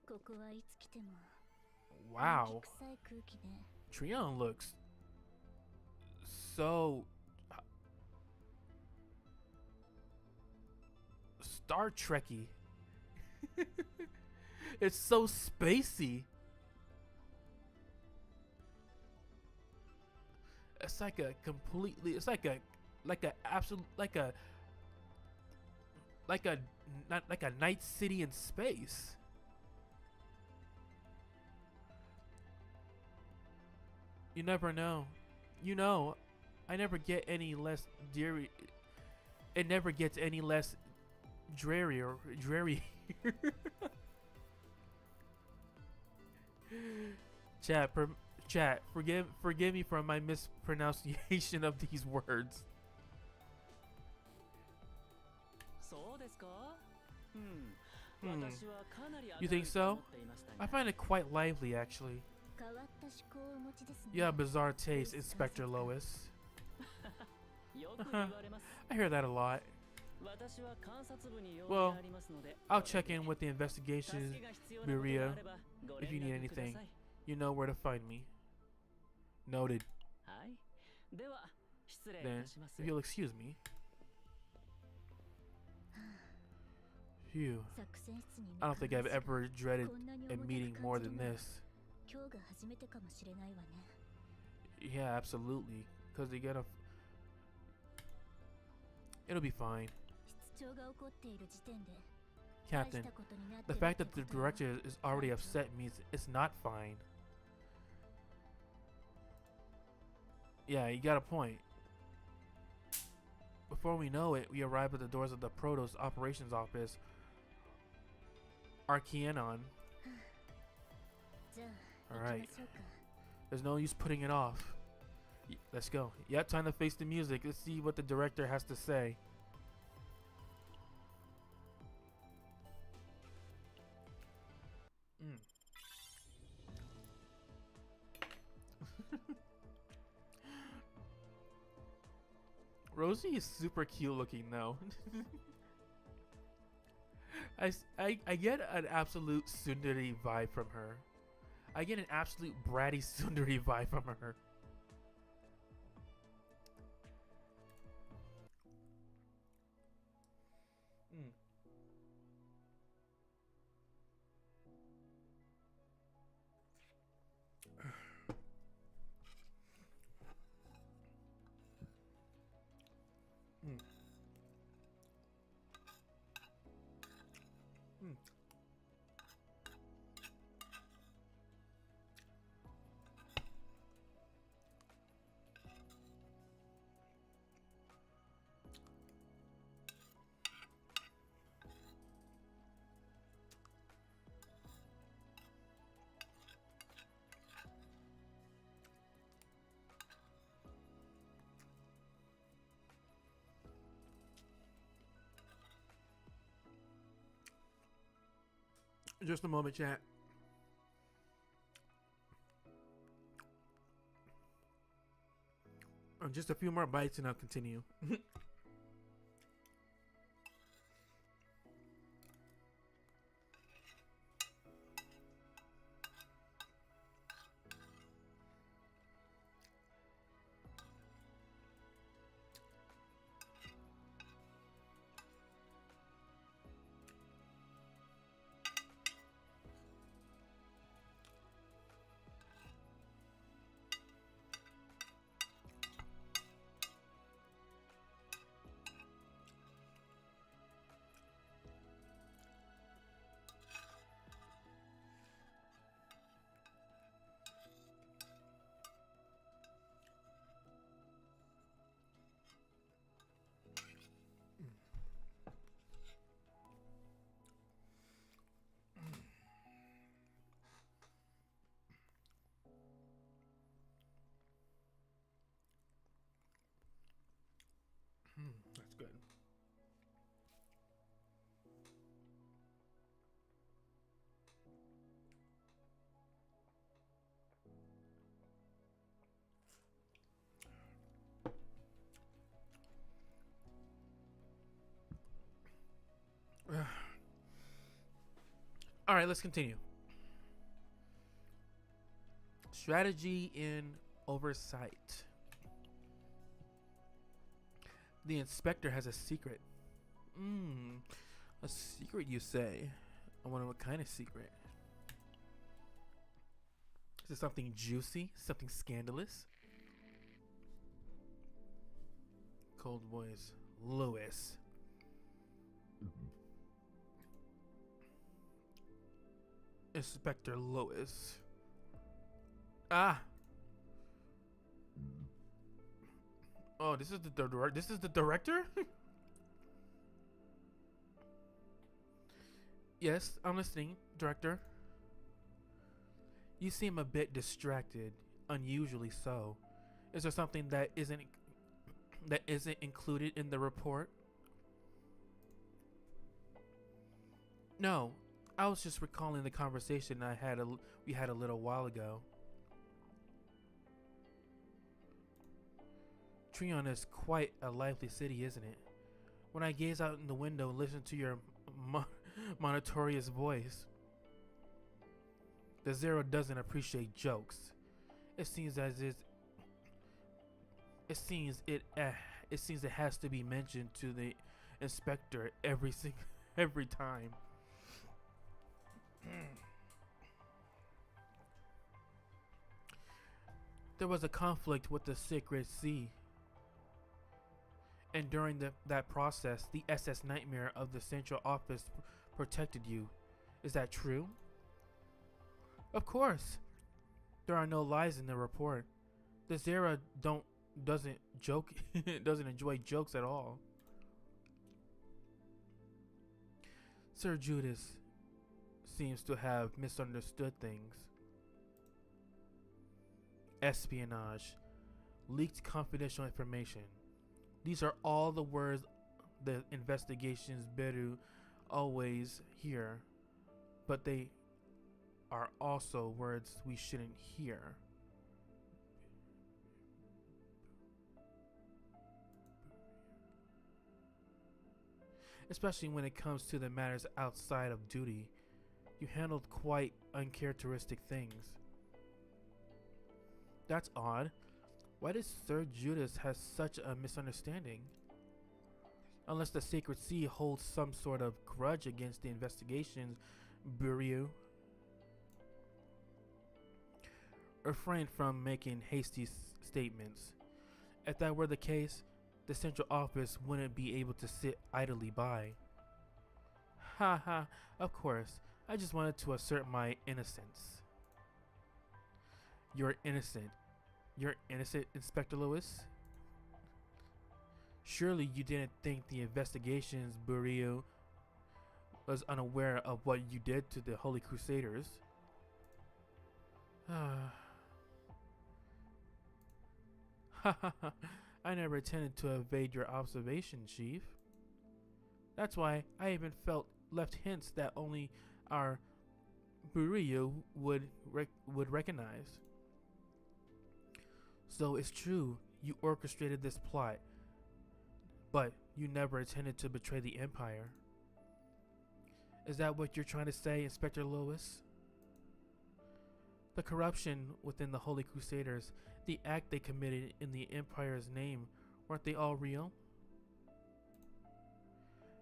ここはいつ来ても Wow, 臭い空気ね Trion looks so Star Trekky. It's so spacey. It's like a completely. It's like a absolute like a not like a night city in space. You never know. You know, I never get any less dreary. It never gets any less dreary or dreary. Chat, forgive me for my mispronunciation of these words. そうですか Hmm. 私はかなり You think 明るいと so? 思っていましたが I find it quite lively, actually. 変わった思考をお持ちですね You have bizarre taste, Inspector Lois. よく言われます I hear that a lot. 私は監察部に用 Well, 事がありますので I'll check in with the investigations. 助けが必要なことがあればご if you 連 need 絡くだ anything. さい You know where to find me. Noted. はいでは失礼い Then, たします if you'll excuse me. Phew. 作戦室に I don't think I've ever dreaded こんなに a 重たく meeting 感 more じる than のは this. 今日が初めてかもしれないわね Yeah, absolutely. Because they gotta. It'll be fine. 室長が怒っている時点で Captain, 大したことになって the る fact って that こ the とは director is already upset means it's not fine. Yeah, you got a point. Before we know it, we arrive at the doors of the Protoss operations office. Arcanon. じゃあ Alright. 行きましょうか There's no use putting it off. Let's go. Yep, time to face the music. Let's see what the director has to say. Rosie is super cute looking though. I get an absolute tsundere vibe from her. I get an absolute bratty tsundere vibe from her. Just a moment, chat. Just a few more bites and I'll continue. All right, let's continue. Strategy in oversight. The inspector has a secret. A secret, you say? I wonder what kind of secret. Is it something juicy? Something scandalous? Cold voice. Lewis. Inspector Lewis. Ah. Oh, this is the director? Yes, I'm listening, director. You seem a bit distracted, unusually so. Is there something that isn't included in the report? No, I was just recalling the conversation we had a little while ago. Trion is quite a lively city, isn't it? When I gaze out in the window and listen to your monotorious voice, the Zero doesn't appreciate jokes. It seems it has to be mentioned to the inspector every time. There was a conflict with the Sacred Sea, and during that process, the SS Nightmare of the Central Office protected you. Is that true? Of course. There are no lies in the report. The Zera doesn't doesn't enjoy jokes at all. Sir Judas seems to have misunderstood things. Espionage, leaked confidential information. These are all the words the investigations Beru always hear, but they are also words we shouldn't hear. Especially when it comes to the matters outside of duty. You handled quite uncharacteristic things. That's odd. Why does Sir Judas have such a misunderstanding? Unless the Sacred Sea holds some sort of grudge against the investigations Bureau. Refrain from making hasty statements. If that were the case, the Central Office wouldn't be able to sit idly by. Ha ha, of course. I just wanted to assert my innocence. You're innocent. You're innocent, Inspector Lewis? Surely you didn't think the investigations Bureau was unaware of what you did to the Holy Crusaders? I never intended to evade your observation, Chief. That's why I even left hints that only our Bureau would recognize. So it's true, you orchestrated this plot, but you never intended to betray the Empire. Is that what you're trying to say, Inspector Lewis? The corruption within the Holy Crusaders, the act they committed in the Empire's name, weren't they all real?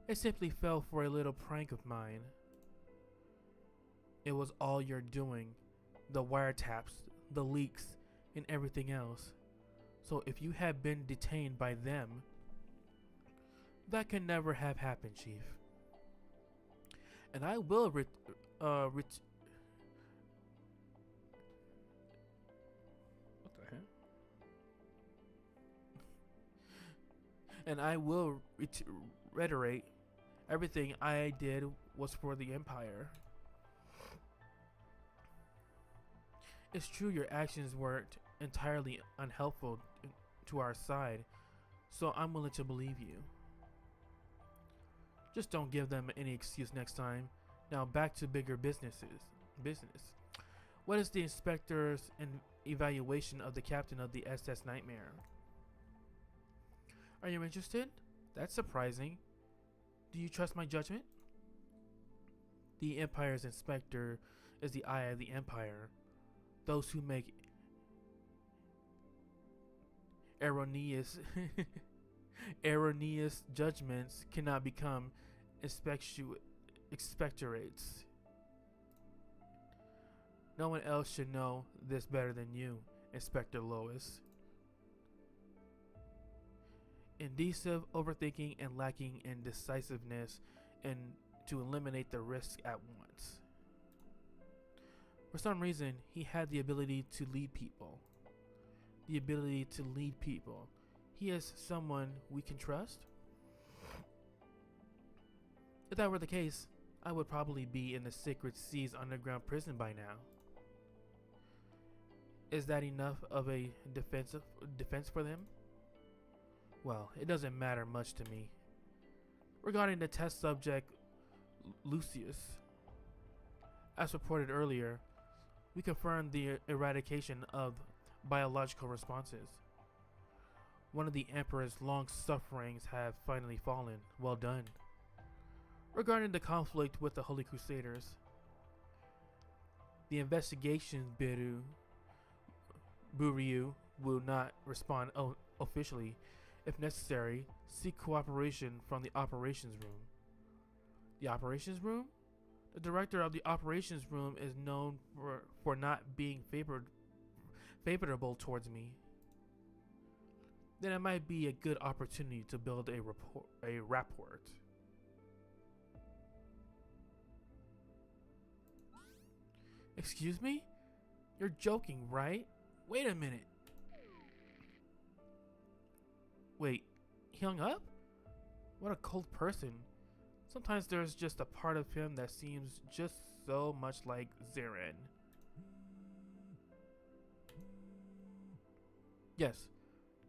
It simply fell for a little prank of mine. It was all your doing, the wiretaps, the leaks, and everything else. So if you had been detained by them, that could never have happened, Chief. And I will what the heck? And I will reiterate, everything I did was for the Empire. It's true your actions weren't entirely unhelpful to our side, so I'm willing to believe you. Just don't give them any excuse next time. Now back to bigger business. What is the inspector's evaluation of the captain of the SS Nightmare? Are you interested? That's surprising. Do you trust my judgment? The Empire's inspector is the eye of the Empire. Those who make erroneous erroneous judgments cannot become expectorates. No one else should know this better than you, Inspector Lois. Indecisive, overthinking, and lacking in decisiveness, and to eliminate the risk at once. For some reason, he had the ability to lead people. The ability to lead people. He is someone we can trust? If that were the case, I would probably be in the Sacred Sea's underground prison by now. Is that enough of a defense for them? Well, it doesn't matter much to me. Regarding the test subject, Lucius, as reported earlier, we confirmed the eradication of biological responses. One of the Emperor's long sufferings have finally fallen. Well done. Regarding the conflict with the Holy Crusaders, the investigation Bureau will not respond officially. If necessary, seek cooperation from the operations room. The operations room? The director of the operations room is known for not being favorable towards me. Then it might be a good opportunity to build a rapport. Excuse me? You're joking, right? Wait a minute. Wait, he hung up? What a cold person. Sometimes there's just a part of him that seems just so much like Zarin. Yes,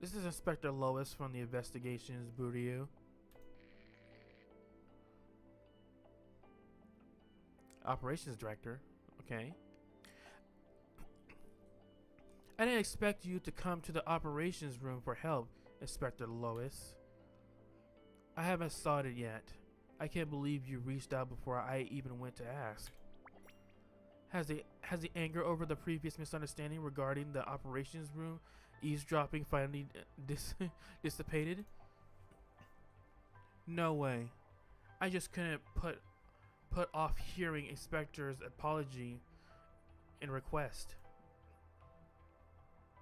this is Inspector Lois from the Investigations Bureau. Operations Director, okay. I didn't expect you to come to the operations room for help, Inspector Lois. I haven't started yet. I can't believe you reached out before I even went to ask. Has the anger over the previous misunderstanding regarding the operations room eavesdropping finally dissipated? No way. I just couldn't put off hearing Inspector's apology and request.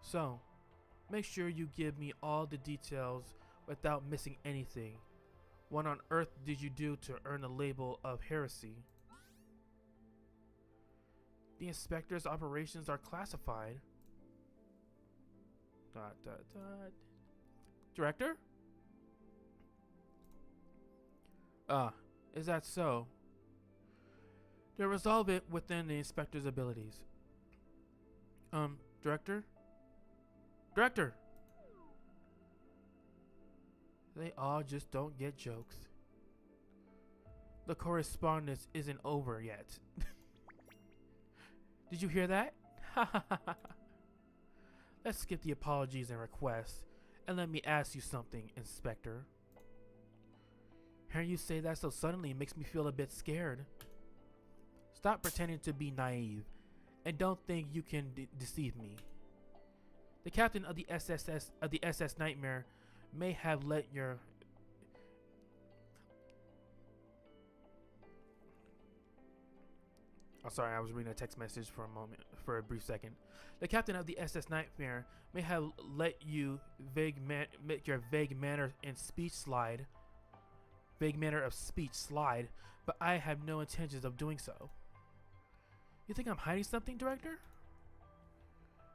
So, make sure you give me all the details without missing anything. What on earth did you do to earn the label of heresy? The inspector's operations are classified. ... Director? Is that so? They resolve it within the inspector's abilities. Director? Director! They all just don't get jokes. The correspondence isn't over yet. Did you hear that? Let's skip the apologies and requests, and let me ask you something, Inspector. Hearing you say that so suddenly makes me feel a bit scared. Stop pretending to be naive, and don't think you can deceive me. The captain of the SS Nightmare may have let your sorry, I was reading a text message for a brief second. The captain of the SS Nightmare may have let you make your vague manner of speech slide, but I have no intentions of doing so. You think I'm hiding something, Director?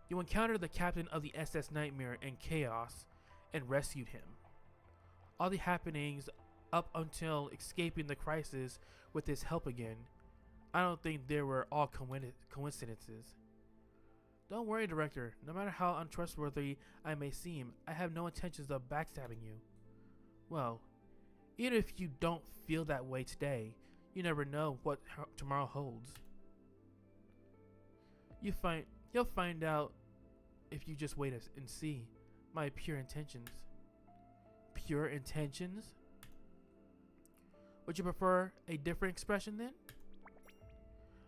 You encountered the captain of the SS Nightmare in chaos and rescued him. All the happenings up until escaping the crisis with his help again, I don't think they were all coincidences. Don't worry, Director. No matter how untrustworthy I may seem, I have no intentions of backstabbing you. Well, even if you don't feel that way today, you never know what tomorrow holds. You'll find out if you just wait and see my pure intentions. Pure intentions? Would you prefer a different expression then?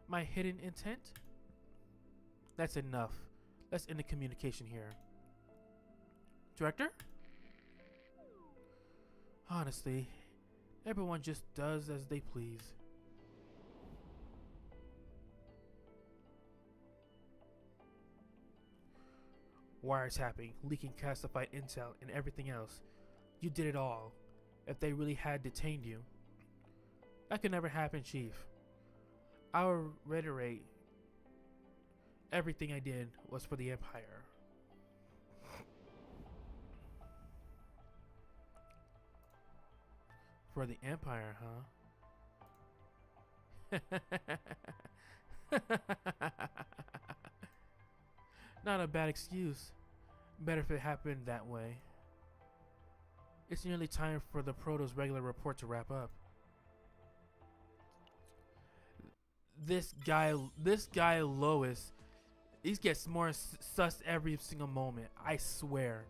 my hidden intent? That's enough. Let's end the communication here. Director? Honestly, everyone just does as they please. Wiretapping, leaking classified intel, and everything else. You did it all. If they really had detained you. That could never happen, Chief. I'll reiterate, everything I did was for the Empire. For the Empire, huh? Not a bad excuse. Better if it happened that way. It's nearly time for the Proto's regular report to wrap up. This guy Lois, he gets more sus every single moment. I swear.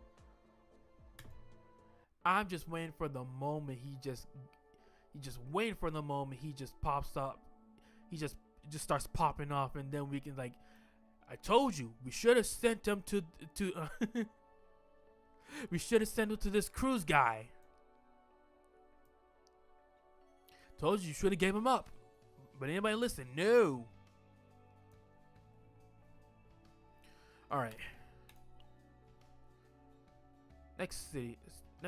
I'm just waiting for the moment he just waiting for the moment he just pops up. He just starts popping off, and then we can like, I told you we should have sent him to we should have sent him to this cruise guy. Told you should have gave him up. But anybody listen? No. Alright. Next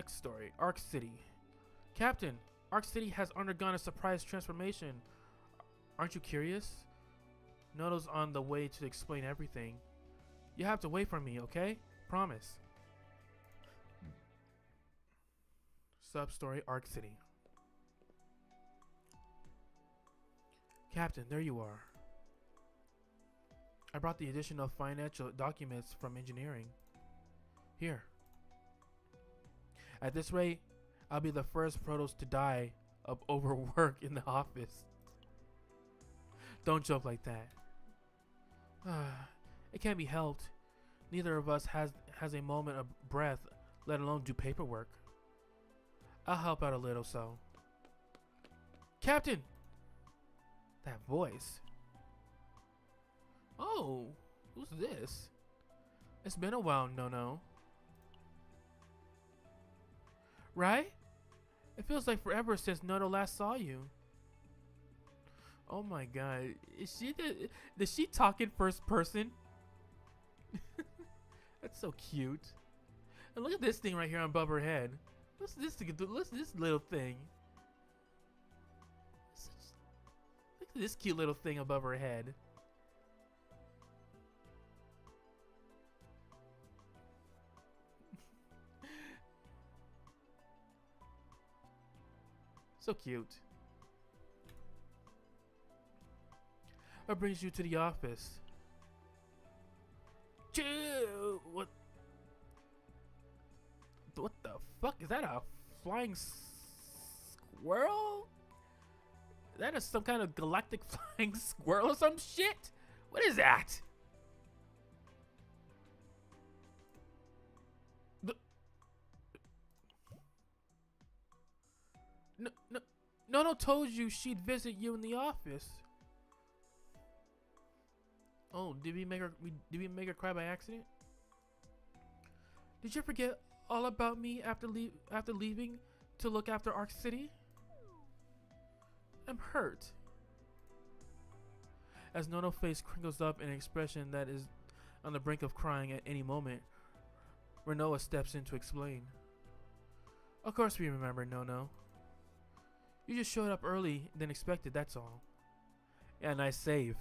story. Arc City. Captain, Arc City has undergone a surprise transformation. Aren't you curious? Noto's on the way to explain everything. You have to wait for me, okay? Promise. Sub-story Arc City. Captain, there you are. I brought the additional financial documents from engineering. Here. At this rate, I'll be the first Protoss to die of overwork in the office. Don't joke like that. It can't be helped. Neither of us has a moment of breath, let alone do paperwork. I'll help out a little, so. Captain! That voice. Oh, who's this? It's been a while, no. Right? It feels like forever since Noto last saw you. Oh my god. Does she talk in first person? That's so cute. And look at this thing right here above her head. What's this little thing? Look at this cute little thing above her head. So cute. What brings you to the office? What the fuck? Is that a flying squirrel? That is some kind of galactic flying squirrel or some shit? What is that? No told you she'd visit you in the office. Oh, did we make her cry by accident? Did you forget all about me after leaving to look after Arc City? I'm hurt. As Nono's face crinkles up in an expression that is on the brink of crying at any moment, Renoa steps in to explain. Of course we remember, Nono. You just showed up early than expected, that's all. Yeah, nice save.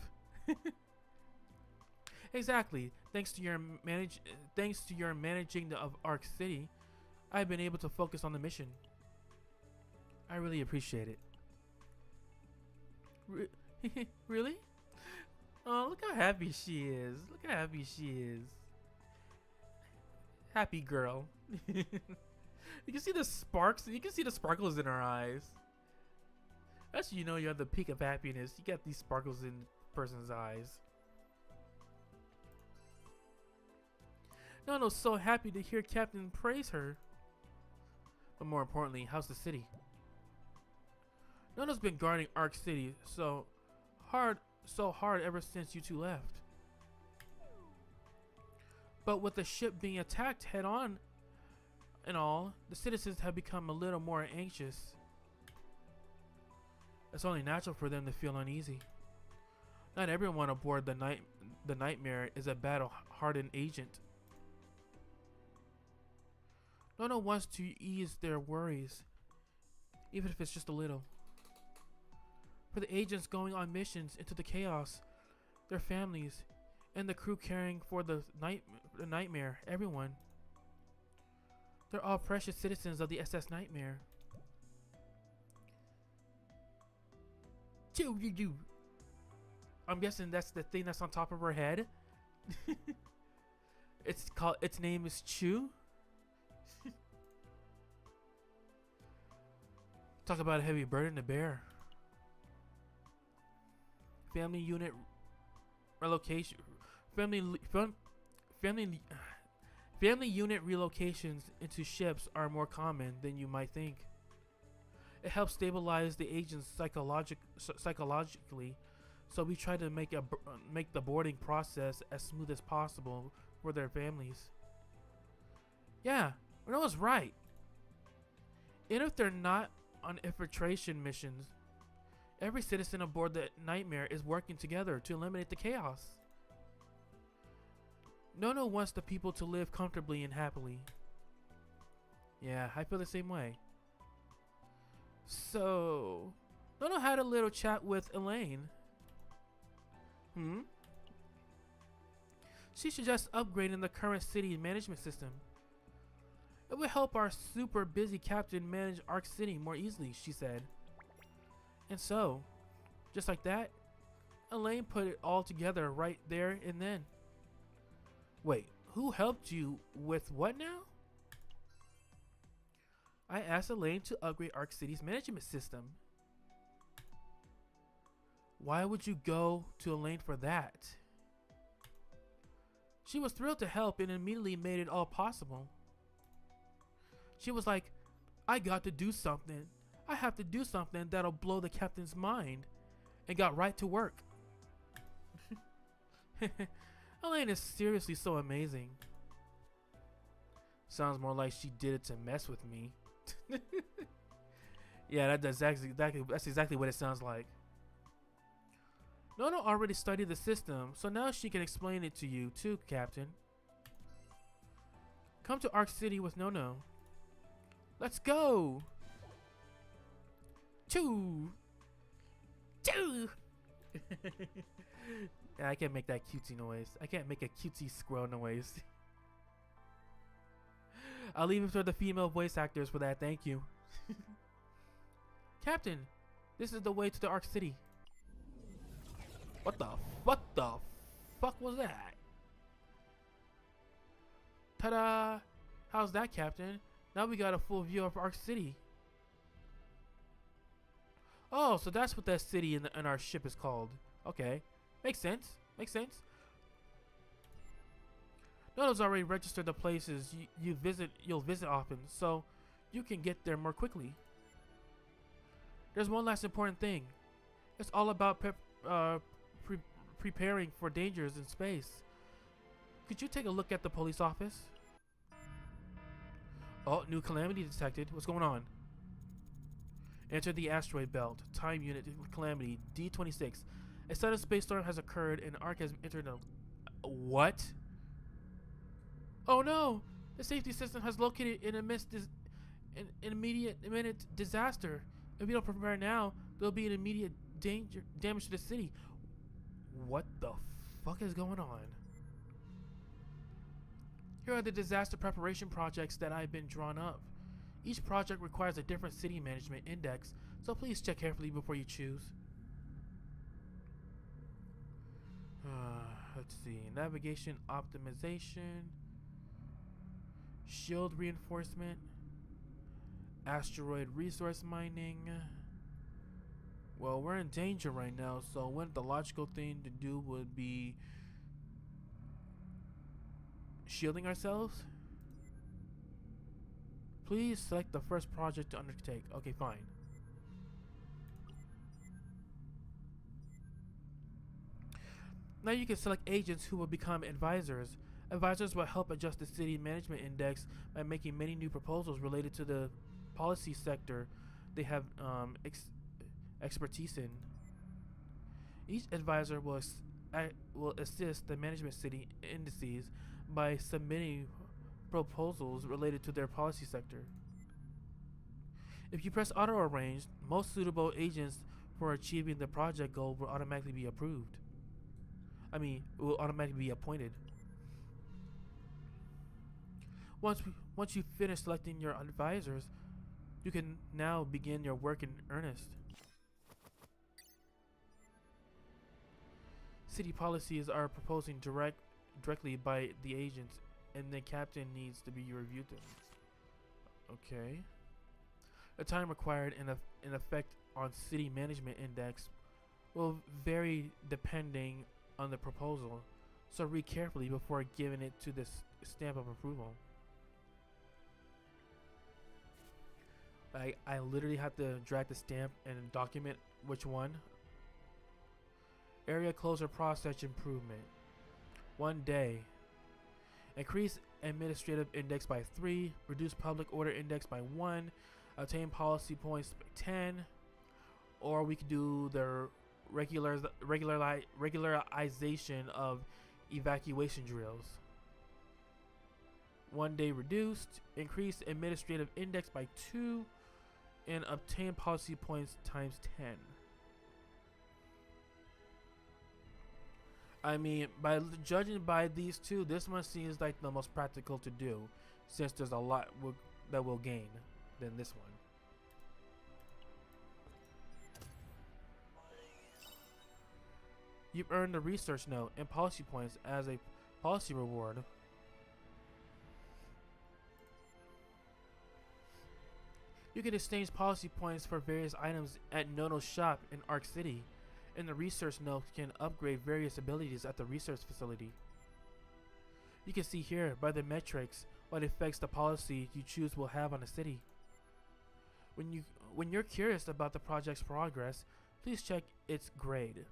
Exactly. Thanks to your managing of Arc City, I've been able to focus on the mission. I really appreciate it. Really? Oh, look how happy she is. Look how happy she is. Happy girl. You can see the sparks. You can see the sparkles in her eyes. That's you know you're at the peak of happiness. You got these sparkles in a person's eyes. Nono's so happy to hear Captain praise her. But more importantly, how's the city? Nono's been guarding Arc City, so hard so hard ever since you two left. But with the ship being attacked head on and all, the citizens have become a little more anxious. It's only natural for them to feel uneasy. Not everyone aboard the Nightmare is a battle-hardened agent. No one wants to ease their worries, even if it's just a little. For the agents going on missions into the chaos, their families, and the crew caring for the Nightmare, everyone. They're all precious citizens of the SS Nightmare. I'm guessing that's the thing that's on top of her head. Its name is Chew. Talk about a heavy burden to bear. Family unit relocation. Family unit relocations into ships are more common than you might think. It helps stabilize the agents psychologically, so we try to make the boarding process as smooth as possible for their families. Yeah, Renault's right. Even if they're not on infiltration missions, every citizen aboard the Nightmare is working together to eliminate the chaos. Nono wants the people to live comfortably and happily. Yeah, I feel the same way. So, Nono had a little chat with Elaine. She suggests upgrading the current city management system. It would help our super busy captain manage Arc City more easily, she said. And so, just like that, Elaine put it all together right there and then. Wait, who helped you with what now? I asked Elaine to upgrade Arc City's management system. Why would you go to Elaine for that? She was thrilled to help and immediately made it all possible. She was like, I got to do something. I have to do something that'll blow the captain's mind. And got right to work. Elaine is seriously so amazing. Sounds more like she did it to mess with me. Yeah, that's exactly what it sounds like. Nono already studied the system, so now she can explain it to you too, Captain. Come to Arc City with Nono. Let's go! Choo! Choo! Yeah, I can't make that cutesy noise. I can't make a cutesy squirrel noise. I'll leave it for the female voice actors for that, thank you. Captain, this is the way to the Arc City. What the fuck was that? Ta-da! How's that, Captain? Now we got a full view of Arc City. Oh, so that's what that city in our ship is called. Okay. Makes sense. Makes sense. Nono's already registered the places you'll visit often, so you can get there more quickly. There's one last important thing. It's all about preparing for dangers in space. Could you take a look at the police office? Oh, new calamity detected. What's going on? Enter the asteroid belt. Time unit calamity D26. A sudden space storm has occurred and Ark has entered a... What? Oh no! The safety system has located an imminent disaster. If we don't prepare now, there'll be an immediate damage to the city. What the fuck is going on? Here are the disaster preparation projects that I've been drawn up. Each project requires a different city management index, so please check carefully before you choose. Let's see. Navigation optimization. Shield reinforcement. Asteroid resource mining. Well, we're in danger right now, so the logical thing to do would be shielding ourselves. Please select the first project to undertake. Okay, fine. Now you can select agents who will become advisors. Advisors will help adjust the city management index by making many new proposals related to the policy sector they have expertise in. Each advisor will assist the management city indices by submitting proposals related to their policy sector. If you press auto arrange, most suitable agents for achieving the project goal will automatically be approved. Will automatically be appointed. Once you finish selecting your advisors, you can now begin your work in earnest. City policies are proposing directly by the agents, and the captain needs to be reviewed them. Okay. The time required in effect on city management index will vary depending on the proposal, so read carefully before giving it to the stamp of approval. I literally have to drag the stamp and document which one. Area closure process improvement. 1 day. Increase administrative index by 3. Reduce public order index by 1. Obtain policy points by 10. Or we could do the regularization of evacuation drills. 1 day reduced. Increase administrative index by 2. And obtain policy points times 10. By judging by these two, this one seems like the most practical to do, since there's a lot that we'll gain than this one. You've earned a research note and policy points as a policy reward. You can exchange policy points for various items at Nono's shop in Arc City, and the research notes can upgrade various abilities at the research facility. You can see here by the metrics what effects the policy you choose will have on the city. When you're curious about the project's progress, please check its grade.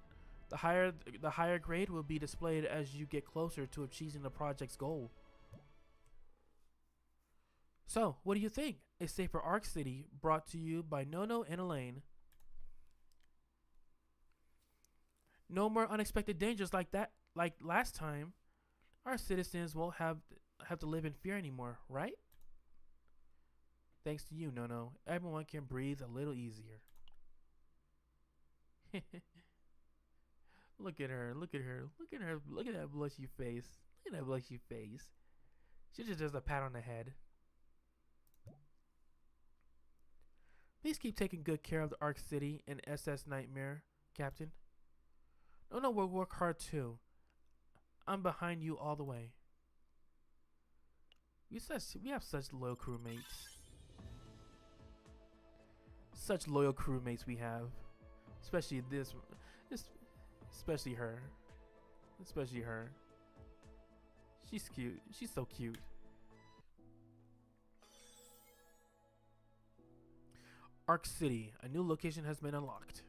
The higher grade will be displayed as you get closer to achieving the project's goal. So, what do you think? A Safer Arc City, brought to you by Nono and Elaine. No more unexpected dangers like last time. Our citizens won't have to live in fear anymore, right? Thanks to you, Nono, everyone can breathe a little easier. Look at her, look at her, look at her, look at that blushy face. Look at that blushy face. She just does a pat on the head. Please keep taking good care of the Arc City and SS Nightmare, Captain. Nono will work hard too. I'm behind you all the way. We have such loyal crewmates. Such loyal crewmates we have. Especially especially her. Especially her. She's cute. She's so cute. Arc City. A new location has been unlocked.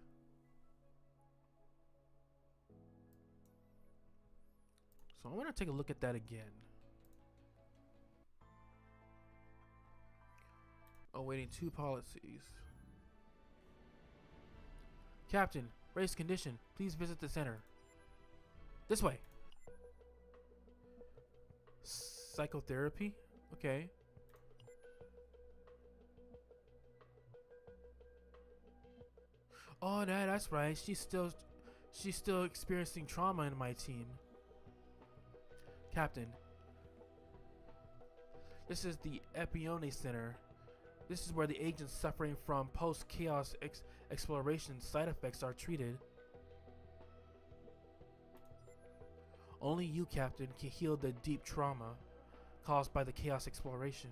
So I want to take a look at that again. Awaiting 2 policies. Captain, race condition. Please visit the center. This way. Psychotherapy? Okay. Oh, that's right. She's still experiencing trauma in my team. Captain, this is the Epione Center. This is where the agents suffering from post-chaos exploration side effects are treated. Only you, Captain, can heal the deep trauma caused by the chaos exploration.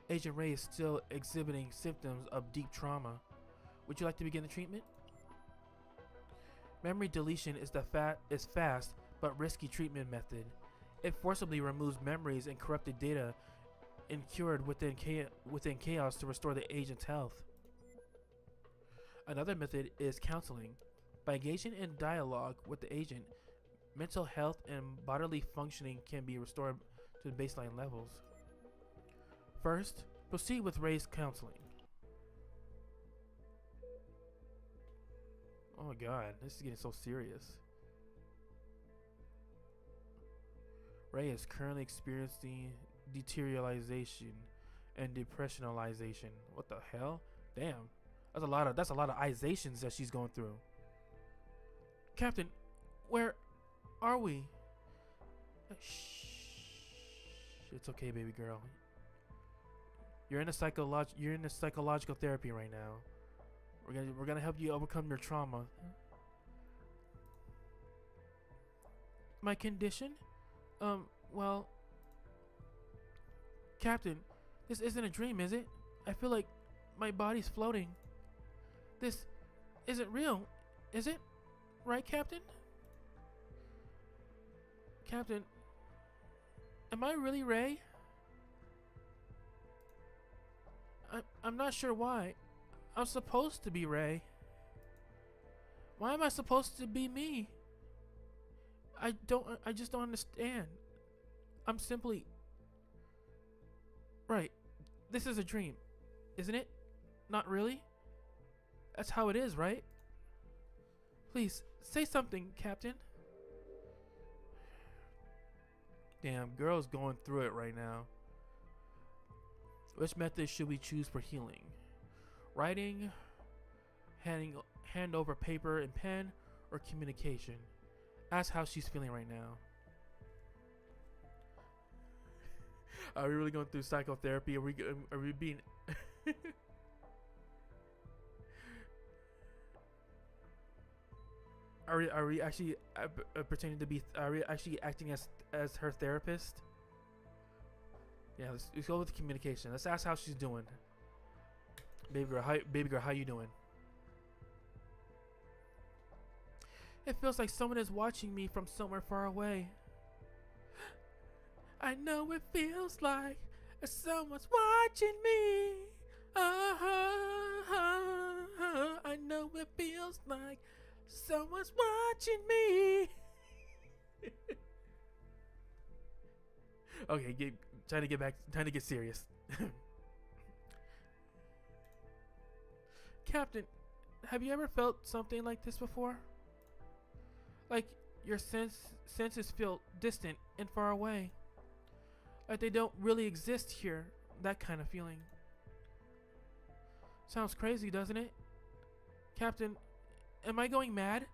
Agent Ray is still exhibiting symptoms of deep trauma. Would you like to begin the treatment? Memory deletion is fast but risky treatment method. It forcibly removes memories and corrupted data incurred within chaos to restore the agent's health. Another method is counseling. By engaging in dialogue with the agent, mental health and bodily functioning can be restored to the baseline levels. First, proceed with Ray's counseling. Oh my god, this is getting so serious. Ray is currently experiencing deterioration and depressionalization. What the hell? Damn. That's a lot of izations that she's going through. Captain, where are we? Shh. It's okay, baby girl. You're in a psychological therapy right now. We're gonna help you overcome your trauma. My condition? Well, Captain, this isn't a dream, is it? I feel like my body's floating. This isn't real, is it? Right, Captain? Captain, am I really Ray? I'm not sure why. I'm supposed to be Ray. Why am I supposed to be me? I just don't understand. I'm simply... Right. This is a dream, isn't it? Not really? That's how it is, right? Please, say something, Captain. Damn, girl's going through it right now. Which method should we choose for healing? Writing, hand over paper and pen, or communication? Ask how she's feeling right now. Are we really going through psychotherapy? Are we being... Are we actually pretending to be? Are we actually acting as her therapist? Yeah, let's go with the communication. Let's ask how she's doing. Baby girl, how you doing? It feels like someone is watching me from somewhere far away. I know it feels like someone's watching me. I know it feels like someone's watching me. Okay, trying to get serious. Captain, have you ever felt something like this before? Like your senses feel distant and far away. Like they don't really exist here. That kind of feeling. Sounds crazy, doesn't it? Captain, am I going mad?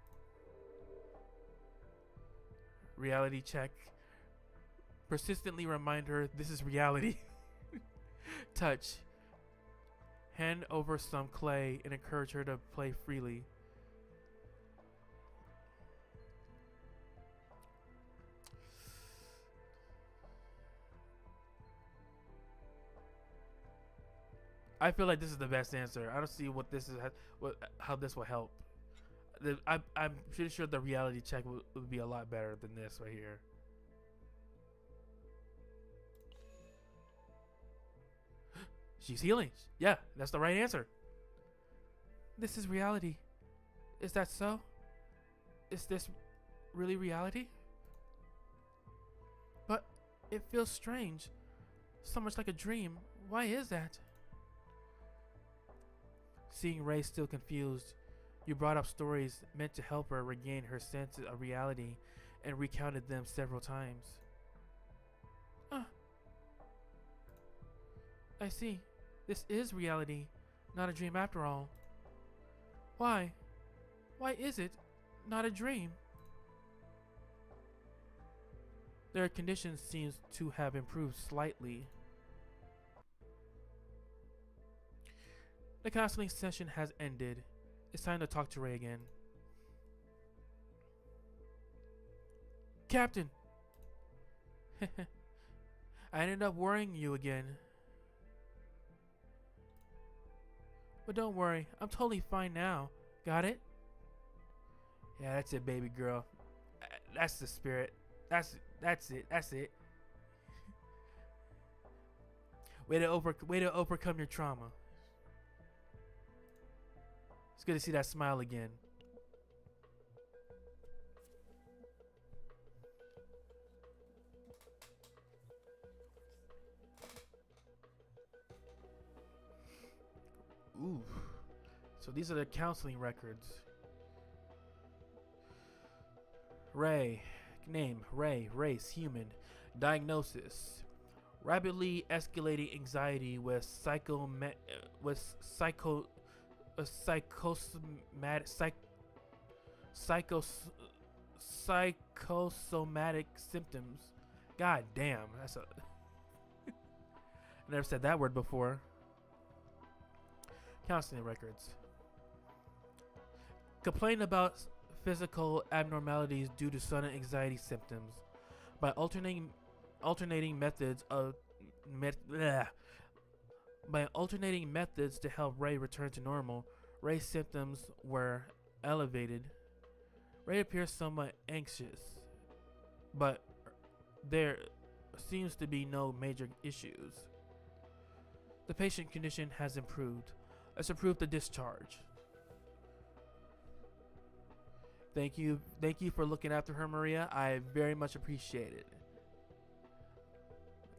Reality check. Persistently remind her this is reality. Touch. Hand over some clay and encourage her to play freely. I feel like this is the best answer. I don't see what this is, how this will help. I'm pretty sure the reality check would be a lot better than this right here. She's healing. Yeah, that's the right answer. This is reality. Is that so? Is this really reality? But it feels strange. So much like a dream. Why is that? Seeing Ray still confused, you brought up stories meant to help her regain her sense of reality and recounted them several times. I see. This is reality, not a dream after all. Why? Why is it not a dream? Their condition seems to have improved slightly. The counseling session has ended. It's time to talk to Ray again. Captain! I ended up worrying you again. But don't worry, I'm totally fine now. Got it? Yeah, that's it, baby girl. That's the spirit. That's it. That's it. Way to overcome your trauma. It's good to see that smile again. Ooh. So these are the counseling records. Ray. Name, Ray. Race, human. Diagnosis. Rapidly escalating anxiety with psychosomatic symptoms. God damn, that's a I never said that word before. Counseling records. Complain about physical abnormalities due to sudden anxiety symptoms. By alternating methods to help Ray return to normal, Ray's symptoms were elevated. Ray appears somewhat anxious, but there seems to be no major issues. The patient condition has improved. Let's approve the discharge. Thank you for looking after her, Maria. I very much appreciate it.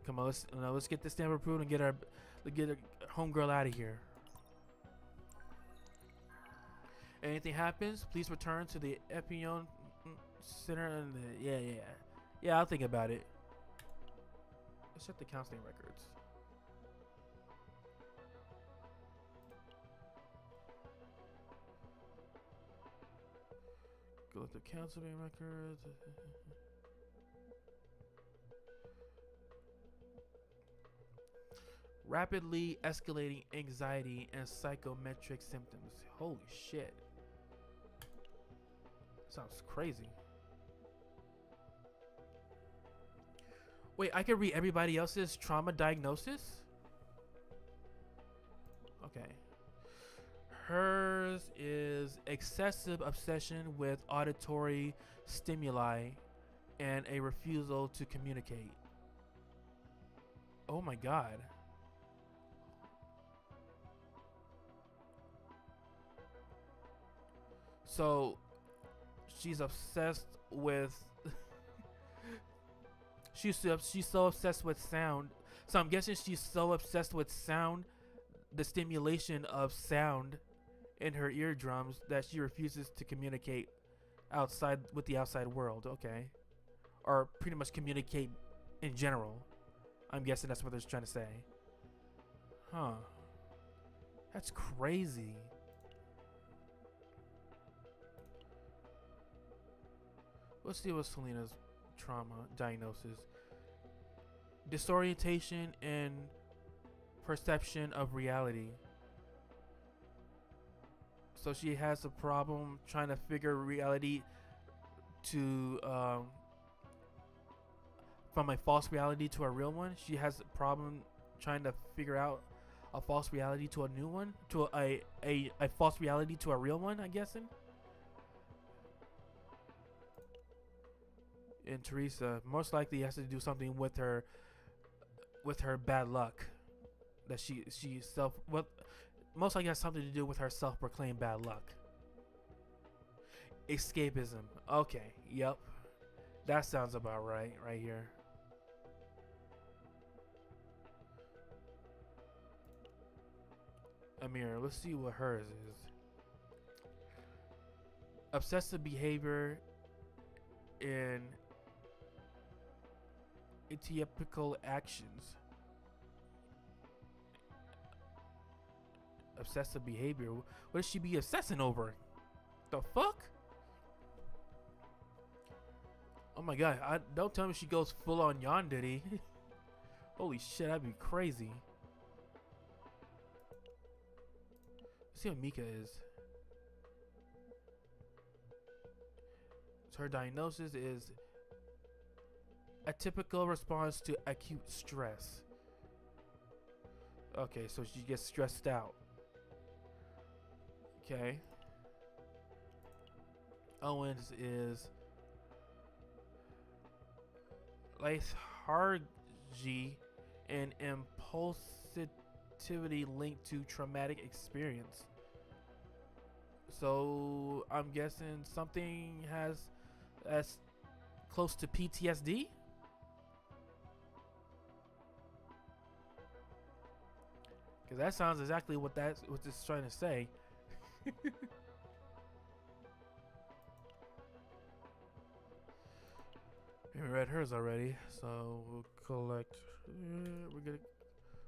Come on, let's get this stamp approved and get our homegirl out of here. Anything happens, please return to the Epion Center. And yeah, I'll think about it. Let's check the counseling records. Go with the counseling records. Rapidly escalating anxiety and psychometric symptoms. Holy shit. Sounds crazy. Wait, I can read everybody else's trauma diagnosis? Okay. Hers is excessive obsession with auditory stimuli and a refusal to communicate. Oh my god. So she's obsessed with she's so obsessed with sound. So I'm guessing she's so obsessed with sound, the stimulation of sound in her eardrums, that she refuses to communicate outside with the outside world. Okay. Or pretty much communicate in general. I'm guessing that's what they're trying to say. Huh. That's crazy. Let's see what Selena's trauma diagnosis. Disorientation and perception of reality. So she has a problem trying to figure reality to from a false reality to a real one. She has a problem trying to figure out a false reality to a new one, to a false reality to a real one, I'm guessing. And Teresa most likely has to do something with her bad luck that she most likely has something to do with her self-proclaimed bad luck. Escapism. Okay, yep. That sounds about right here. Amir, let's see what hers is. Obsessive behavior in atypical actions. Obsessive behavior. What does she be obsessing over? The fuck? Oh my god! Don't tell me she goes full on yandere. Holy shit! That'd be crazy. Let's see what Mika is. So her diagnosis is a typical response to acute stress. Okay, so she gets stressed out. Okay. Owens is lethargy and impulsivity linked to traumatic experience. So I'm guessing something has as close to Because that sounds exactly what it's trying to say. We read hers already, so we'll collect.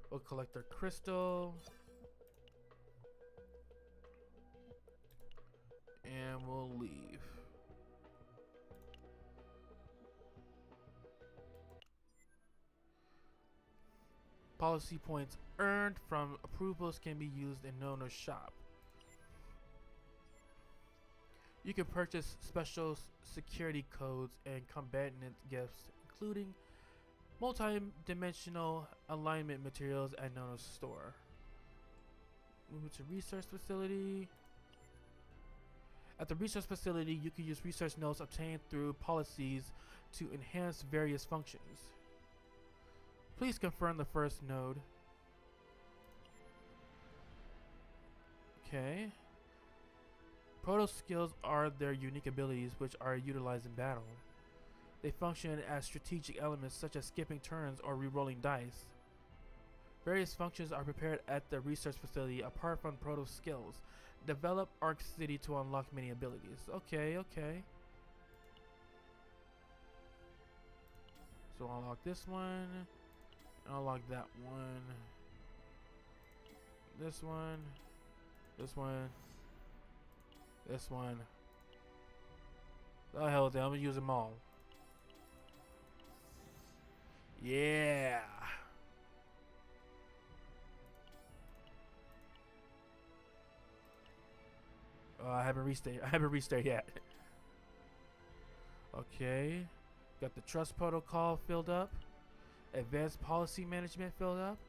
We'll collect our crystal, and we'll leave. Policy points earned from approvals can be used in Nono's shop. You can purchase special security codes and combatant gifts, including multi-dimensional alignment materials at Nono's store. Move to research facility. At the research facility, you can use research notes obtained through policies to enhance various functions. Please confirm the first node. Okay. Proto skills are their unique abilities which are utilized in battle. They function as strategic elements such as skipping turns or re-rolling dice. Various functions are prepared at the research facility apart from proto skills. Develop Arc City to unlock many abilities. Okay, okay. So I'll unlock this one. I'll unlock that one. This one. This one. This one. The hell with that. I'm gonna use them all. Yeah. Oh, I haven't restarted yet. Okay. Got the trust protocol filled up. Advanced policy management filled up.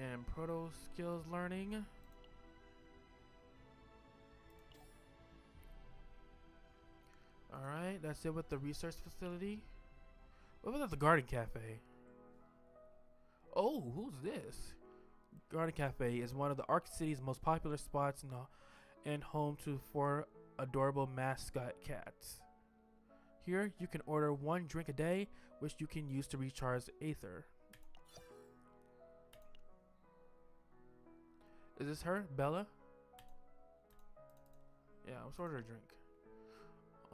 And proto skills learning. Alright, that's it with the research facility. What about the garden cafe? Oh, who's this? Garden cafe is one of the Arc City's most popular spots and home to 4 adorable mascot cats. Here, you can order 1 drink a day, which you can use to recharge Aether. Is this her, Bella? Yeah, let's order a drink.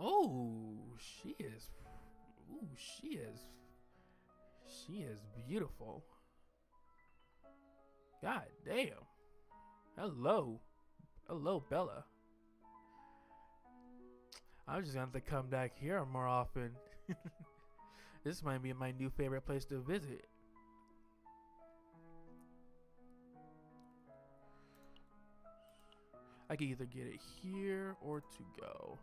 Oh, she is. Ooh, she is beautiful. God damn. Hello, Bella. I'm just gonna have to come back here more often. This might be my new favorite place to visit. I can either get it here or to go.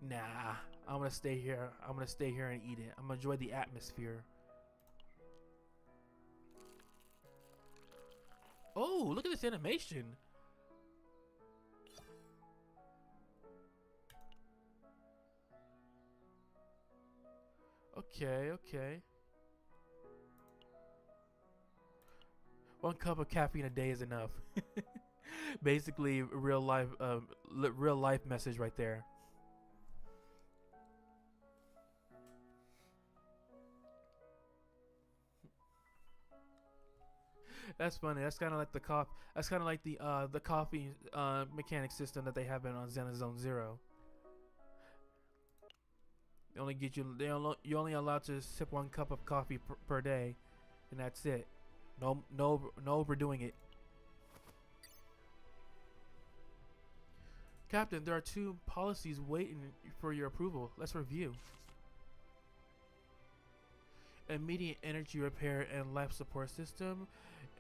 Nah, I'm gonna stay here. I'm gonna stay here and eat it. I'm gonna enjoy the atmosphere. Oh, look at this animation. Okay, okay. 1 cup of caffeine a day is enough. Basically, real life message right there. That's funny. That's kind of like the That's kind of like the coffee mechanic system that they have on Xenozone Zero. They only get you. You're only allowed to sip 1 cup of coffee per day, and that's it. No overdoing it. Captain, there are 2 policies waiting for your approval. Let's review. Immediate energy repair and life support system,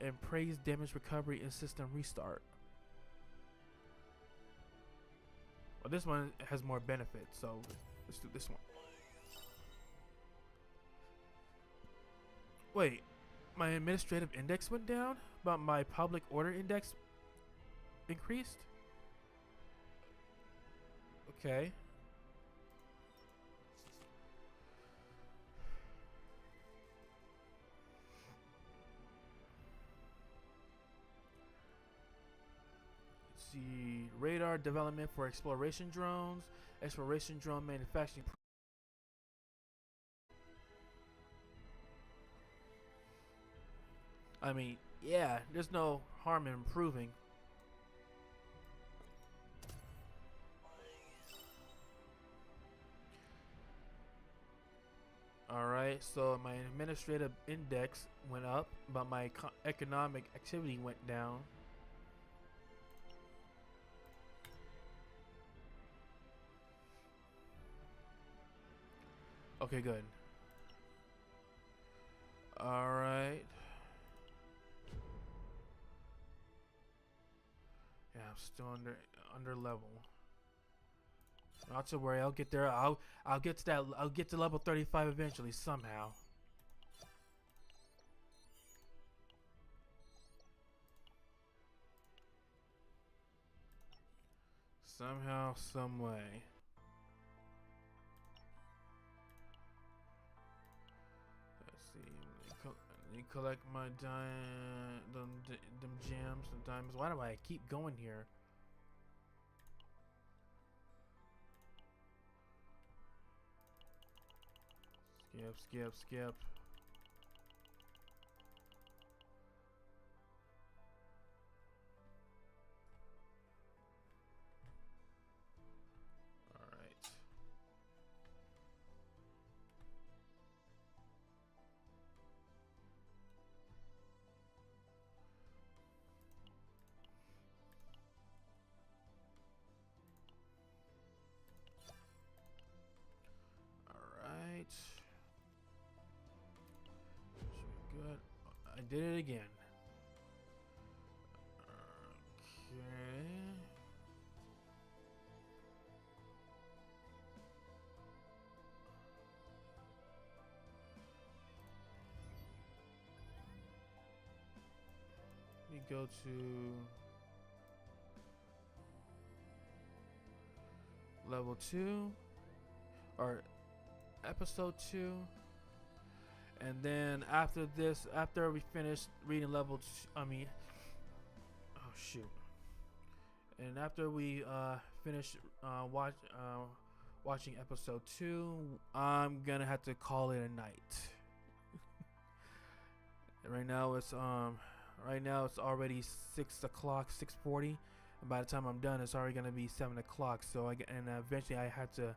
and praise damage recovery and system restart. Well, this one has more benefits, so let's do this one. Wait, my administrative index went down, but my public order index increased? Okay. Let's see, radar development for exploration drones, exploration drone manufacturing. I mean, Yeah, there's no harm in improving. Alright, so my administrative index went up, but my economic activity went down. Okay, good. Alright. Yeah, I'm still under level. Not to worry, I'll get there. I'll get to that. I'll get to level 35 eventually somehow. Somehow, some way. Let's see. Let me collect my them gems and diamonds. Why do I keep going here? Skip. Alright. Alright. Good. I did it again. Okay. Let me go to level 2 or episode 2. And then after this, after we finish reading level oh shoot. And after we finish watching episode 2, I'm gonna have to call it a night. Right now it's already 6 o'clock, 6:40. And by the time I'm done, it's already gonna be 7 o'clock. So eventually I had to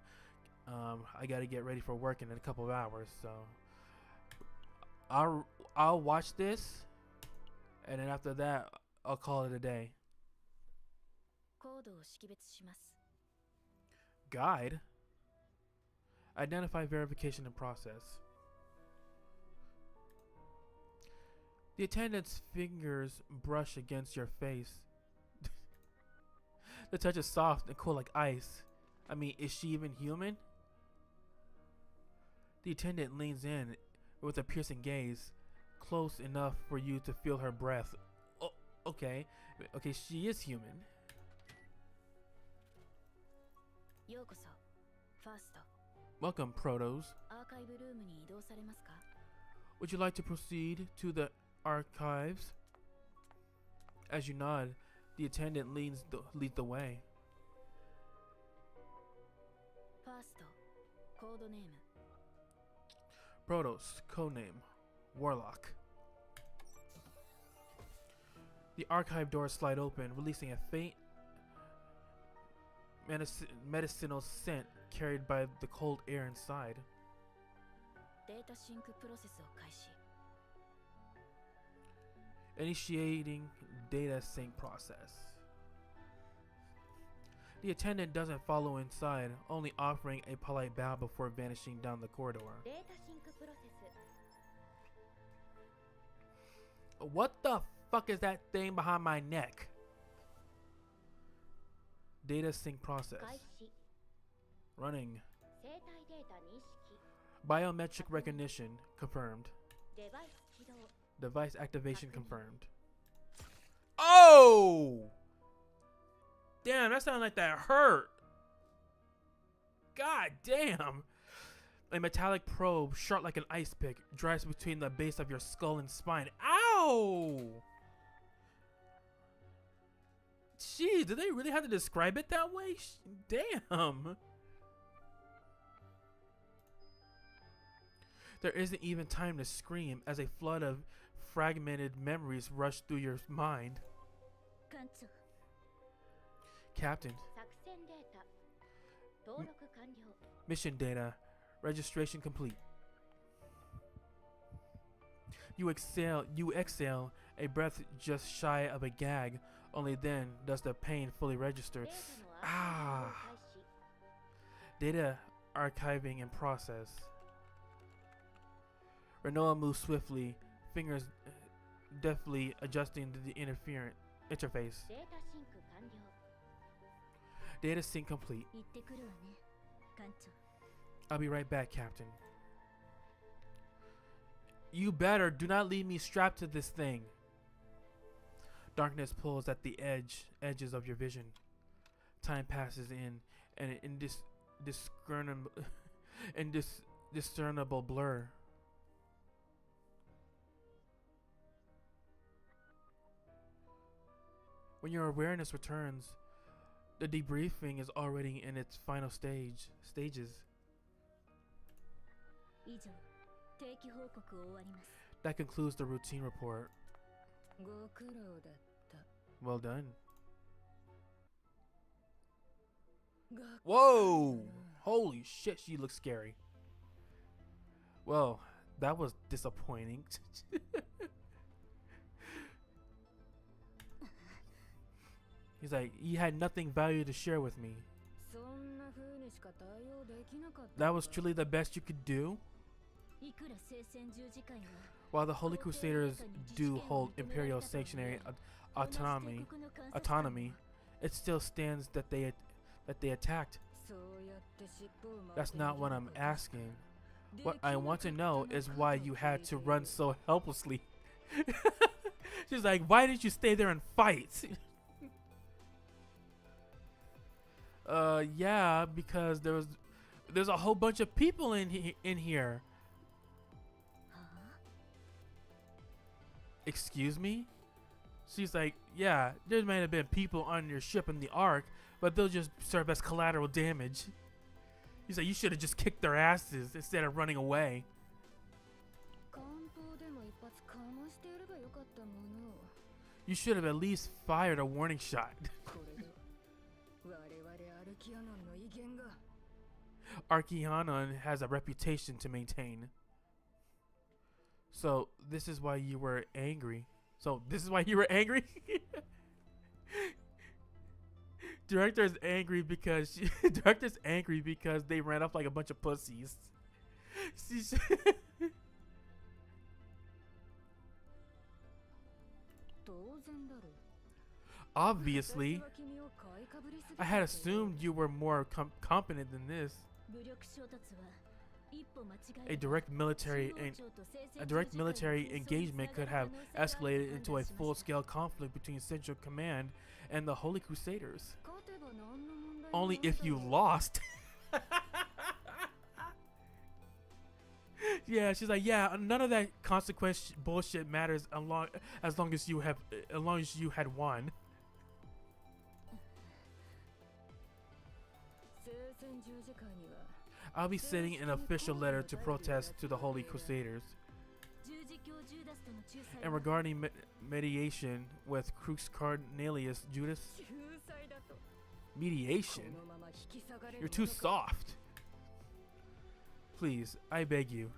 I gotta get ready for work in a couple of hours. So I'll watch this, and then after that I'll call it a day. Guide. Identify verification and process. The attendant's fingers brush against your face. The touch is soft and cool like ice. I mean, is she even human? The attendant leans in with a piercing gaze, close enough for you to feel her breath. Oh, okay, she is human. Welcome, Protos. Would you like to proceed to the archives? As you nod, the attendant leads the way. Protos, codename Warlock. The archive doors slide open, releasing a faint medicinal scent carried by the cold air inside. Initiating data sync process. The attendant doesn't follow inside, only offering a polite bow before vanishing down the corridor. What the fuck is that thing behind my neck? Data sync process. Running. Biometric recognition confirmed. Device activation confirmed. Oh! Damn, that sounded like that hurt. God damn. A metallic probe, sharp like an ice pick, drives between the base of your skull and spine. Ow! Jeez, did they really have to describe it that way? Damn. There isn't even time to scream as a flood of fragmented memories rush through your mind. 艦長 Captain, 作戦データ登録完了 mission data, registration complete. You exhale a breath just shy of a gag. Only then does the pain fully register. データのアーカイブを開始 Data archiving in process. Renoa moves swiftly, fingers deftly adjusting the interference interface. データシンク完了 Data sync complete. 行ってくるわね艦長 I'll be right back, Captain. You better do not leave me strapped to this thing. Darkness pulls at the edges of your vision. Time passes in an indiscernible blur. When your awareness returns, the debriefing is already in its final stages. 以上定期報告を終わります That concludes the routine report. ご苦労だった Well done. が Whoa! Holy shit, she looks scary. Well, that was disappointing. He's like, you had nothing value to share with me. そんな風にしか対応できなかった That was truly the best you could do? いくら聖戦十字会が While the Holy Crusaders do hold imperial sanctuary autonomy, it still stands that they attacked. そうやって尻尾を回 That's not what I'm asking. What I want to know is why you had to run so helplessly. She's like, why didn't you stay there and fight? Yeah, because there's a whole bunch of people in here. Excuse me? She's like, yeah, there might have been people on your ship in the Ark, but they'll just serve as collateral damage. He's like, you should have just kicked their asses instead of running away. 艦砲でも一発かましてやればよかったもの You should have at least fired a warning shot. これだ我々アルキアノンの威厳が Archeanon has a reputation to maintain. So this is why you were angry. Director's angry because Director's angry because they ran off like a bunch of pussies. She's 当然だろ Obviously, 私は君を買いかぶりすぎ I た had って assumed you were more competent than this. 武力衝突は一歩間違え A れば direct military 中央庁と聖戦 A direct 十字会の military 戦争に engagement つ could なが have る可能性がある escalated と into a 判断しました full-scale conflict between Central Command and the Holy Crusaders. 勝てば何の問題も Only ない if you だろう lost. Yeah, she's like, yeah, none of that consequence bullshit matters as long as you had won. 聖戦十字会には I'll be sending an official letter to protest to the Holy Crusaders. 十字教ジューダスとの仲裁 And は regarding mediation with Crux Cornelius Judas, 仲裁だと mediation? このまま引き下がれ You're る too のか soft. Please, I beg you.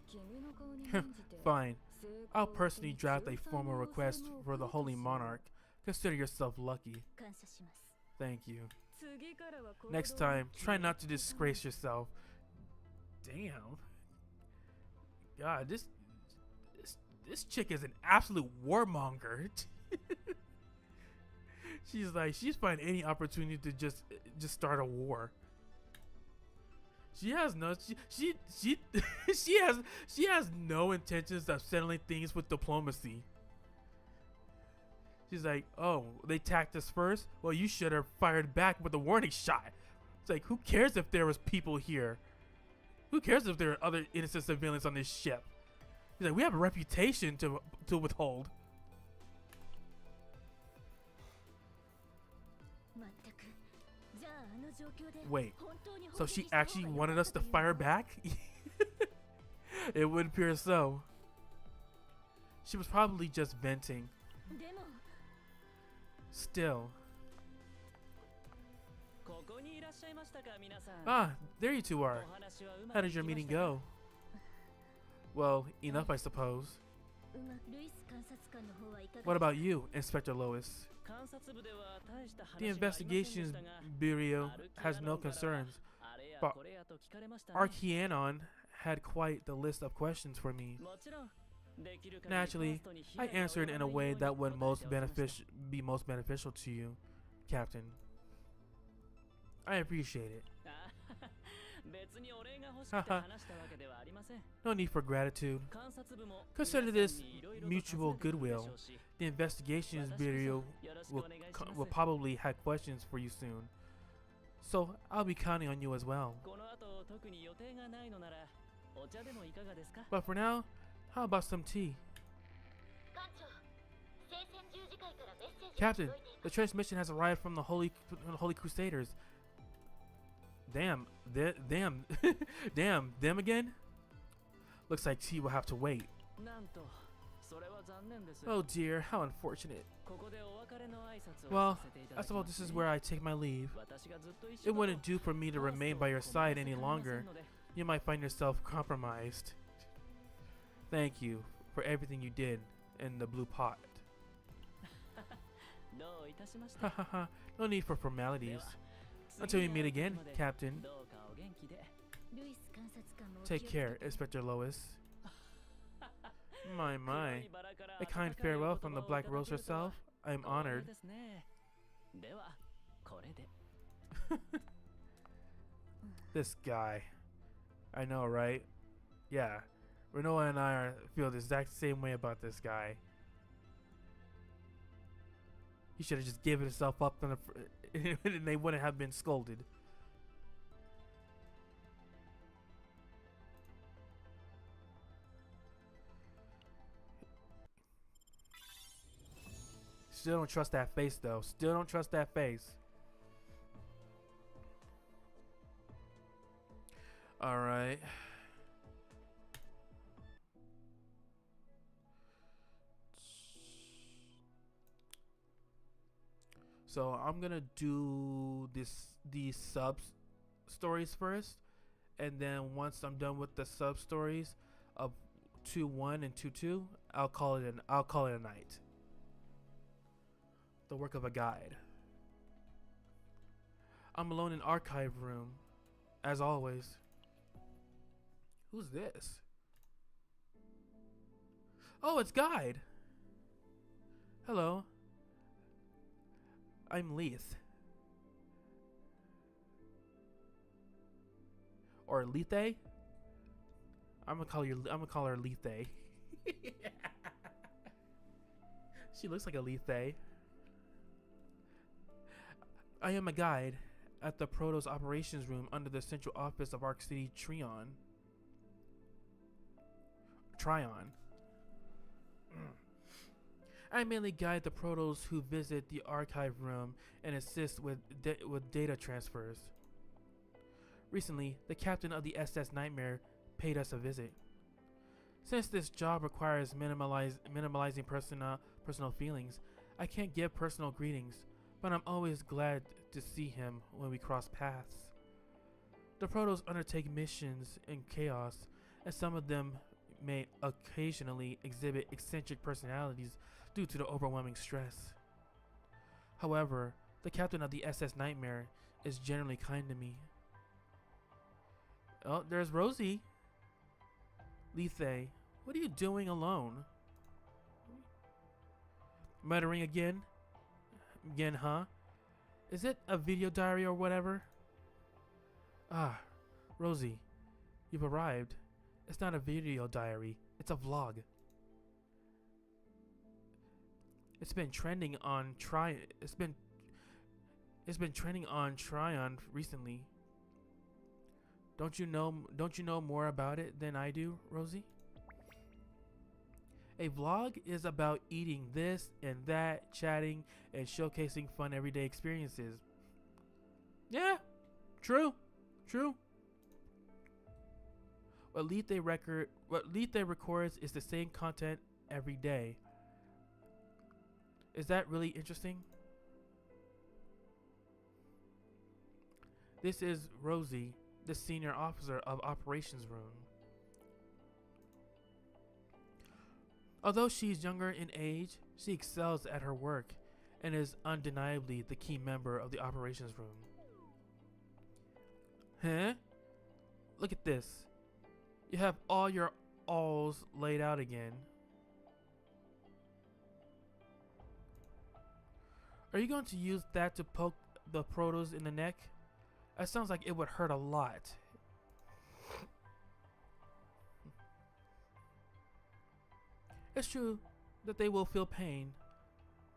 君の顔に免じて Fine. 成功 I'll 的 personally に draft a 仲裁 formal の request 要請を for the 送 Holy るとしよう Monarch. Consider yourself lucky. 感謝します Thank you. 次からは行動を Next time, try not to disgrace yourself. Damn. God, this chick is an absolute warmonger. She's finding any opportunity to just start a war. She has no intentions of settling things with diplomacy. She's like, oh, they attacked us first? Well, you should have fired back with a warning shot. It's like, who cares if there was people here? Who cares if there are other innocent civilians on this ship? He's like, we have a reputation to withhold. まったくじゃああの状況で Wait, 本当に so 本気 she にした方 actually が良 wanted かっ us た to という fire の back? It would appear so. She was probably just venting. でも Still. ここにいらっしゃいましたか皆さん。 Ah, there you two お are. 話はうま How く did いき your ま meeting したか？ go? Well, enough, I suppose. ルイス監察官の方はいかが What about you, Inspector Lois? 監察部では大した話 The がありませんで investigations したが、 bureau アルキ has ア no ノンからは concerns. あれや but これやと聞かれましたね。 Arcanon had quite the list of questions for me. もちろん、できる限り Naturally, ファーストに被 I 害が answered 及 in ば a ない way ように that would 答えておきました。 be most beneficial to you, Captain. I appreciate it. あ別にお礼が欲しくて話したわけではありません。 No need for gratitude. 監察部も Consider 皆さ this んに色々と mutual 尋ねてくるでし goodwill. ょうし、 The investigations 私こそ bureau よろしくお will, 願いし will ます。 probably have questions for you soon. So I'll be counting on you as well. この後特に予定がないのならお茶でもいかがですか？ But for now, how about some tea? 艦長聖戦十字会からメッセージ Captain, the transmission has arrived from the Holy Crusaders. Damn, damn, damn, them again? Looks like tea will have to wait. なんとそれは残念です。 Oh dear, how unfortunate. ここでお別れの挨拶を Well, させていた I だき suppose ま this す is ね。 where I take my leave. 私がずっと一 It 緒だと wouldn't do for me to remain by your side any longer. You might find yourself compromised. Thank you for everything you did in the blue pot. どういたしまして。 Hahaha, no need for formalities. では Until we 次 meet に会う again, 時まで Captain. どうかお元気で。ルイス監察官もお気を Take つけ care, て Inspector Lois. My, 黒 my. いバラから A kind 温かいお farewell 言 from the 葉を Black いただ Rose けるとは herself. I am 光栄 honored. ですね。ではこれで。 This guy. I know, right? Yeah. Renoa and I feel the exact same way about this guy. He should have just given himself up and they wouldn't have been scolded. Still don't trust that face, though. Still don't trust that face. All right. So I'm gonna do these sub stories first, and then once I'm done with the sub stories of 2-1 and 2-2, I'll call it a night. The work of a guide. I'm alone in archive room, as always. Who's this? Oh, it's Guide. Hello. I'm Leith. Or Lethe? I'm gonna call her Lethe. She looks like a Lethe. I am a guide at the Protoss operations room under the central office of Arc City Trion. I mainly guide the Protoss who visit the archive room and assist with data transfers. Recently, the captain of the SS Nightmare paid us a visit. Since this job requires minimalizing personal feelings, I can't give personal greetings, but I'm always glad to see him when we cross paths. The Protoss undertake missions in chaos, and some of them may occasionally exhibit eccentric personalities due to the overwhelming stress. However, the captain of the SS Nightmare is generally kind to me. Oh, there's Rosie. Lethe, what are you doing alone? Muttering again? Again, huh? Is it a video diary or whatever? Ah, Rosie, you've arrived. It's not a video diary, it's a vlog. It's been trending on It's been trending on Trion recently. Don't you know more about it than I do, Rosie? A vlog is about eating this and that, chatting, and showcasing fun everyday experiences. Yeah, true. What Lethe records is the same content every day. Is that really interesting? This is Rosie, the senior officer of Operations Room. Although she's younger in age, she excels at her work and is undeniably the key member of the Operations Room. Huh? Look at this. You have all your alls laid out again. Are you going to use that to poke the Protos in the neck? That sounds like it would hurt a lot. It's true that they will feel pain,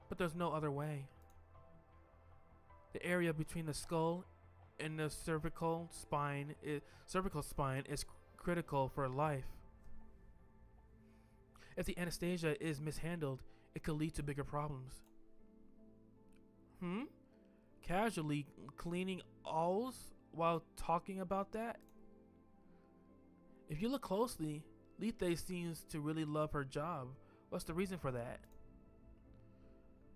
but there's no other way. The area between the skull and the cervical spine is critical for life. If the anesthesia is mishandled, it could lead to bigger problems. Casually cleaning alls while talking about that? If you look closely, Lethe seems to really love her job. What's the reason for that?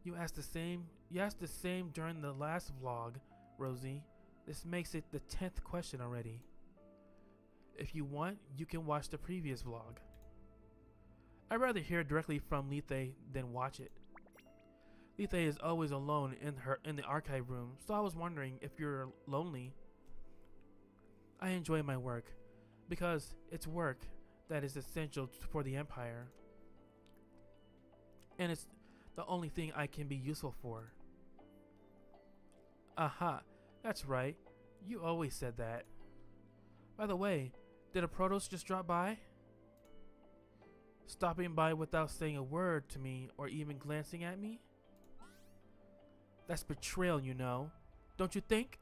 You asked the same during the last vlog, Rosie. This makes it the 10th question already. If you want, you can watch the previous vlog. I'd rather hear directly from Lethe than watch it. Lethe is always alone in the archive room, so I was wondering if you're lonely. I enjoy my work because it's work that is essential for the Empire, and it's the only thing I can be useful for. Aha, that's right. You always said that. By the way, did a Protoss just drop by? Stopping by without saying a word to me or even glancing at me? That's betrayal, you know. Don't you think?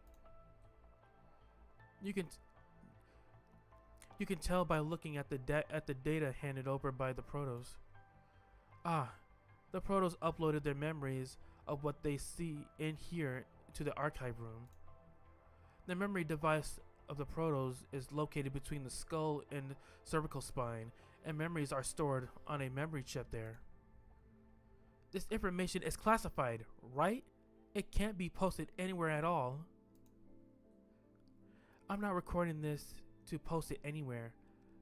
You can tell by looking at the data handed over by the Protoss. Ah, the Protoss uploaded their memories of what they see in here to the archive room. The memory device of the Protoss is located between the skull and cervical spine, and memories are stored on a memory chip there. This information is classified, right? It can't be posted anywhere at all. I'm not recording this to post it anywhere.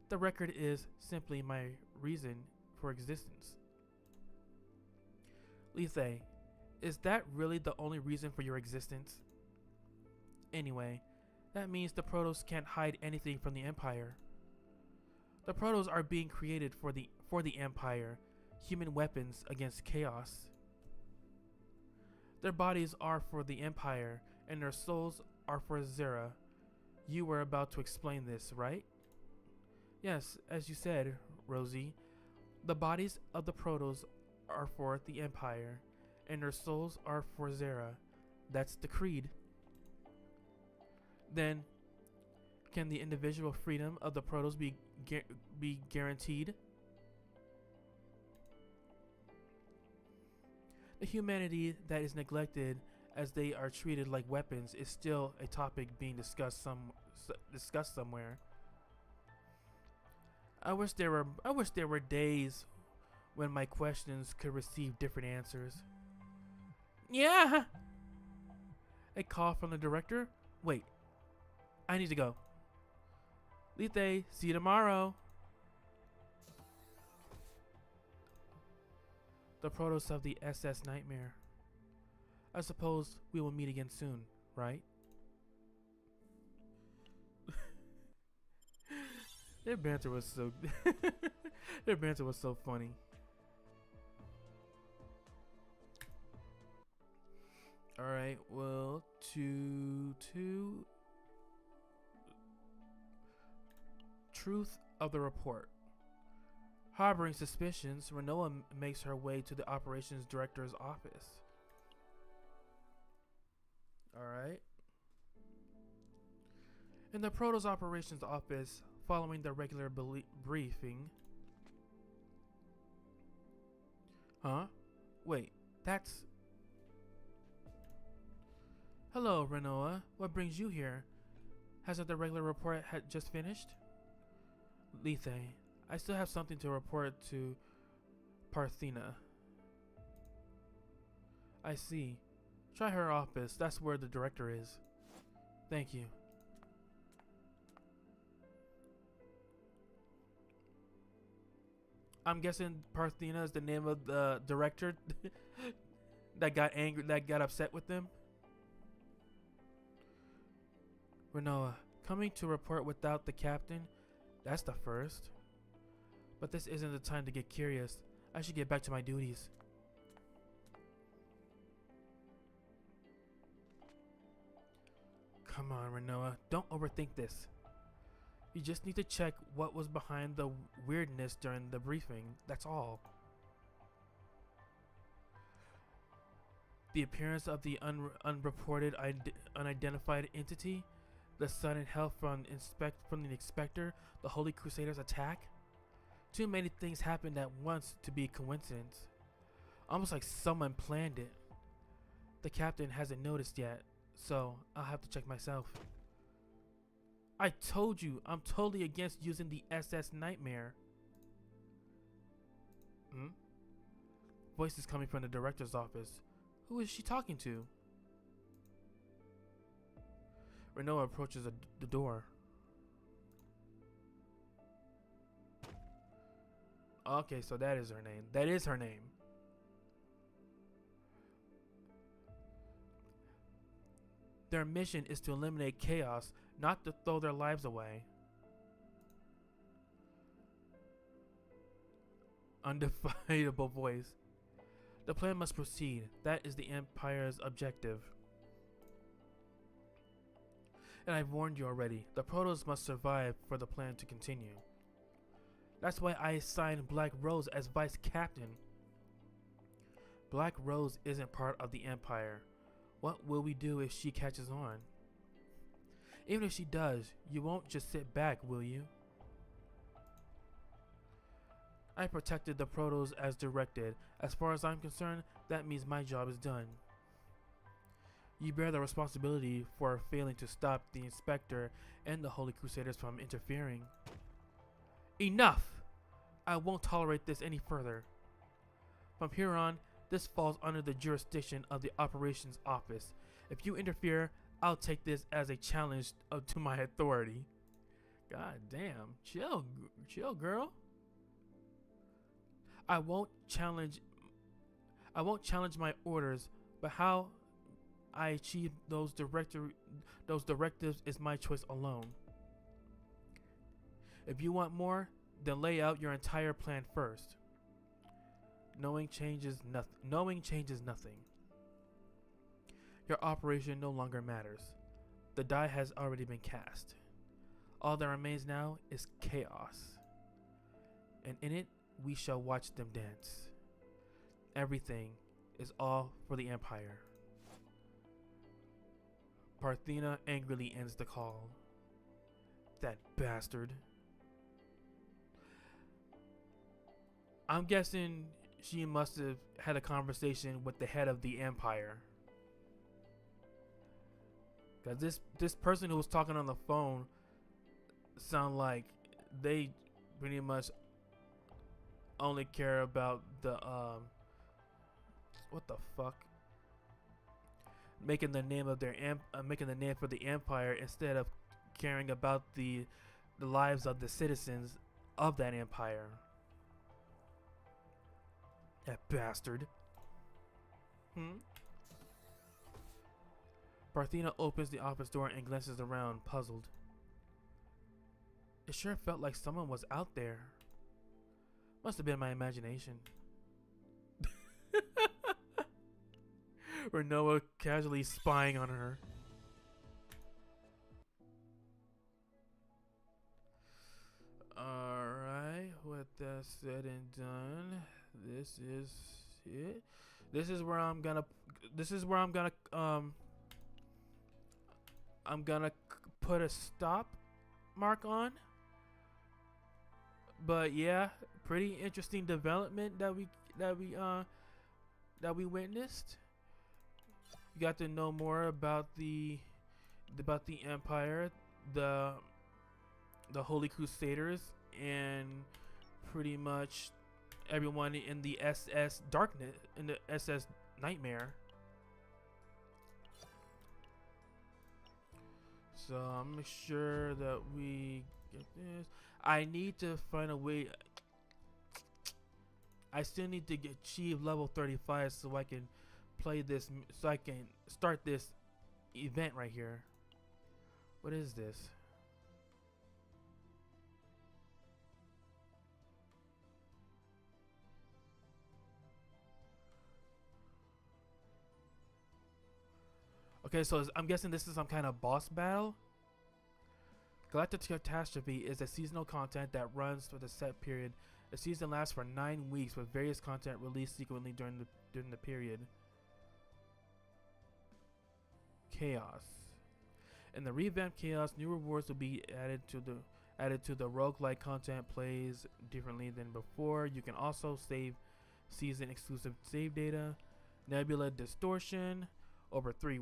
The record is simply my reason for existence. Lethe, is that really the only reason for your existence? Anyway, that means the Protoss can't hide anything from the Empire. The Protoss are being created for the Empire, human weapons against chaos. Their bodies are for the Empire, and their souls are for Zera. You were about to explain this, right? Yes, as you said, Rosie. The bodies of the Protoss are for the Empire, and their souls are for Zera. That's the creed. Then, can the individual freedom of the Protoss be guaranteed? The humanity that is neglected as they are treated like weapons is still a topic being discussed somewhere. I wish there were days when my questions could receive different answers. Yeah. A call from the director? Wait. I need to go. Lethe, see you tomorrow. The Protoss of the SS Nightmare. I suppose we will meet again soon, right? Their banter was so their banter was so funny. Alright, well, to truth of the report. Harboring suspicions, Renoa makes her way to the operations director's office. Alright. In the Protoss operations office, following the regular briefing. Huh? Wait, that's... Hello, Renoa. What brings you here? Hasn't the regular report just finished? Lethe, I still have something to report to Parthena. I see. Try her office. That's where the director is. Thank you. I'm guessing Parthena is the name of the director that got angry, that got upset with them. Renoa, coming to report without the captain? That's the first. But this isn't the time to get curious. I should get back to my duties. Come on, Renoa. Don't overthink this. You just need to check what was behind the weirdness during the briefing. That's all. The appearance of the unreported unidentified entity, the sudden help from the inspector, the Holy Crusaders' attack. Too many things happened at once to be a coincidence. Almost like someone planned it. The captain hasn't noticed yet, so I'll have to check myself. I told you, I'm totally against using the SS Nightmare. Voice is coming from the director's office. Who is she talking to? Renoa approaches the door. Okay, so that is her name. That is her name. Their mission is to eliminate chaos, not to throw their lives away. Undefinable voice. The plan must proceed. That is the Empire's objective. And I've warned you already. The Protoss must survive for the plan to continue. That's why I assigned Black Rose as vice captain. Black Rose isn't part of the Empire. What will we do if she catches on? Even if she does, you won't just sit back, will you? I protected the Protoss as directed. As far as I'm concerned, that means my job is done. You bear the responsibility for failing to stop the Inspector and the Holy Crusaders from interfering. Enough! I won't tolerate this any further. From here on, this falls under the jurisdiction of the Operations Office. If you interfere, I'll take this as a challenge to my authority. God damn. Chill, girl. I won't challenge my orders, but how I achieve those directives is my choice alone. If you want more, then lay out your entire plan first. Knowing changes nothing. Your operation no longer matters. The die has already been cast. All that remains now is chaos. And in it, we shall watch them dance. Everything is all for the Empire. Parthena angrily ends the call. That bastard. I'm guessing she must have had a conversation with the head of the Empire. Because this person who was talking on the phone sound like they pretty much only care about the what the fuck, making the name of their making the name for the Empire instead of caring about the lives of the citizens of that Empire. That bastard. Parthena opens the office door and glances around, puzzled. It sure felt like someone was out there. Must have been my imagination. Renoa casually spying on her. Alright, with that said and done, this is it. This is where I'm gonna put a stop mark on. But yeah, pretty interesting development that we witnessed. You got to know more about the Empire, the Holy Crusaders, and pretty much everyone in the SS Darkness, in the SS Nightmare. So I'm make sure that we get this. I need to find a way. I still need to achieve level 35 so I can play this. So I can start this event right here. What is this? Okay, so I'm guessing this is some kind of boss battle. Galactic Catastrophe is a seasonal content that runs for the set period. The season lasts for 9 weeks, with various content released sequentially during the period. Chaos. In the revamped Chaos, new rewards will be added to the roguelike content. Plays differently than before. You can also save season exclusive save data. Nebula Distortion. Over 3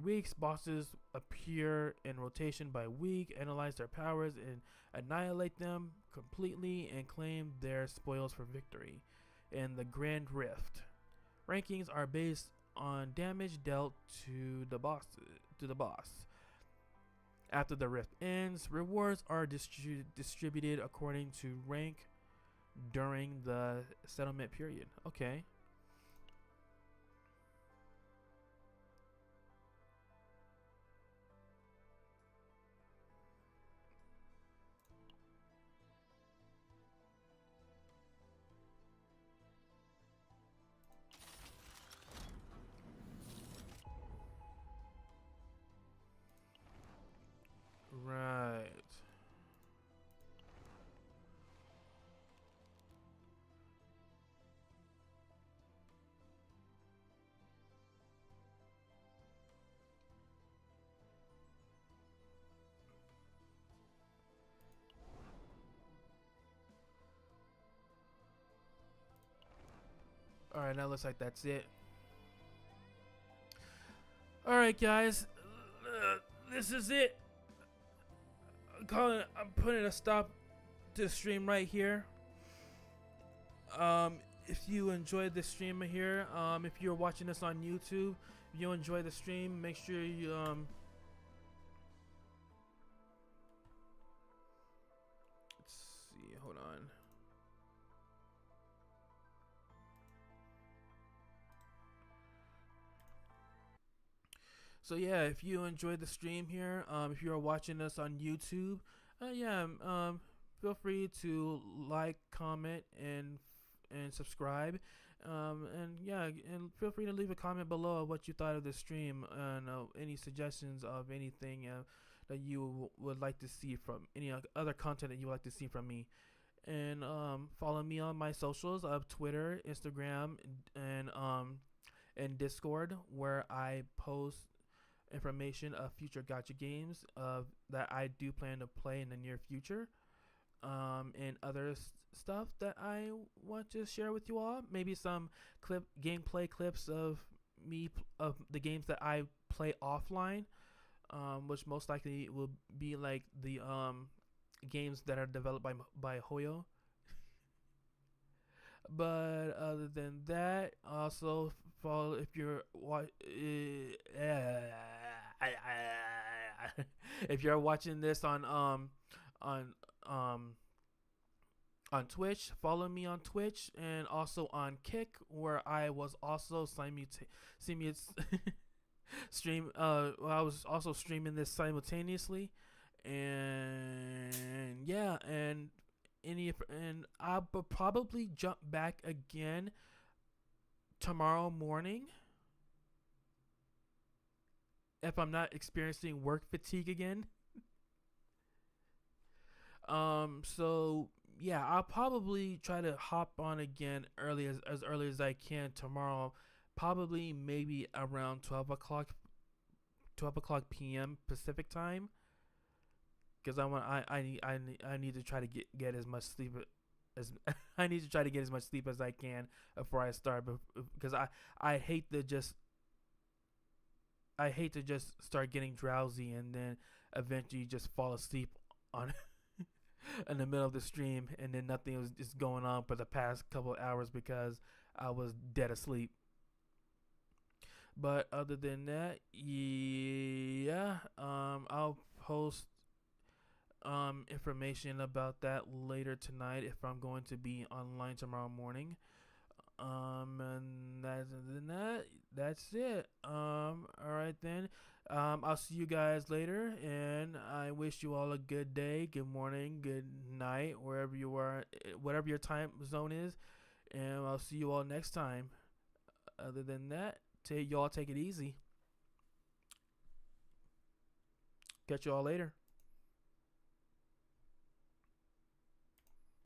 weeks, bosses appear in rotation by week. Analyze their powers and annihilate them completely and claim their spoils for victory. In the Grand Rift, rankings are based on damage dealt to the boss. After the rift ends, rewards are distributed according to rank during the settlement period. Okay. Right. Alright, now looks like that's it. Alright, guys. This is it. I'm putting a stop to the stream right here. If you enjoyed the stream here, if you're watching this on YouTube, if you enjoy the stream, make sure you let's see, hold on. So yeah, if you enjoyed the stream here, if you're watching us on YouTube, feel free to like, comment, and subscribe. And feel free to leave a comment below of what you thought of the stream and any suggestions of anything that you would like to see from any other content that you would like to see from me. And follow me on my socials of Twitter, Instagram, and Discord, where I post information of future gacha games that I do plan to play in the near future, and other stuff that I want to share with you all. Maybe some gameplay clips of of the games that I play offline, which most likely will be like the games that are developed by Hoyo. But other than that, also follow if you're if you're watching this on on Twitch, follow me on Twitch and also on Kick, where I was also stream. I was also streaming this simultaneously, and yeah, and I'll probably jump back again tomorrow morning if I'm not experiencing work fatigue again. So yeah, I'll probably try to hop on again as early as I can tomorrow, probably maybe around 12 o'clock p.m. Pacific time, because I need to try to get as much sleep as I need to try to get as much sleep as I can before I start, because I hate to just start getting drowsy and then eventually just fall asleep on in the middle of the stream, and then nothing was just going on for the past couple of hours because I was dead asleep. But other than that, yeah, I'll post information about that later tonight if I'm going to be online tomorrow morning. And that's it. All right then. I'll see you guys later, and I wish you all a good day, good morning, good night, wherever you are, whatever your time zone is, and I'll see you all next time. Other than that, y'all take it easy. Catch you all later.